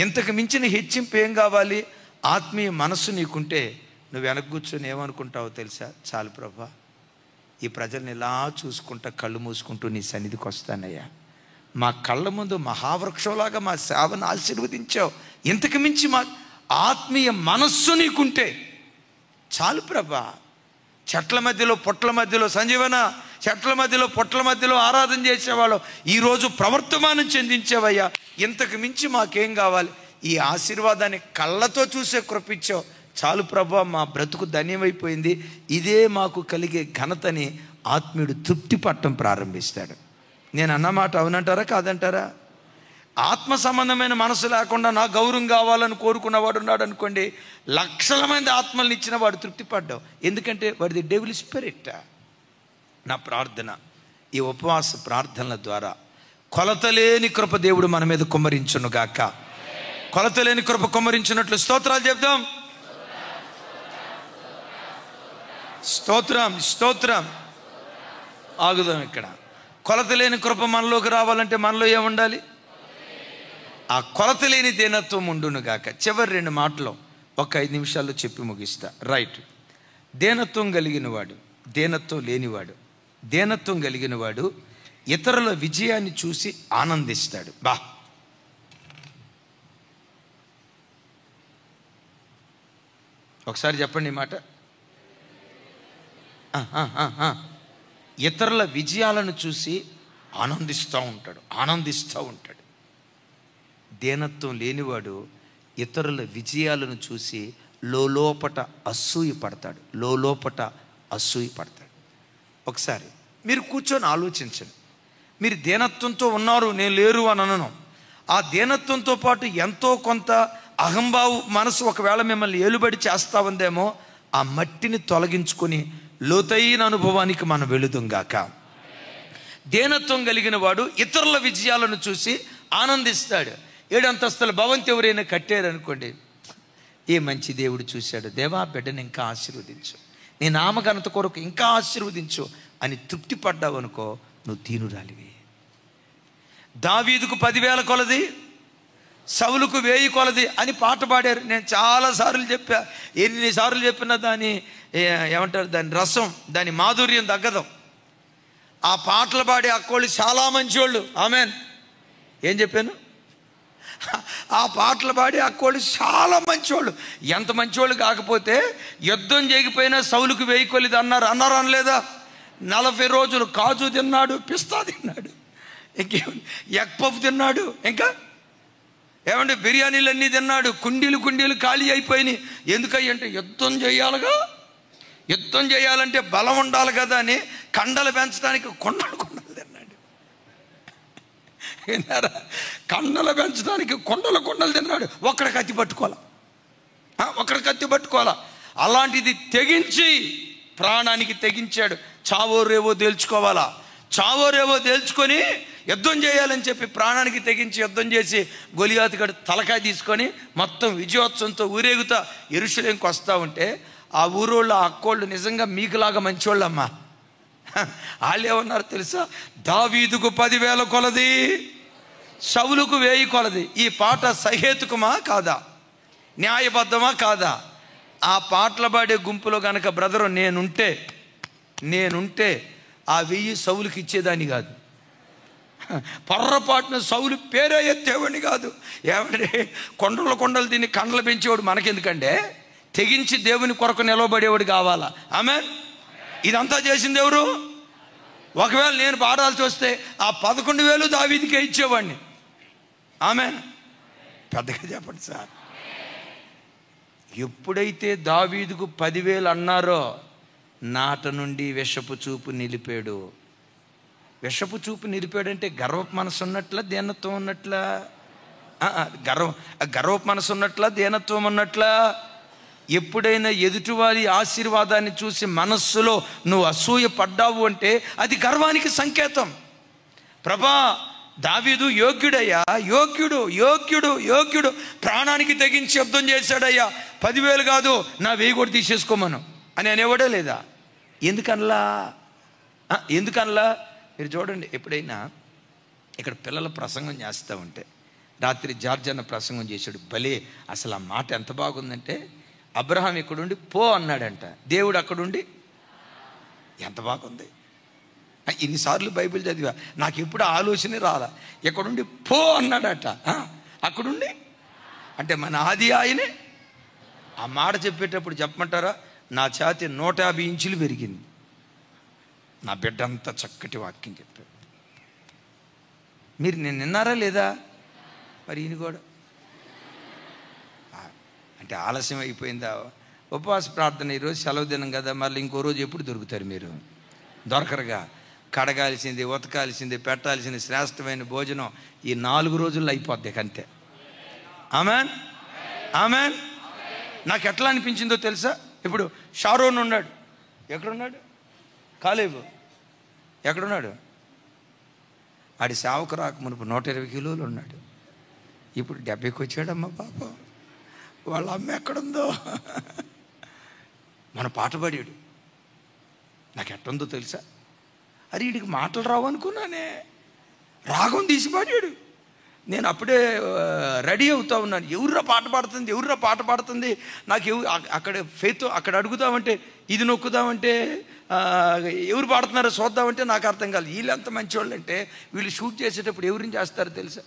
ఇంతకు మించిన హెచ్చింపు ఏం కావాలి? ఆత్మీయ మనస్సు నీకుంటే నువ్వు వెనక కూర్చొని ఏమనుకుంటావో తెలుసా? చాలు ప్రభా, ఈ ప్రజల్ని ఇలా చూసుకుంటా కళ్ళు మూసుకుంటూ నీ సన్నిధికి వస్తానయ్యా. మా కళ్ళ ముందు మహావృక్షంలాగా మా సేవను ఆశీర్వదించావు. ఇంతకు మించి మా ఆత్మీయ మనస్సు నీకుంటే చాలు ప్రభా. చెట్ల మధ్యలో పొట్ల మధ్యలో సంజీవన, చెట్ల మధ్యలో పొట్ల మధ్యలో ఆరాధన చేసేవాళ్ళు ఈరోజు ప్రవర్తమానం చెందించావయ్యా. ఇంతకు మించి మాకేం కావాలి? ఈ ఆశీర్వాదాన్ని కళ్ళతో చూసే కృపించావు. చాలు ప్రభా, మా బ్రతుకు ధన్యమైపోయింది, ఇదే మాకు కలిగే ఘనతని ఆత్మీయుడు తృప్తి పట్టడం ప్రారంభిస్తాడు. నేను అన్నమాట అవునంటారా కాదంటారా? ఆత్మ సంబంధమైన మనసు లేకుండా నా గౌరవం కావాలని కోరుకున్నవాడు ఉన్నాడు అనుకోండి, లక్షల మంది ఆత్మల్ని ఇచ్చిన వాడు తృప్తి పడ్డావు. ఎందుకంటే వాడిది డెవిల్ స్పిరిట్. నా ప్రార్థన, ఈ ఉపవాస ప్రార్థనల ద్వారా కొలతలేని కృప దేవుడు మన మీద కుమ్మరించునుగాక. కొలతలేని కృప కుమ్మరించినట్లు స్తోత్రాలు చెప్దాం. స్తోత్రం స్తోత్రం. ఆగుదాం ఇక్కడ. కొలతలేని కృప మనలోకి రావాలంటే మనలో ఏముండాలి? ఆ కొలతలేని దీనత్వం ఉండునుగాక. చివరి 2 మాటలు ఒక 5 నిమిషాల్లో చెప్పి ముగిస్తా. రైట్. దీనత్వం కలిగినవాడు, దీనత్వం లేనివాడు. దీనత్వం కలిగినవాడు ఇతరుల విజయాన్ని చూసి ఆనందిస్తాడు. ఒకసారి చెప్పండి ఈ మాట. ఇతరుల విజయాలను చూసి ఆనందిస్తూ ఉంటాడు. దీనత్వం లేనివాడు ఇతరుల విజయాలను చూసి లోలోపట అసూయపడతాడు. ఒకసారి మీరు కూర్చొని ఆలోచించండి. మీరు దీనత్వంతో ఉన్నారు, నేను లేరు అని అనను. ఆ దీనత్వంతో పాటు ఎంతో కొంత అహంభావ మనసు ఒకవేళ మిమ్మల్ని ఏలుబడి చేస్తా ఉందేమో, ఆ మట్టిని తొలగించుకొని లోతైన అనుభవానికి మనం వెళుదుంగాక. దీనత్వం కలిగిన వాడు ఇతరుల విజయాలను చూసి ఆనందిస్తాడు. 7 అంతస్తుల భవంతి ఎవరైనా కట్టారనుకోండి, ఏ మంచి దేవుడు చూశాడు, దేవా బిడ్డని ఇంకా ఆశీర్వదించు, నీ నామఘనత కొరకు ఇంకా ఆశీర్వదించు అని తృప్తి పడ్డావు అనుకో, నువ్వు దీనురాలివి. దావీదుకు 10,000 కొలది, సౌలుకు 1000 కొలది అని పాట పాడారు. నేను చాలాసార్లు చెప్పా, ఎన్నిసార్లు చెప్పినా దాని ఏమంటారు, దాని రసం, దాని మాధుర్యం తగ్గదు. ఆ పాటలు పాడే అక్కోళ్ళు చాలా మంచోళ్ళు. ఆమెన్. ఏం చెప్పాను? ఆ పాటలు పాడి అక్కోళ్ళు చాలా మంచోళ్ళు. ఎంత మంచోళ్ళు కాకపోతే యుద్ధం చేయకపోయినా సౌలుకు 1000 కొలది అన్నారు అనలేదా? 40 రోజులు కాజు తిన్నాడు, పిస్తా తిన్నాడు, ఇంకేమండి ఎగ్ పఫ్ తిన్నాడు, ఇంకా ఏమంటే బిర్యానీలన్నీ తిన్నాడు. కుండీలు ఖాళీ అయిపోయినాయి. ఎందుకంటే యుద్ధం చేయాలంటే బలం ఉండాలి కదా అని కండలు పెంచడానికి కొండలు తిన్నాడు. విన్నారా? కండలు పెంచడానికి కొండలు తిన్నాడు. ఒక్కడ కత్తి పట్టుకోవాలా. అలాంటిది తెగించి ప్రాణానికి తెగించాడు. చావో రేవో తేల్చుకొని యుద్ధం చేయాలని చెప్పి ప్రాణానికి తెగించి యుద్ధం చేసి గొలియాతు గడు తలకాయ తీసుకొని మొత్తం విజయోత్సవంతో ఊరేగుతా యెరూషలేముకి వస్తూ ఉంటే, ఆ ఊరోళ్ళు ఆ అక్కోళ్ళు నిజంగా మీకులాగా మంచివాళ్ళమ్మా. వాళ్ళు ఏమన్నారు తెలుసా? దావీదుకు 10,000 కొలది, సౌలుకు 1000 కొలది. ఈ పాట సహేతుకమా కాదా? న్యాయబద్ధమా కాదా? ఆ పాటలు పాడే గుంపులో గనక బ్రదరు నేనుంటే ఆ 1000 సౌలుకి ఇచ్చేదాన్ని కాదు. పొర్రపాటున సౌలు పేరే ఎత్తేవాడిని కాదు. ఏమంటే కొండలు తిని కండలు పెంచేవాడు మనకెందుకంటే, తెగించి దేవుని కొరకు నిలవబడేవాడు కావాలా. ఆమేన్. ఇదంతా చేసింది ఎవరు? ఒకవేళ నేను పాడాల్సి వస్తే ఆ 11,000 దావీదుకే ఇచ్చేవాడిని. ఆమేన్. పెద్దగా చెప్పండి సార్. ఎప్పుడైతే దావీదుకు 10,000 అన్నారో నాట నుండి విషపు చూపు నిలిపాడు. విషపు చూపు నిలిపాడంటే గర్వపు మనసు ఉన్నట్లా, దీనత్వం ఉన్నట్లా? గర్వపు మనసు ఉన్నట్లా, దీనత్వం ఉన్నట్లా? ఎప్పుడైనా ఎదుటివారి ఆశీర్వాదాన్ని చూసి మనస్సులో నువ్వు అసూయ పడ్డావు అంటే అది గర్వానికి సంకేతం. ప్రభా, దావీదు యోగ్యుడయ్యా, యోగ్యుడు ప్రాణానికి తెగించి శబ్దం చేశాడయ్యా, 10,000 కాదు నా 1000 కూడా తీసేసుకోమను అని అనేవాడే లేదా? ఎందుకనలా? మీరు చూడండి, ఎప్పుడైనా ఇక్కడ పిల్లల ప్రసంగం చేస్తూ ఉంటే, రాత్రి జార్జ్ అన్న ప్రసంగం చేశాడు, భలే అసలు ఆ మాట ఎంత బాగుందంటే, అబ్రహాం ఇక్కడుండి పో అన్నాడంట, దేవుడు అక్కడుండి. ఎంత బాగుంది. ఇన్నిసార్లు బైబిల్ చదివా, నాకు ఎప్పుడు ఆలోచనే రాలా. ఎక్కడుండి పో అన్నాడట, అక్కడుండి అంటే మన ఆది ఆయనే. ఆ మాట చెప్పేటప్పుడు చెప్పమంటారా, నా ఛాతీ 150 ఇంచులు పెరిగింది. నా బిడ్డ అంతా చక్కటి వాక్యం చెప్పాడు. మీరు నేను విన్నారా లేదా? మరి ఈయన కూడా అంటే ఆలస్యం అయిపోయిందా? ఉపవాస ప్రార్థన ఈరోజు సెలవు దినం కదా, మళ్ళీ ఇంకో రోజు ఎప్పుడు దొరుకుతారు? మీరు దొరకరుగా. కడగాల్సింది, ఉతకాల్సింది, పెట్టాల్సింది శ్రేష్టమైన భోజనం ఈ 4 రోజుల్లో అయిపోద్ది అంతే. ఆమెన్. నాకు ఎట్లా అనిపించిందో తెలుసా? ఇప్పుడు షారోన్ ఉన్నాడు, ఎక్కడున్నాడు? కాలేబు ఎక్కడున్నాడు? ఆడి సేవకు రాక మునుపు 120 కిలోలు ఉన్నాడు. ఇప్పుడు 70కి వచ్చాడమ్మా పాపం. వాళ్ళ అమ్మ ఎక్కడుందో. మన పాట పాడాడు, నాకు ఎట్టుందో తెలుసా? అరే వీడికి మాటలు రావు అనుకున్నానే, రాగం తీసి పాడాడు. నేను అప్పుడే రెడీ అవుతా ఉన్నాను, ఎవర్రా పాట పాడుతుంది నాకు అక్కడ ఫెయిత్ అక్కడ అడుగుదామంటే, ఇది నొక్కుదామంటే, ఎవరు పాడుతున్నారో చూద్దామంటే నాకు అర్థం కాదు. వీళ్ళు ఎంత మంచివాళ్ళు అంటే, వీళ్ళు షూట్ చేసేటప్పుడు ఎవరిని చేస్తారో తెలుసా?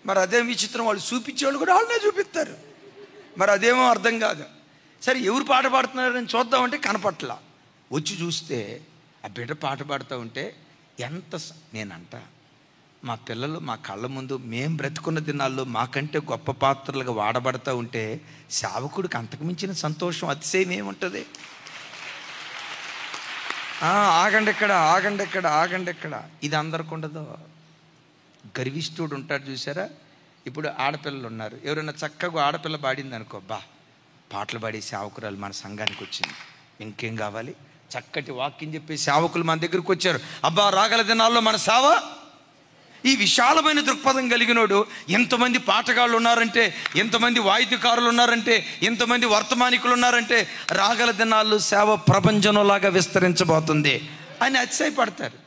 మరి అదేం విచిత్రం, వాళ్ళు చూపించేవాళ్ళు కూడా వాళ్ళనే చూపిస్తారు. మరి అదేమో అర్థం కాదు. సరే ఎవరు పాట పాడుతున్నారని చూద్దామంటే కనపట్లా. వచ్చి చూస్తే ఆ బిడ్డ పాట పాడుతూ ఉంటే నేనంట, మా పిల్లలు మా కళ్ళ ముందు మేము బ్రతుకున్న దినాల్లో మాకంటే గొప్ప పాత్రలుగా వాడబడతా ఉంటే సేవకుడికి అంతకు మించిన సంతోషం, అతిశయం ఏముంటుంది? ఆగండి ఎక్కడ ఇది అందరికి ఉండదు. గర్విష్ఠుడు ఉంటాడు చూసారా? ఇప్పుడు ఆడపిల్లలు ఉన్నారు, ఎవరైనా చక్కగా ఆడపిల్ల పాడింది అనుకో, పాటలు పాడే సేవకురాలు మన సంఘానికి వచ్చింది, ఇంకేం కావాలి? చక్కటి వాక్యం చెప్పే సేవకులు మన దగ్గరికి వచ్చారు, అబ్బా రాగల దినాల్లో మన సేవ. ఈ విశాలమైన దృక్పథం కలిగినోడు ఎంతమంది పాటగాళ్ళు ఉన్నారంటే, ఎంతమంది వాయిద్యకారులు ఉన్నారంటే, ఎంతమంది వర్తమానికులు ఉన్నారంటే, రాగల దినాల్లో సేవ ప్రపంచంలాగా విస్తరించబోతుంది అని అతిశయపడతారు.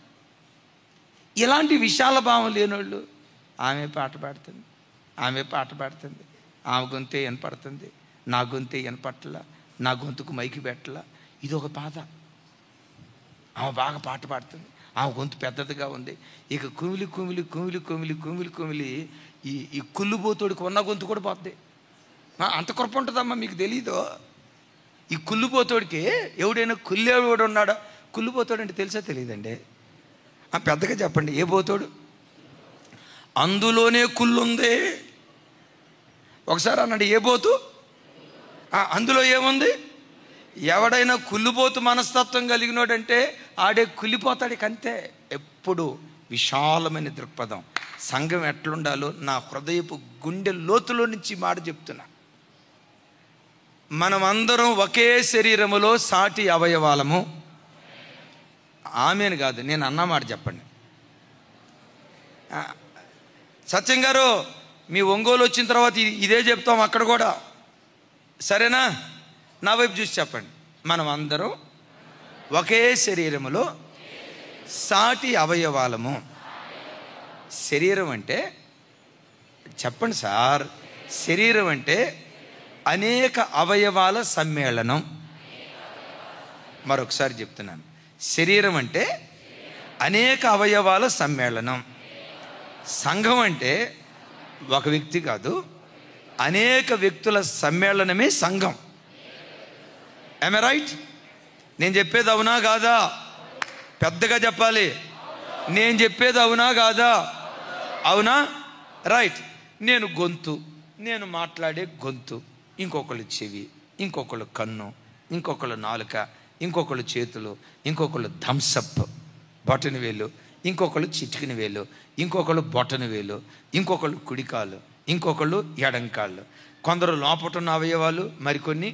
ఇలాంటి విశాల భావం లేనోళ్ళు, ఆమె పాట పాడుతుంది, ఆమె గొంతే వినపడుతుంది, నా గొంతే వినపట్ల, నా గొంతుకు మైకి పెట్టల, ఇది ఒక బాధ. ఆమె బాగా పాట పాడుతుంది, ఆమె గొంతు పెద్దదిగా ఉంది. ఇక కుమిలి ఈ కుళ్ళుబోతోడికి ఉన్న గొంతు కూడా పోద్ది. అంత కృప ఉంటుందమ్మా, మీకు తెలీదు. ఈ కుళ్ళుబోతోడికి ఎవడైనా కుళ్ళేవాడు ఉన్నాడా? కుళ్ళుబోతోడు అంటే తెలుసా? తెలియదండి. పెద్దగా చెప్పండి, ఏ పోతాడు? అందులోనే కుళ్ళుంది. ఒకసారి అన్నాడు, ఏ పోతు? అందులో ఏముంది? ఎవడైనా కుళ్ళిపోతు మనస్తత్వం కలిగినోడంటే ఆడే కుళ్ళిపోతాడు. అంతే. ఎప్పుడు విశాలమైన దృక్పథం. సంఘం ఎట్లుండాలో నా హృదయపు గుండె లోతులో నుంచి మాట చెప్తున్నా. మనమందరం ఒకే శరీరములో సాటి అవయవాలము. ఆమెను కాదు, నేను అన్నమాట చెప్పండి. సత్యం గారు, మీ ఒంగోలు వచ్చిన తర్వాత ఇదే చెప్తాం అక్కడ కూడా, సరేనా? నా వైపు చూసి చెప్పండి. మనం అందరం ఒకే శరీరములో సాటి అవయవాలము. శరీరం అంటే చెప్పండి సార్. శరీరం అంటే అనేక అవయవాల సమ్మేళనం. మరొకసారి చెప్తున్నాను, శరీరం అంటే అనేక అవయవాల సమ్మేళనం. సంఘం అంటే ఒక వ్యక్తి కాదు, అనేక వ్యక్తుల సమ్మేళనమే సంఘం. am I right? నేను చెప్పేది అవునా కాదా? పెద్దగా చెప్పాలి. నేను చెప్పేది అవునా కాదా? అవునా? రైట్. నేను గొంతు, నేను మాట్లాడే గొంతు, ఇంకొకళ్ళు చెవి, ఇంకొకళ్ళు కన్ను, ఇంకొకళ్ళు నాలుక, ఇంకొకళ్ళు చేతులు, ఇంకొకళ్ళు థమ్సప్ బొటన వేలు, ఇంకొకళ్ళు చిటికిన వేలు, ఇంకొకళ్ళు బొటన వేలు, ఇంకొకళ్ళు కుడికాలు, ఇంకొకళ్ళు ఎడంకాళ్ళు. కొందరు లోపటున్న అవయవాలు, మరికొన్ని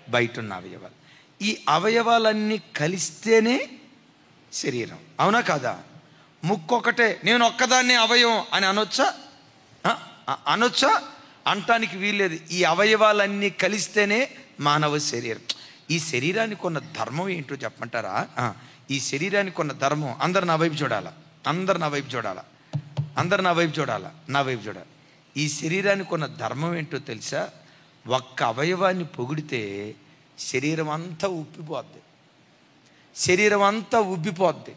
బయట ఉన్న అవయవాలు. ఈ అవయవాలన్నీ కలిస్తేనే శరీరం. అవునా కాదా? ముక్కొకటే, నేను ఒక్కదాన్నే అవయవం అని అనొచ్చా? అనొచ్చా? అంటానికి వీల్లేదు. ఈ అవయవాలన్నీ కలిస్తేనే మానవ శరీరం. ఈ శరీరానికి ఉన్న ధర్మం ఏంటో చెప్పమంటారా? ఈ శరీరానికి ఉన్న ధర్మం, అందరు నా వైపు చూడాలా, అందరు నా వైపు చూడాలా, అందరు నా వైపు చూడాలా, నా వైపు చూడాలి. ఈ శరీరానికి ఉన్న ధర్మం ఏంటో తెలుసా? ఒక్క అవయవాన్ని పొగిడితే శరీరం అంతా ఉబ్బిపోద్ది, శరీరం అంతా ఉబ్బిపోద్ది.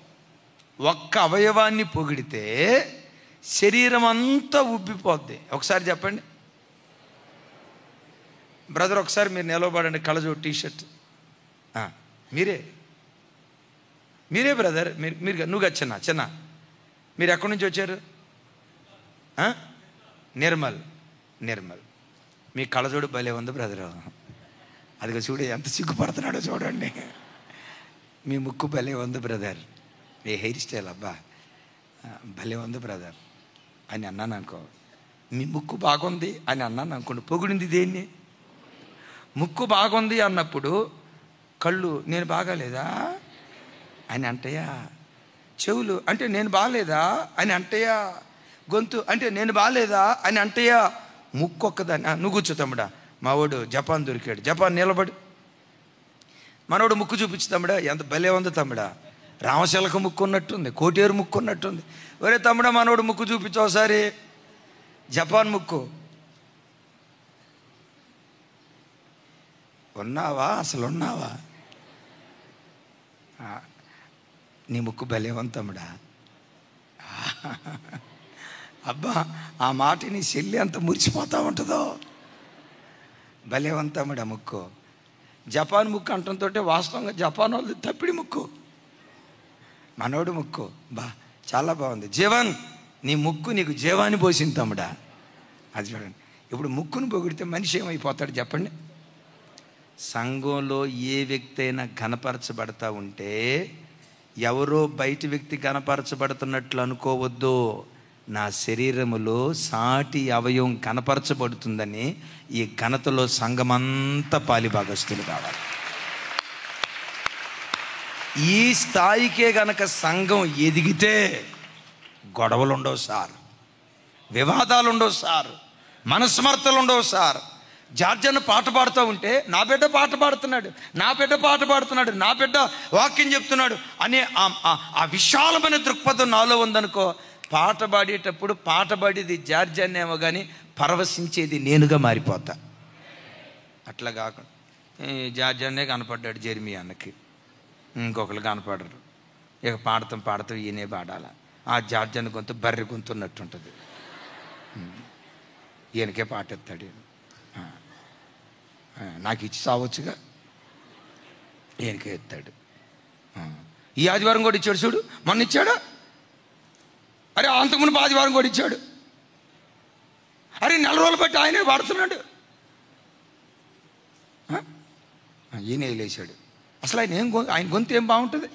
ఒక్క అవయవాన్ని పొగిడితే శరీరం అంతా ఉబ్బిపోద్ది. ఒకసారి చెప్పండి బ్రదర్, ఒకసారి మీరు నిలవబడండి, కళ్ళజోడు టీషర్ట్. మీరే బ్రదర్, మీరు నువ్వు చిన్న మీరు ఎక్కడి నుంచి వచ్చారు? నిర్మల్. మీ కళ్ళజోడు భలే ఉంది బ్రదరు. అదిగో చూడు ఎంత సిగ్గుపడుతున్నాడో చూడండి. మీ ముక్కు భలే ఉంది బ్రదర్, మీ హెయిర్ స్టైల్ అబ్బా భలే ఉంది బ్రదర్ అని అన్నాను అనుకో. మీ ముక్కు బాగుంది అని అన్నాను అనుకోండి, పొగిడింది దేన్ని? ముక్కు బాగుంది అన్నప్పుడు కళ్ళు నేను బాగాలేదా అని అంటయా, చెవులు అంటే నేను బాగాలేదా అని అంటయా, గొంతు అంటే నేను బాగాలేదా అని అంటయా, ముక్కు ఒక్కదాన్ని. నువ్వు కూర్చో తమ్ముడా, మావాడు జపాన్ దొరికాడు, జపాన్ నిలబడు, మనోడు ముక్కు చూపించు తమ్ముడా, ఎంత భలే ఉంది తమ్ముడా, రామశిలక ముక్కు ఉన్నట్టుంది, కోటేరు ముక్కు ఉన్నట్టుంది. ఒరే తమ్ముడా మనోడు ముక్కు చూపించు ఒకసారి, జపాన్ ముక్కు. ఉన్నావా? అసలు ఉన్నావా? నీ ముక్కు భలేవన్ తమ్ముడా. అబ్బా ఆ మాట నీ చెల్లి అంత మురిసిపోతూ ఉంటుందో. భలేవన్ తమ్ముడా ముక్కు. జపాన్ ముక్కు అంటంతో వాస్తవంగా జపాన్ వాళ్ళు తప్పిడి ముక్కు, మనోడు ముక్కు బా చాలా బాగుంది. జీవన్ నీ ముక్కు నీకు జీవాన్ని పోసింది తమ్ముడా. అది చూడండి. ఇప్పుడు ముక్కును పొగిడితే మనిషి ఏమైపోతాడు చెప్పండి? సంఘంలో ఏ వ్యక్తి అయినా ఘనపరచబడతా ఉంటే ఎవరో బయట వ్యక్తి ఘనపరచబడుతున్నట్లు అనుకోవద్దు. నా శరీరములో సాటి అవయవం కనపరచబడుతుందని ఈ ఘనతలో సంఘమంతా పాలిభాగస్తులు కావాలి. ఈ స్థాయికే గనక సంఘం ఎదిగితే గొడవలు ఉండవు సార్, వివాదాలు ఉండవు సార్, మనస్మర్తలు ఉండవు సార్. జార్జన్న పాట పాడుతూ ఉంటే నా బిడ్డ పాట పాడుతున్నాడు, నా బిడ్డ పాట పాడుతున్నాడు, నా బిడ్డ వాక్యం చెప్తున్నాడు అనే ఆ విశాలమైన దృక్పథం నాలో ఉందనుకో, పాట పాడేటప్పుడు పాట పాడేది జార్జన్నేమో కానీ పరవశించేది నేనుగా మారిపోతా. అట్లా కాకుండా జార్జన్నే కనపడ్డాడు జెర్మియా అన్నకి, ఇంకొకరు కనపడరు. ఇక పాడతాం ఈయనే పాడాల. ఆ జార్జన్న గొంతు బర్రె గొంతున్నట్టుంటుంది, ఈయనకే పాట ఎత్తాడు. నాకు ఇచ్చి సావచ్చుగా, ఈయనకే ఎత్తాడు. ఈ ఆదివారం కూడా ఇచ్చాడు చూడు, మొన్న ఇచ్చాడు, అరే అంతకుముందు ఆదివారం కూడా ఇచ్చాడు, అరే 4 రోజులు బట్టి ఆయనే పాడుతున్నాడు. ఈయన లేచాడు. అసలు ఆయన గొంతు ఏం బాగుంటుంది?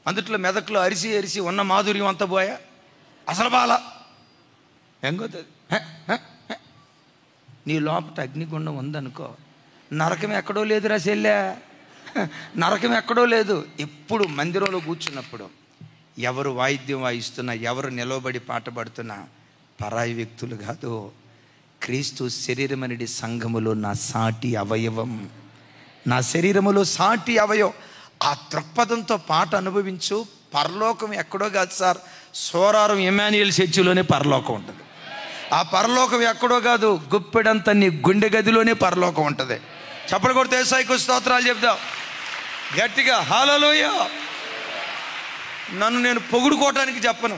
అందుట్లో మెదక్లో అరిసి ఉన్న మాధుర్యం అంతా పోయా, అసలు బాల ఏం గొంతుంది? నీ లోపల అగ్నిగుండం ఉందనుకో, నరకం ఎక్కడో లేదురా చెల్లె, నరకం ఎక్కడో లేదు. ఎప్పుడు మందిరంలో కూర్చున్నప్పుడు ఎవరు వాయిద్యం వాయిస్తున్నా, ఎవరు నిలవబడి పాట పాడుతున్నా పరాయి వ్యక్తులు కాదు, క్రీస్తు శరీరమనేది సంఘములో నా సాటి అవయవం, నా శరీరములో సాటి అవయవం. ఆ దృక్పథంతో పాట అనుభవించు. పరలోకం ఎక్కడో కాదు సార్, సోరారం ఎమాన్యుయల్ చర్చిలోనే పరలోకం ఉంటుంది. ఆ పరలోకం ఎక్కడో కాదు, గుప్పెడంత నీ గుండె గదిలోనే పరలోకం ఉంటుంది. చప్పట్లు కొడితే యేసయ్యకు స్తోత్రాలు చెప్దాం గట్టిగా. హల్లెలూయా. నన్ను నేను పొగుడుకోవటానికి చెప్పను.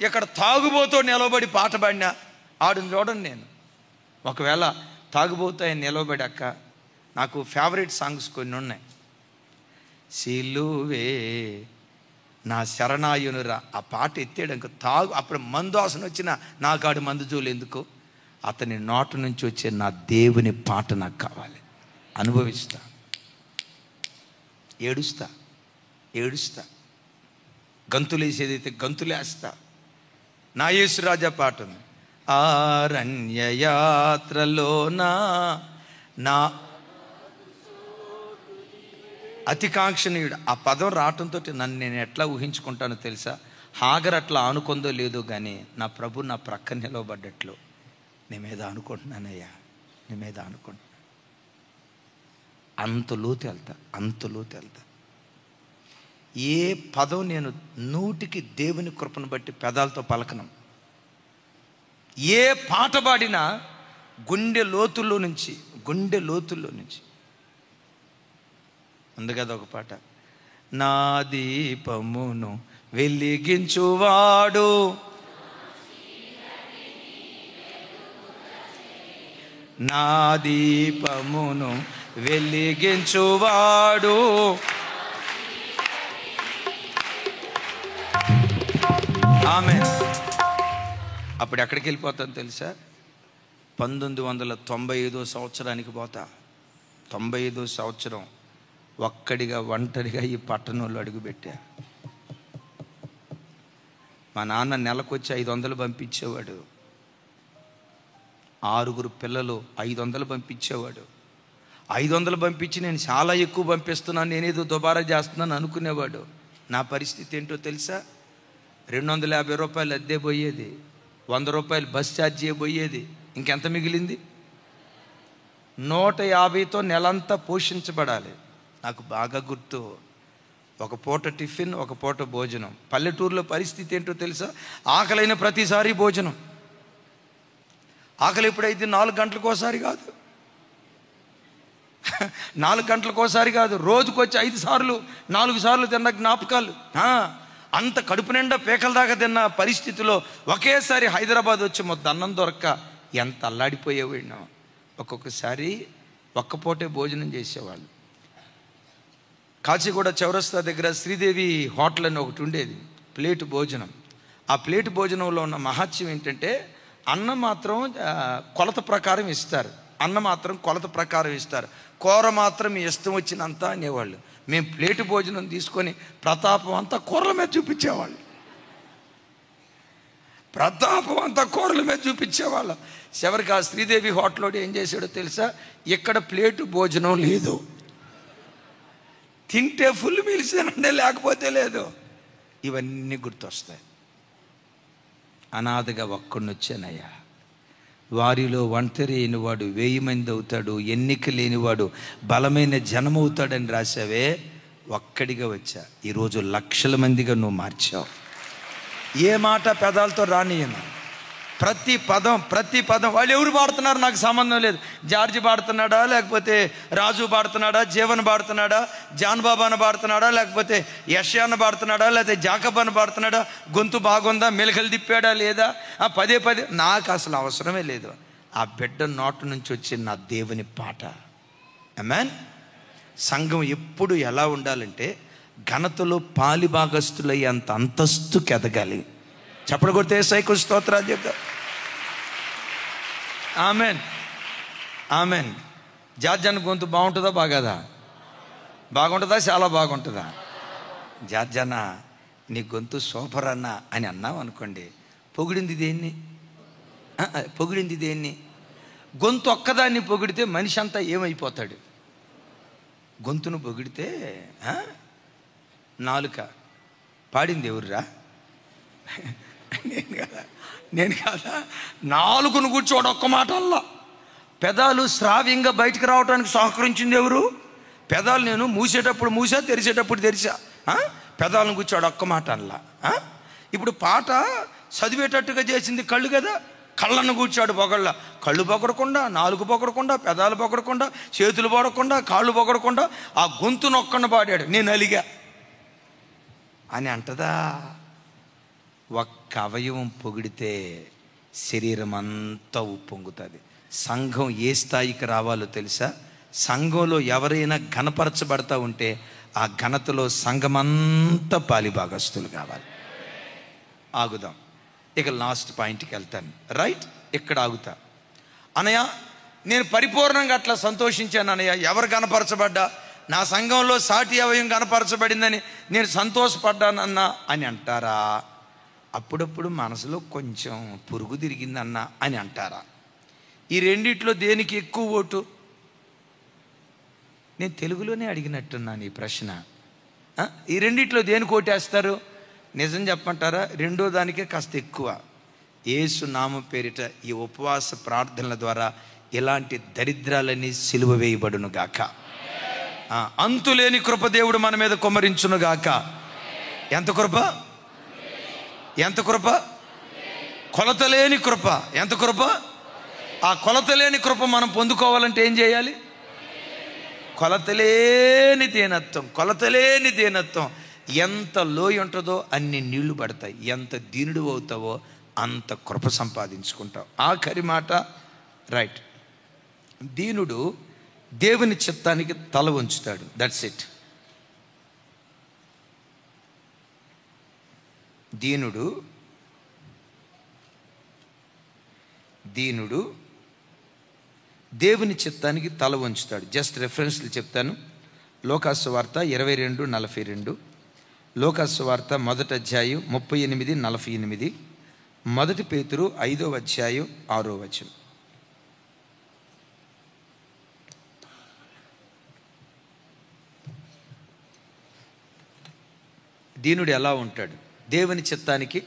ఇక్కడ తాగుబోతో నిలబడి పాట పాడినా ఆడిని చూడండి. నేను ఒకవేళ తాగుబోతూ ఆయన నిలబడాక నాకు ఫేవరెట్ సాంగ్స్ కొన్ని ఉన్నాయి. సిలువే నా శరణాయునురా, ఆ పాట ఎత్తాడు ఇంక అప్పుడు మందు వాసన వచ్చిన నా కాడు మందు జోలు ఎందుకు, అతని నోట నుంచి వచ్చే నా దేవుని పాట నాకు కావాలి. అనుభవిస్తా, ఏడుస్తా, గంతులేసేదైతే గంతులేస్తా. నా యేసురాజా పాట ఉంది. ఆరణ్యయాత్రలోన నా అతికాంక్షణీయుడు. ఆ పదం రావటంతో నన్ను నేను ఎట్లా ఊహించుకుంటానో తెలుసా? హాగర్ అట్లా ఆనుకుందో లేదో కానీ నా ప్రభు నా ప్రక్కన నిలవబడ్డట్లు నీ మీద అనుకుంటున్నానయ్యా, నీ మీద అనుకుంటున్నా. అంత లోతు వెళ్తా. ఏ పదం నేను నూటికి దేవుని కృపను బట్టి పెదాలతో పలకనం. ఏ పాట పాడినా గుండె లోతుల్లో నుంచి ఉంది కదా ఒక పాట, నా దీపమును వెలిగించువాడు, నా దీపమును వెలిగించువాడు. ఆమేన్. అప్పుడు ఎక్కడికి వెళ్ళిపోతాను తెలుసా? 1995 సంవత్సరానికి పోతా. 95 సంవత్సరం ఒంటరిగా ఈ పట్టణంలో అడుగుపెట్టా. మా నాన్న నెలకొచ్చి 500 పంపించేవాడు. 6 పిల్లలు, 500 పంపించేవాడు. 500 పంపించి నేను చాలా ఎక్కువ పంపిస్తున్నాను, నేనేదో దుబారా చేస్తున్నాను అనుకునేవాడు. నా పరిస్థితి ఏంటో తెలుసా? 250 రూపాయలు అద్దె పోయేది, 100 రూపాయలు బస్ ఛార్జీ పోయేది. ఇంకెంత మిగిలింది? 150తో నెలంతా పోషించబడాలి. నాకు బాగా గుర్తు, ఒక పూట టిఫిన్, ఒక పూట భోజనం. పల్లెటూరులో పరిస్థితి ఏంటో తెలుసా? ఆకలైన ప్రతిసారి భోజనం. ఆకలి ఎప్పుడైతే 4 గంటలకోసారి కాదు, 4 గంటలకోసారి కాదు, రోజుకొచ్చి 5 సార్లు 4 సార్లు తిన్న జ్ఞాపకాలు. అంత కడుపు నిండా పేకల దాకా తిన్న పరిస్థితిలో ఒకేసారి హైదరాబాద్ వచ్చి మొత్తం అన్నం దొరక్క ఎంత అల్లాడిపోయేవాడినో. ఒక్కొక్కసారి ఒక్కపూటే భోజనం చేసేవాళ్ళు. కాచిగూడ చౌరస్తా దగ్గర శ్రీదేవి హోటల్ అని ఒకటి ఉండేది, ప్లేటు భోజనం. ఆ ప్లేటు భోజనంలో ఉన్న మహత్యం ఏంటంటే అన్నం మాత్రం కొలత ప్రకారం ఇస్తారు, కూర మాత్రం మీ ఇష్టం వచ్చినంత అనేవాళ్ళు. మేము ప్లేటు భోజనం తీసుకొని ప్రతాపం అంతా కూరల మీద చూపించేవాళ్ళు. చివరికి ఆ శ్రీదేవి హోటల్లో ఏం చేశాడో తెలుసా? ఇక్కడ ప్లేటు భోజనం లేదు, తింటే ఫుల్ మీల్స్ తినండి, లేకపోతే లేదు. ఇవన్నీ గుర్తొస్తాయి. అనాథగా ఒక్కడినొచ్చానయ్యా, వారిలో ఒంటరి అయినవాడు 1000 మంది అవుతాడు, ఎన్నిక లేనివాడు బలమైన జనమవుతాడని రాసావే, ఒక్కడిగా వచ్చా. ఈరోజు లక్షల మందిగా నువ్వు మార్చావు. ఏ మాట పెదాలతో రానియను. ప్రతి పదం వాళ్ళు ఎవరు పాడుతున్నారు నాకు సంబంధం లేదు. జార్జి పాడుతున్నాడా, లేకపోతే రాజు పాడుతున్నాడా, జీవన్ పాడుతున్నాడా, జాన్ బాబాను పాడుతున్నాడా, లేకపోతే యష్యాను పాడుతున్నాడా, లేకపోతే జాకబాను పాడుతున్నాడా, గొంతు బాగుందా, మెలకలు తిప్పాడా లేదా, పదే నాకు అసలు అవసరమే లేదు. ఆ బిడ్డ నోటు నుంచి వచ్చి నా దేవుని పాట. ఆమేన్. సంఘం ఎప్పుడు ఎలా ఉండాలంటే ఘనతలో పాలిభాగస్తులయ్యేంత అంతస్తుకి ఎదగాలి. చప్పట్లు కొడితే యేసయ్యకు స్తోత్రాలు చెప్తా. ఆమెన్. జార్జన్ గొంతు బాగుంటుందా, బాగుంటుందా, చాలా బాగుంటుందా? జార్జన్న నీ గొంతు సూపర్ అన్న అని అన్నావు అనుకోండి, పొగిడింది దేన్ని? గొంతు ఒక్కదాన్ని పొగిడితే మనిషి అంతా ఏమైపోతాడు? గొంతును పొగిడితే నాలుక పాడింది ఎవర్రా? నేను కాదా? నాలుగును కూర్చోడు ఒక్క మాట అల్లా. పెదాలు శ్రావ్యంగా బయటకు రావడానికి సహకరించింది ఎవరు? పెదాలు నేను మూసేటప్పుడు మూసా, తెరిచేటప్పుడు తెరిచా. పెదాలను కూర్చోడు ఒక్క మాట అల్లా. ఇప్పుడు పాట చదివేటట్టుగా చేసింది కళ్ళు కదా. కళ్ళను కూర్చాడు పొగళ్ళ. కళ్ళు పొగడకుండా, నాలుగు పొగడకుండా, పెదాలు పొగడకుండా, చేతులు పొగడకుండా, కాళ్ళు పొగడకుండా ఆ గొంతు నొక్కను పాడాడు. నేను అలిగా అని అంటదా? ఒక్క అవయవం పొగిడితే శరీరం అంతా ఉప్పొంగుతుంది. సంఘం ఏ స్థాయికి రావాలో తెలుసా? సంఘంలో ఎవరైనా ఘనపరచబడతా ఉంటే ఆ ఘనతలో సంఘమంతా పాలిభాగస్తులు కావాలి. ఆగుదాం, ఇక లాస్ట్ పాయింట్కి వెళ్తాను. రైట్, ఇక్కడ ఆగుతా. అనయ్య నేను పరిపూర్ణంగా అట్లా సంతోషించాను అనయ్య, ఎవరు కనపరచబడ్డా నా సంఘంలో సాటి అవయం కనపరచబడిందని నేను సంతోషపడ్డానన్నా అని అంటారా? అప్పుడప్పుడు మనసులో కొంచెం పురుగు తిరిగిందన్నా అని అంటారా? ఈ రెండిట్లో దేనికి ఎక్కువ ఓటు? నేను తెలుగులోనే అడిగినట్టున్నాను ఈ ప్రశ్న. ఈ రెండిట్లో దేనికి ఓటేస్తారు? నిజం చెప్పమంటారా? రెండో దానికే కాస్త ఎక్కువ. యేసు నామం పేరిట ఈ ఉపవాస ప్రార్థనల ద్వారా ఇలాంటి దరిద్రాలన్నీ సిలువ వేయబడును గాక. అంతులేని కృప దేవుడు మన మీద కుమ్మరించును గాక. ఎంత కృప, ఎంత కృప, కొలతలేని కృప. ఎంత కృప? ఆ కొలతలేని కృప మనం పొందుకోవాలంటే ఏం చేయాలి? కొలతలేని దీనత్వం, కొలతలేని దీనత్వం. ఎంత లోయ ఉంటుందో అన్ని నీళ్లు పడతాయి. ఎంత దీనుడు అవుతావో అంత కృప సంపాదించుకుంటావు. ఆఖరి మాట, రైట్, దీనుడు దేవుని చిత్తానికి తల వంచుతాడు. That's it. దీనుడు దేవుని చిత్తానికి తల వంచుతాడు. జస్ట్ రెఫరెన్స్లు చెప్తాను. లోకాసు వార్త 22:42, లోకాసు వార్త 1వ అధ్యాయం 38-48, 1 పేతురు 5వ అధ్యాయం 6వ వచనం. దీనుడు ఎలా ఉంటాడు? దేవుని చిత్తానికి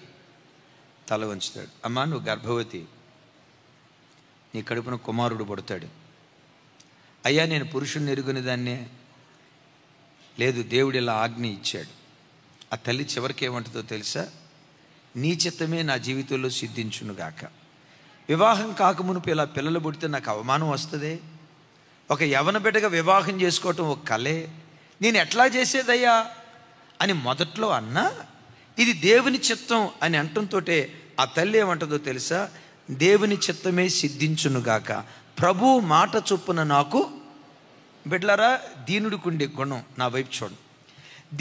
తల వంచుతాడు. అమ్మా నువ్వు గర్భవతి, నీ కడుపున కుమారుడు పుడతాడు. అయ్యా నేను పురుషుణ్ణి ఎరుగుని దాన్నే. లేదు, దేవుడు ఇలా ఆజ్ఞ ఇచ్చాడు. ఆ తల్లి చివరికి ఏమంటుందో తెలుసా? నీ చిత్తమే నా జీవితంలో సిద్ధించునుగాక. వివాహం కాకమునుపు ఇలా పిల్లలు పుడితే నాకు అవమానం వస్తుంది. ఒక యవన బిడ్డగా వివాహం చేసుకోవటం ఒక కలే, నేను ఎట్లా చేసేదయ్యా అని మొదట్లో అన్నా, ఇది దేవుని చిత్తం అని అంటంతో ఆ తల్లి ఏమంటుందో తెలుసా? దేవుని చిత్తమే సిద్ధించునుగాక, ప్రభు మాట చొప్పున నాకు. బిడ్డలారా, దీనుడికుండే గుణం నా వైపు చూడండి.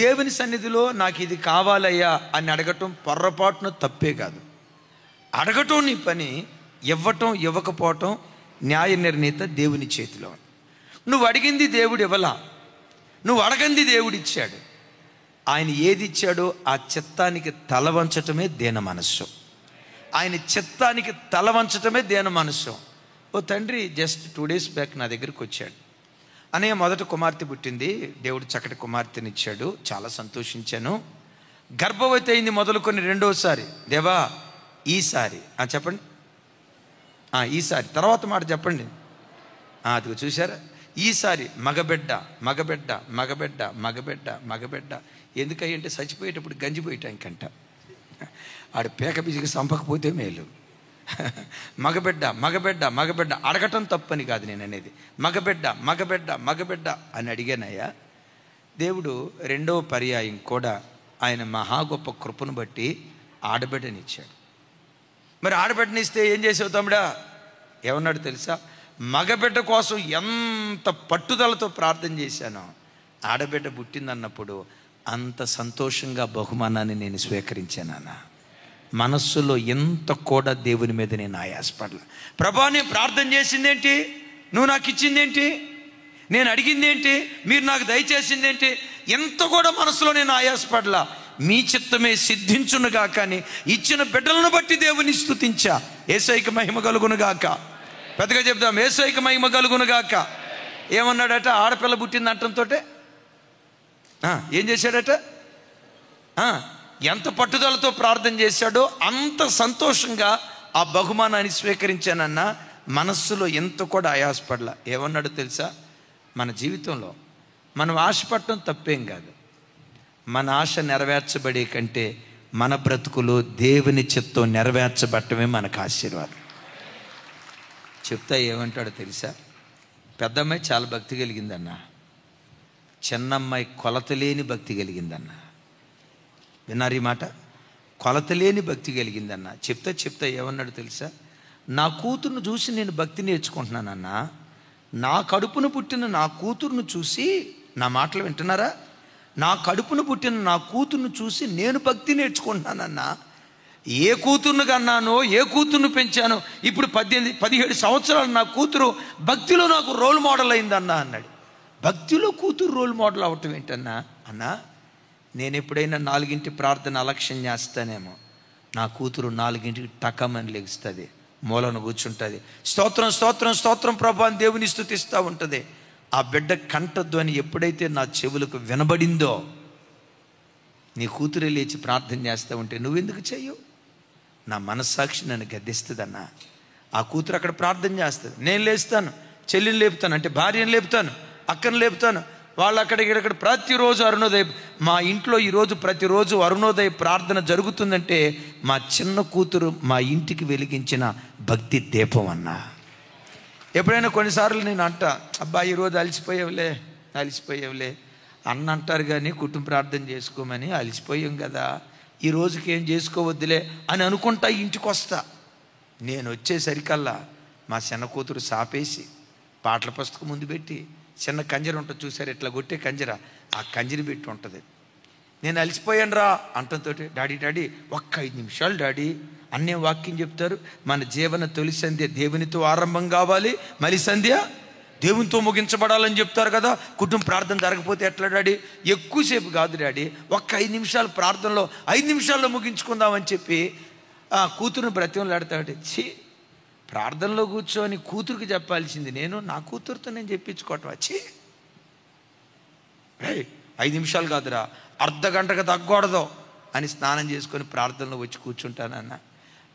దేవుని సన్నిధిలో నాకు ఇది కావాలయ్యా అని అడగటం పొర్రపాటున తప్పే కాదు. అడగటం నీ పని, ఇవ్వటం ఇవ్వకపోవటం న్యాయ నిర్ణీత దేవుని చేతిలో. నువ్వు అడిగింది దేవుడు ఇవ్వలా, నువ్వు అడగంది దేవుడు ఇచ్చాడు. ఆయన ఏది ఇచ్చాడో ఆ చిత్తానికి తల వంచటమే దేన మనస్సు. ఆయన చిత్తానికి తల వంచటమే దేన మనస్సు. ఓ తండ్రి జస్ట్ 2 days బ్యాక్ నా దగ్గరికి వచ్చాడు. అన్నయ్య మొదట కుమార్తె పుట్టింది, దేవుడు చక్కటి కుమార్తెనిచ్చాడు, చాలా సంతోషించాను. గర్భవతి అయింది మొదలుకొని రెండోసారి. దేవా ఈసారి చెప్పండి, ఈసారి తర్వాత మాట చెప్పండి. అదిగో చూసారా, ఈసారి మగబిడ్డ మగబిడ్డ మగబిడ్డ మగబిడ్డ మగబిడ్డ. ఎందుకంటే చచ్చిపోయేటప్పుడు గంజిపోయేటానికంట. ఆడు పేక బిజికి సంపకపోతే మేలు. మగబిడ్డ మగబిడ్డ మగబిడ్డ అడగటం తప్పని కాదు నేను అనేది. మగబిడ్డ మగబిడ్డ మగబిడ్డ అని అడిగానయ్యా. దేవుడు రెండవ పర్యాయం కూడా ఆయన మహా గొప్ప కృపను బట్టి ఆడబిడ్డనిచ్చాడు. మరి ఆడబిడ్డనిస్తే ఏం చేసావు తమ్ముడా? ఏమన్నాడు తెలుసా? మగబిడ్డ కోసం ఎంత పట్టుదలతో ప్రార్థన చేశానో, ఆడబిడ్డ పుట్టిందన్నప్పుడు అంత సంతోషంగా బహుమానాన్ని నేను స్వీకరించానన్నా. మనస్సులో ఎంత కూడా దేవుని మీద నేను ఆయాసపడలా. ప్రభా నేను ప్రార్థన చేసిందేంటి, నువ్వు నాకు ఇచ్చిందేంటి, నేను అడిగిందేంటి, మీరు నాకు దయచేసిందేంటి, ఎంత కూడా మనసులో నేను ఆయాసపడలా. మీ చిత్తమే సిద్ధించునుగా. కానీ ఇచ్చిన బిడ్డలను బట్టి దేవుని స్తుతించా. యేసయ్యకి మహిమ కలుగునుగాక. పెద్దగా చెప్దాం, యేసయ్యకి మహిమ కలుగునుగాక. ఏమన్నాడట? ఆడపిల్ల పుట్టింది అంటంతో ఏం చేశాడట? ఎంత పట్టుదలతో ప్రార్థన చేశాడో అంత సంతోషంగా ఆ బహుమానాన్ని స్వీకరించానన్నా. మనస్సులో ఎంత కూడా ఆయాసపడలా. ఏమన్నాడు తెలుసా? మన జీవితంలో మనం ఆశపడటం తప్పేం కాదు. మన ఆశ నెరవేర్చబడే కంటే మన బ్రతుకులో దేవుని చిత్తం నెరవేర్చబడటమే మనకు ఆశీర్వాదం. చెప్తా ఏమంటాడో తెలుసా? పెద్దమ్మాయి చాలా భక్తి కలిగిందన్న, చిన్నమ్మాయి కొలతలేని భక్తి కలిగిందన్న. విన్నారు ఈ మాట? కొలతలేని భక్తి కలిగిందన్న. చెప్తా ఏమన్నాడు తెలుసా? నా కూతురును చూసి నేను భక్తి నేర్చుకుంటున్నానన్నా. నా కడుపును పుట్టిన నా కూతురును చూసి, నా మాటలు వింటున్నారా? నా కడుపును పుట్టిన నా కూతురును చూసి నేను భక్తి నేర్చుకుంటున్నానన్నా. ఏ కూతుర్ను కన్నానో, ఏ కూతుర్ను పెంచానో, ఇప్పుడు 17 సంవత్సరాలు నా కూతురు భక్తిలో నాకు రోల్ మోడల్ అయిందన్నా అన్నాడు. భక్తిలో కూతురు రోల్ మోడల్ అవటం ఏంటన్నా? అన్నా, నేను ఎప్పుడైనా 4ంటి ప్రార్థన అలక్ష్యం చేస్తానేమో, నా కూతురు 4ంటికి టకమని లెగుస్తుంది, మూలను కూర్చుంటుంది, స్తోత్రం స్తోత్రం స్తోత్రం ప్రభా అని దేవుని స్తుతిస్తూ ఉంటుంది. ఆ బిడ్డ కంఠధ్వని ఎప్పుడైతే నా చెవులకు వినబడిందో, నీ కూతురే లేచి ప్రార్థన చేస్తూ ఉంటే నువ్వెందుకు చెయ్యవు? నా మనస్సాక్షి నన్ను గద్దిస్తుందన్నా. ఆ కూతురు అక్కడ ప్రార్థన చేస్తుంది, నేను లేస్తాను, చెల్లిని లేపుతాను, అంటే భార్యను లేపుతాను, అక్కను లేపుతాను. వాళ్ళు అక్కడిక్కడ ప్రతిరోజు అరుణోదయ, మా ఇంట్లో ఈరోజు ప్రతిరోజు అరుణోదయ ప్రార్థన జరుగుతుందంటే మా చిన్న కూతురు మా ఇంటికి వెలిగించిన భక్తి దీపం అన్నా. ఎప్పుడైనా కొన్నిసార్లు నేను అంటా, అబ్బా ఈరోజు అలసిపోయావులే అన్న అంటారు, కానీ కుటుంబ ప్రార్థన చేసుకోమని. అలసిపోయాం కదా, ఈ రోజుకి ఏం చేసుకోవద్దులే అని అనుకుంటా ఇంటికి వస్తా. నేను వచ్చేసరికల్లా మా చిన్న కూతురు సాపేసి పాటల పుస్తకం ముందు పెట్టి, చిన్న కంజర ఉంటుంది చూసారు, ఇట్లా కొట్టే కంజర, ఆ కంజరి పెట్టి ఉంటుంది. నేను అలసిపోయాను రా అంటంతో, డాడీ ఒక్క 5 నిమిషాలు డాడీ అన్నే వాక్యం చెప్తారు. మన జీవన తొలి సంధ్య దేవునితో ఆరంభం కావాలి, మలి సంధ్య దేవునితో ముగించబడాలని చెప్తారు కదా. కుటుంబ ప్రార్థన జరగకపోతే ఎట్లా డాడీ? ఎక్కువసేపు కాదు డాడీ, ఒక్క 5 నిమిషాలు ప్రార్థనలో 5 నిమిషాల్లో ముగించుకుందామని చెప్పి ఆ కూతురుని బ్రతిమలాడతాడు. ప్రార్థనలో కూర్చొని కూతురికి చెప్పాల్సింది నేను, నా కూతురుతో నేను చెప్పించుకోవటం వచ్చి 5 నిమిషాలు కాదురా, అర్ధ గంటకు తగ్గకూడదు అని స్నానం చేసుకొని ప్రార్థనలో వచ్చి కూర్చుంటానన్నా.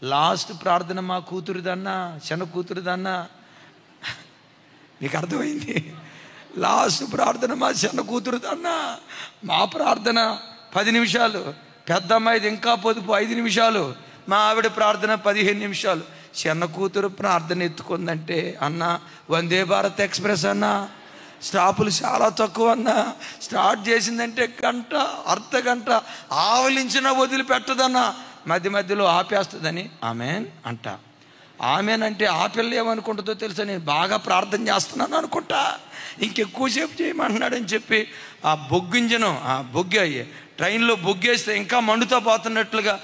లాస్ట్ ప్రార్థన మా కూతురుదన్నా, చిన్న కూతురుదన్నా. మీకు అర్థమైంది? లాస్ట్ ప్రార్థన మా చిన్న కూతురుదన్నా. మా ప్రార్థన 10 నిమిషాలు, పెద్ద అమ్మాయిది ఇంకా పొదుపు 5 నిమిషాలు, మా ఆవిడ ప్రార్థన 15 నిమిషాలు. చిన్న కూతురు ప్రార్థన ఎత్తుకుందంటే అన్న వందే భారత్ ఎక్స్ప్రెస్ అన్నా, స్టాపులు చాలా తక్కువ అన్నా. స్టార్ట్ చేసిందంటే గంట, అర్ధ గంట ఆవలించిన వదిలిపెట్టదన్నా, మధ్యలో ఆపేస్తుందని ఆమెన్ అంట. ఆమెన్ అంటే ఆ పిల్ల ఏమనుకుంటుందో తెలుసా? నేను బాగా ప్రార్థన చేస్తున్నాను అనుకుంటా, ఇంకెక్కువసేపు చేయమంటున్నాడని చెప్పి ఆ బొగ్గింజను, ఆ బొగ్గే ట్రైన్లో బొగ్గేస్తే ఇంకా మండుతా పోతున్నట్లుగా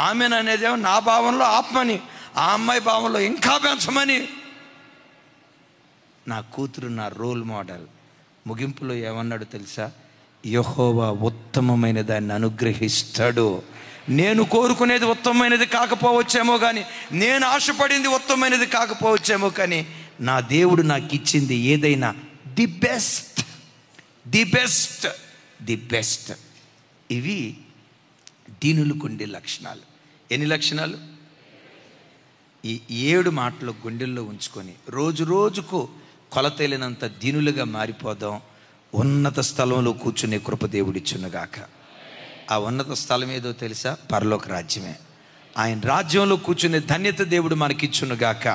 ఆమెన్ అనేదేమో నా భావంలో ఆపమని, ఆ అమ్మాయి భావంలో ఇంకా పెంచమని. నా కూతురు నా రోల్ మోడల్. ముగింపులో ఏమన్నాడు తెలుసా? యెహోవా ఉత్తమమైన దాన్ని అనుగ్రహిస్తాడు. నేను కోరుకునేది ఉత్తమమైనది కాకపోవచ్చేమో కానీ, నేను ఆశపడింది ఉత్తమమైనది కాకపోవచ్చేమో కానీ, నా దేవుడు నాకు ఇచ్చింది ఏదైనా ది బెస్ట్. ఇవి దీనులకు ఉండే లక్షణాలు. ఎన్ని లక్షణాలు? ఈ 7 మాటలు గుండెల్లో ఉంచుకొని రోజు రోజుకు కొలతేలినంత దీనులుగా మారిపోదాం. ఉన్నత స్థలంలో కూర్చునే కృప దేవుడిచ్చునుగాక. ఆ ఉన్నత స్థలం ఏదో తెలుసా? పరలోక రాజ్యమే. ఆయన రాజ్యంలో కూర్చునే ధన్యత దేవుడు మనకిచ్చునుగాక.